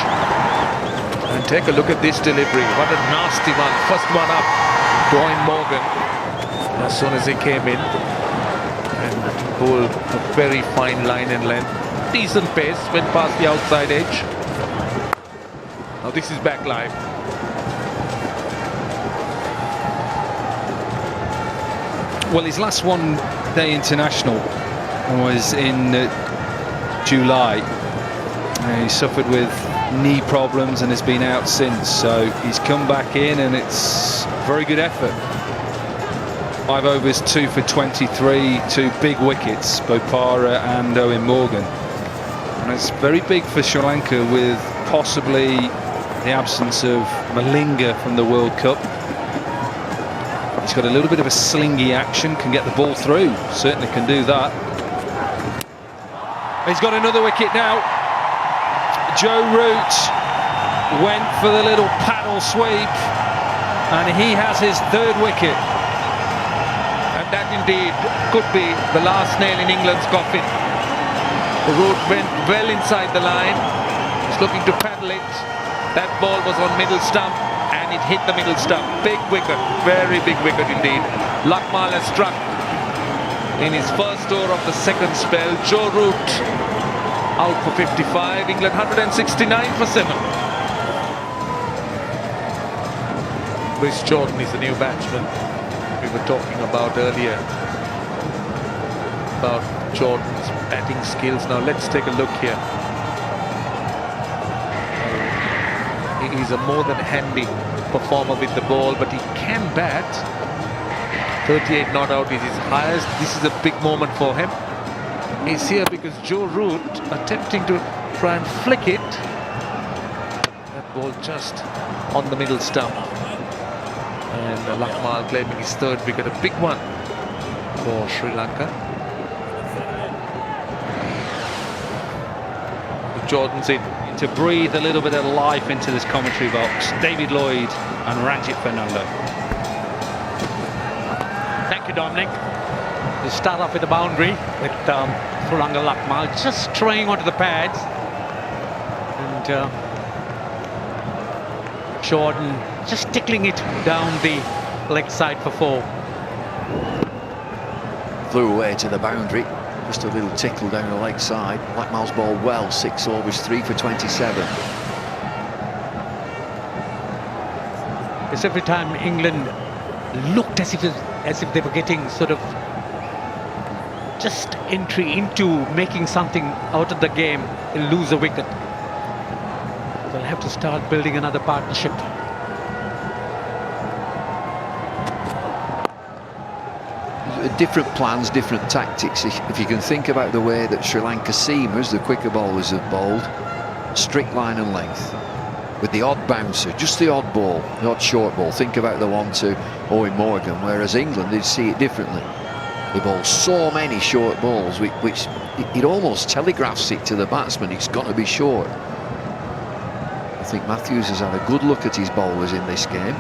And take a look at this delivery. What a nasty one. First one up to Owen Morgan as soon as he came in, and pulled a very fine line and length. Decent pace, went past the outside edge. Now this is back live. Well, his last one-day international was in July. He suffered with knee problems and has been out since. So he's come back in, and it's a very good effort. 5 overs, 2 for 23, 2 big wickets, Bopara and Owen Morgan. And it's very big for Sri Lanka, with possibly the absence of Malinga from the World Cup. He's got a little bit of a slingy action, can get the ball through, certainly can do that. He's got another wicket now. Joe Root went for the little paddle sweep, and he has his 3rd wicket. And that indeed could be the last nail in England's coffin. The Root went well inside the line. He's looking to paddle it. That ball was on middle stump, and it hit the middle stump. Big wicket, very big wicket indeed. Lakmal has struck in his first over of the second spell. Joe Root out for 55. England 169 for 7. Chris Jordan is the new batsman we were talking about earlier, about Jordan's batting skills. Now let's take a look here. He's a more than handy performer with the ball, but he can bat. 38 not out is his highest. This is a big moment for him. He's here because Joe Root attempting to try and flick it. That ball just on the middle stump. And Lakmal claiming his 3rd wicket, a big one for Sri Lanka. Jordan's in. To breathe a little bit of life into this commentary box, David Lloyd and Ranjit Fernando. Thank you, Dominic. To start off with the boundary with Suranga Lakmal just straying onto the pads, and Jordan just tickling it down the leg side for 4. Flew away to the boundary. Just a little tickle down the leg side. Lakmal's ball well. 6 overs, 3 for 27. Because every time England looked as if they were getting sort of just entry into making something out of the game, they'll lose a wicket. They'll have to start building another partnership. Different plans, different tactics. If you can think about the way that Sri Lanka seamers, the quicker bowlers, have bowled, strict line and length, with the odd bouncer, just the odd ball, the odd short ball. Think about the one to Owen Morgan, whereas England, they'd see it differently. They bowl so many short balls, which it almost telegraphs it to the batsman, it's got to be short. I think Matthews has had a good look at his bowlers in this game.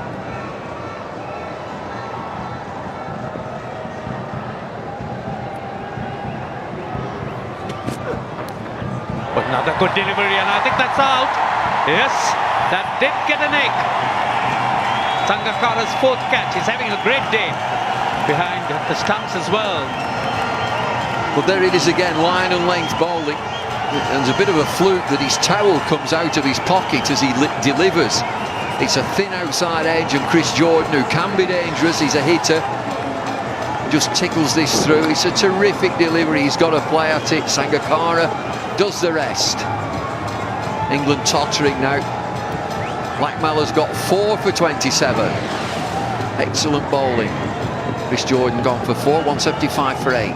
Another good delivery, and I think that's out. Yes, that did get an egg. Sangakkara's 4th catch. He's having a great day. behind the stumps as well. But there it is again, line and length bowling. And there's a bit of a fluke that his towel comes out of his pocket as he delivers. It's a thin outside edge, and Chris Jordan, who can be dangerous, he's a hitter, just tickles this through. It's a terrific delivery. He's got to play at it. Sangakkara does the rest. England tottering now. Blackmeller's got 4 for 27. Excellent bowling. Chris Jordan gone for 4, 175 for 8.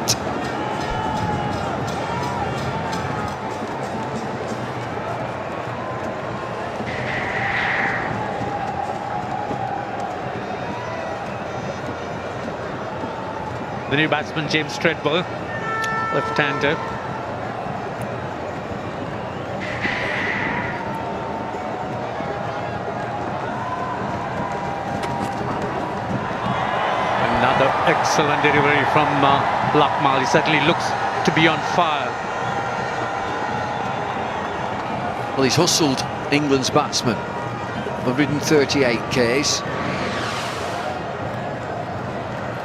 The new batsman, James Treadwell, left-hander. Another excellent delivery from Lakmal. He certainly looks to be on fire. Well, he's hustled England's batsman. 138 Ks.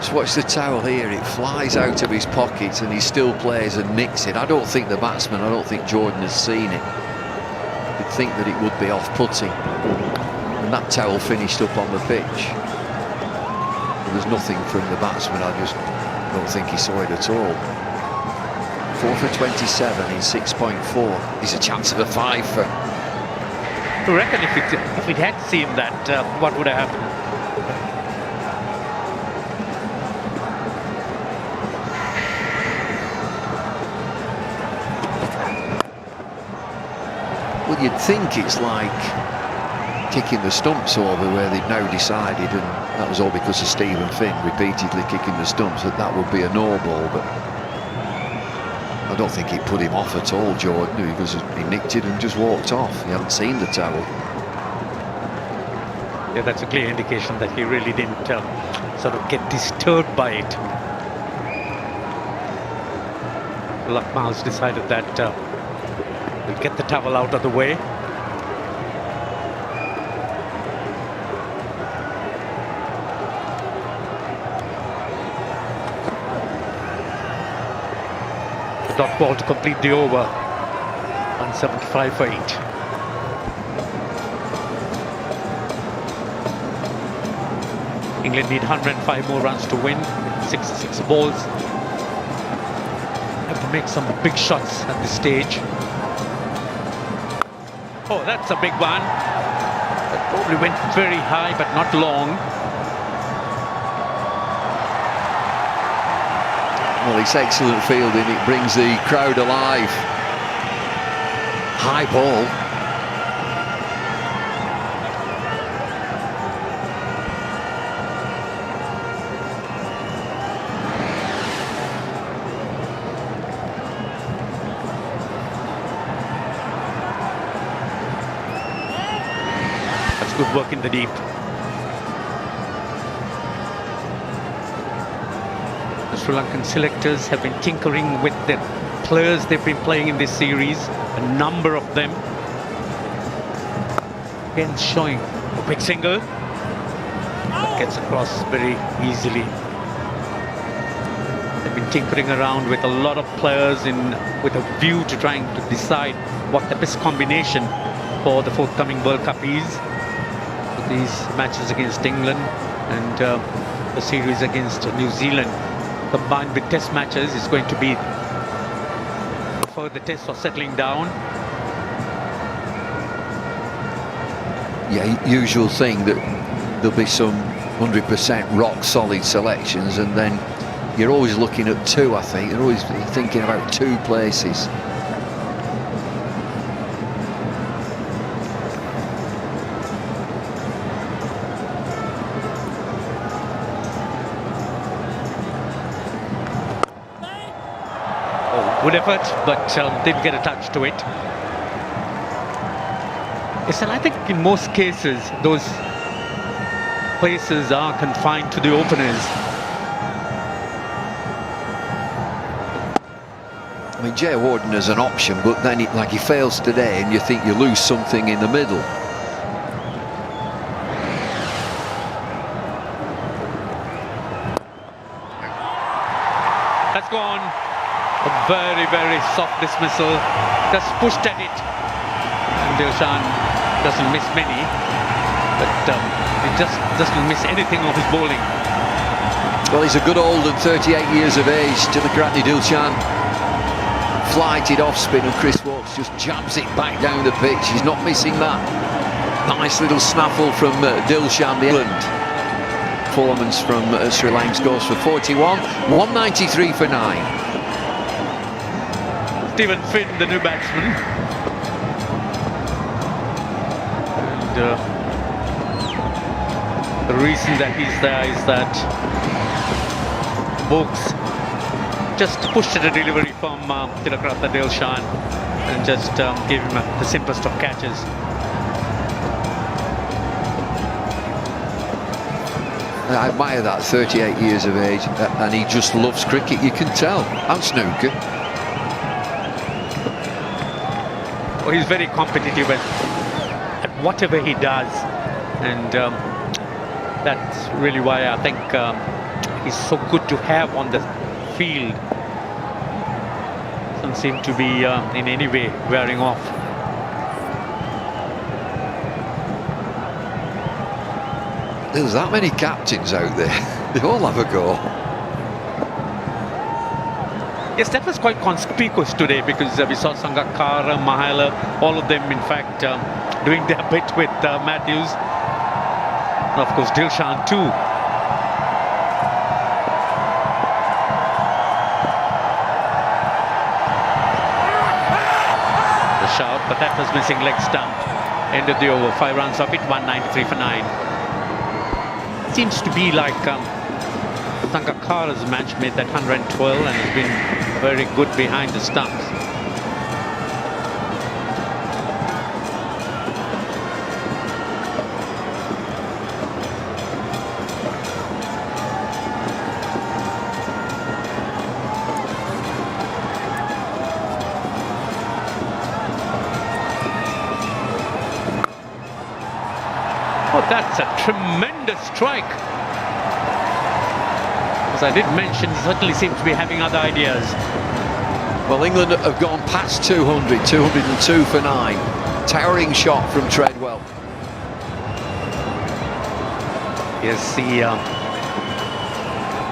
Just watch the towel here, it flies out of his pocket and he still plays and nicks it. I don't think the batsman, I don't think Jordan has seen it. You'd think that it would be off-putting. And that towel finished up on the pitch. There was nothing from the batsman, I just don't think he saw it at all. 4 for 27 in 6.4. He's a chance of a 5 for. I reckon if it had seen that, what would have happened? Well, you'd think it's like kicking the stumps over where they've now decided, and that was all because of Stephen Finn repeatedly kicking the stumps, that would be a no ball, but I don't think it put him off at all, Jordan, because he nicked it and just walked off. He hadn't seen the towel. Yeah, that's a clear indication that he really didn't sort of get disturbed by it. Lakmal's decided that we'll get the towel out of the way. The dot ball to complete the over. 175 for 8. England need 105 more runs to win. 66 balls. Have to make some big shots at this stage. Oh, that's a big one. That probably went very high, but not long. Well, it's excellent fielding. It brings the crowd alive. High ball. That's good work in the deep. The Sri Lankan selectors have been tinkering with the players they've been playing in this series, a number of them. Again, showing a quick single that gets across very easily. They've been tinkering around with a lot of players with a view to trying to decide what the best combination for the forthcoming World Cup is. For these matches against England and the series against New Zealand, combined with test matches, is going to be for the test of settling down. Yeah, usual thing that there'll be some 100% rock solid selections, and then you're always looking at 2, I think. You're always thinking about 2 places. Good effort, but didn't get a touch to it. Yes, and I think in most cases, those places are confined to the openers. I mean, Jay Warden is an option, but then like he fails today, and you think you lose something in the middle. very, very soft dismissal. Just pushed at it. And Dilshan doesn't miss many, but he just doesn't miss anything of his bowling. Well, he's a good old and 38 years of age. Tilakratne Dilshan flighted off spin, and Chris Watts just jabs it back down the pitch. He's not missing that. Nice little snaffle from Dilshan, the England performance from Sri Lanka scores for 41, 193 for 9. Stephen Finn, the new batsman. And the reason that he's there is that Boaks just pushed at a delivery from Tilakratne Dilshan and just gave him the simplest of catches. I admire that, 38 years of age, and he just loves cricket, you can tell, and snooker. Well, he's very competitive at whatever he does, and that's really why I think he's so good to have on the field. Doesn't seem to be in any way wearing off. There's that many captains out there. They all have a go. Yes, that was quite conspicuous today, because we saw Sangakkara, Mahela, all of them in fact doing their bit with Matthews. And of course Dilshan too. The shout, but that was missing leg stump. Ended the over, 5 runs off it, 193 for 9. Seems to be like Sangakkara's match made that 112 and has been very good behind the stumps. Oh, that's a tremendous strike. As I did mention, he certainly seems to be having other ideas. Well, England have gone past 200, 202 for 9. Towering shot from Treadwell. Yes, he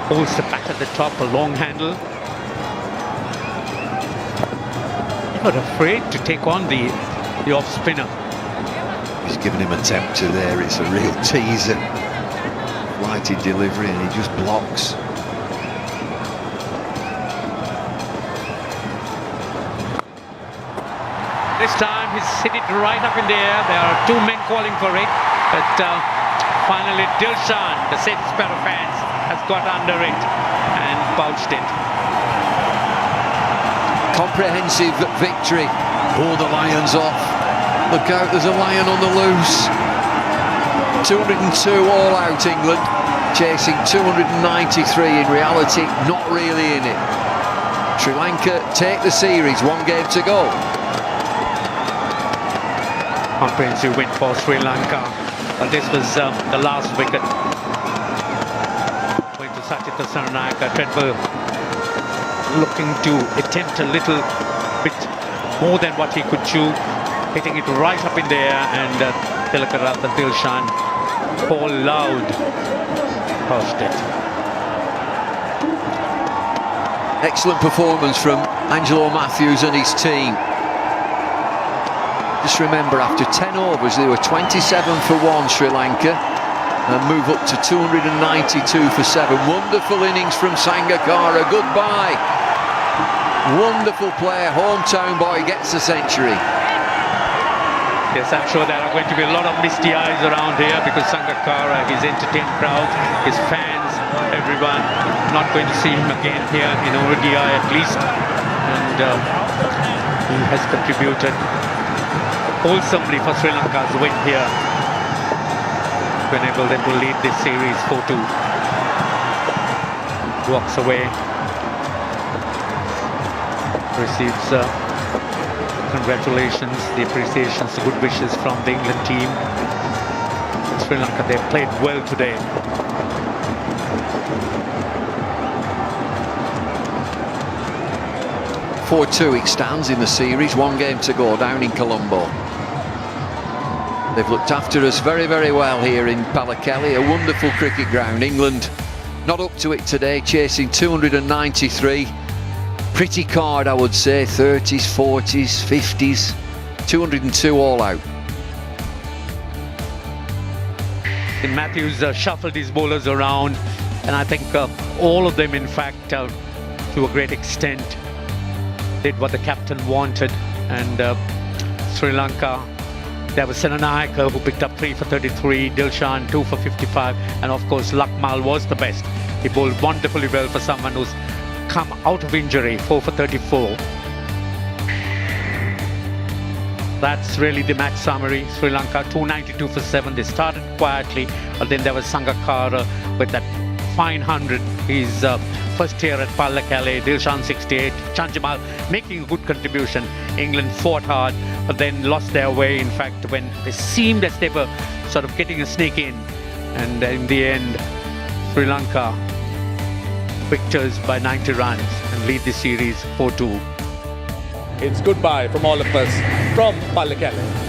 holds the bat at the top, a long handle. Not afraid to take on the off spinner. He's given him a tempter there. It's a real teaser. Flighted delivery, and he just blocks. This time he's hit it right up in the air. There are 2 men calling for it, but finally Dilshan, the sixth pair of fans, has got under it and pouched it. Comprehensive victory. Oh, the Lions off. Look out, there's a lion on the loose. 202 all out England, chasing 293. In reality, not really in it. Sri Lanka take the series, 1 game to go. Comprehensive win for Sri Lanka. But this was the last wicket. Going to Sachita Saranayaka. Treadwell looking to attempt a little bit more than what he could chew. Hitting it right up in the air, and Tilakratne Dilshan, Paul Loud, passed it. Excellent performance from Angelo Matthews and his team. Just remember, after 10 overs, they were 27 for 1, Sri Lanka, and move up to 292 for 7. Wonderful innings from Sangakkara. Goodbye. Wonderful player, hometown boy, gets a century. Yes, I'm sure there are going to be a lot of misty eyes around here, because Sangakkara, his entertained crowd, his fans, everyone, not going to see him again here in ODI at least. And he has contributed wholesomely for Sri Lanka's win here, to enable them to lead this series 4-2. Walks away, receives congratulations, the appreciations, the good wishes from the England team. Sri Lanka, they played well today. 4-2 it stands in the series, 1 game to go down in Colombo. They've looked after us very, very well here in Pallekele, a wonderful cricket ground. England not up to it today, chasing 293. Pretty card, I would say, 30s, 40s, 50s, 202 all out. And Matthews shuffled his bowlers around, and I think all of them, in fact, to a great extent, did what the captain wanted. And Sri Lanka, there was Senanayake who picked up 3 for 33, Dilshan 2 for 55, and of course Lakmal was the best. He bowled wonderfully well for someone who's come out of injury, 4 for 34. That's really the match summary. Sri Lanka 292 for 7. They started quietly, but then there was Sangakkara with that fine 100. He's first here at Pallekele. Dilshan 68. Chanjamal making a good contribution. England fought hard, but then lost their way. In fact, when they seemed as they were sort of getting a sneak in, and in the end, Sri Lanka victors by 90 runs and lead the series 4-2. It's goodbye from all of us from Pallekele.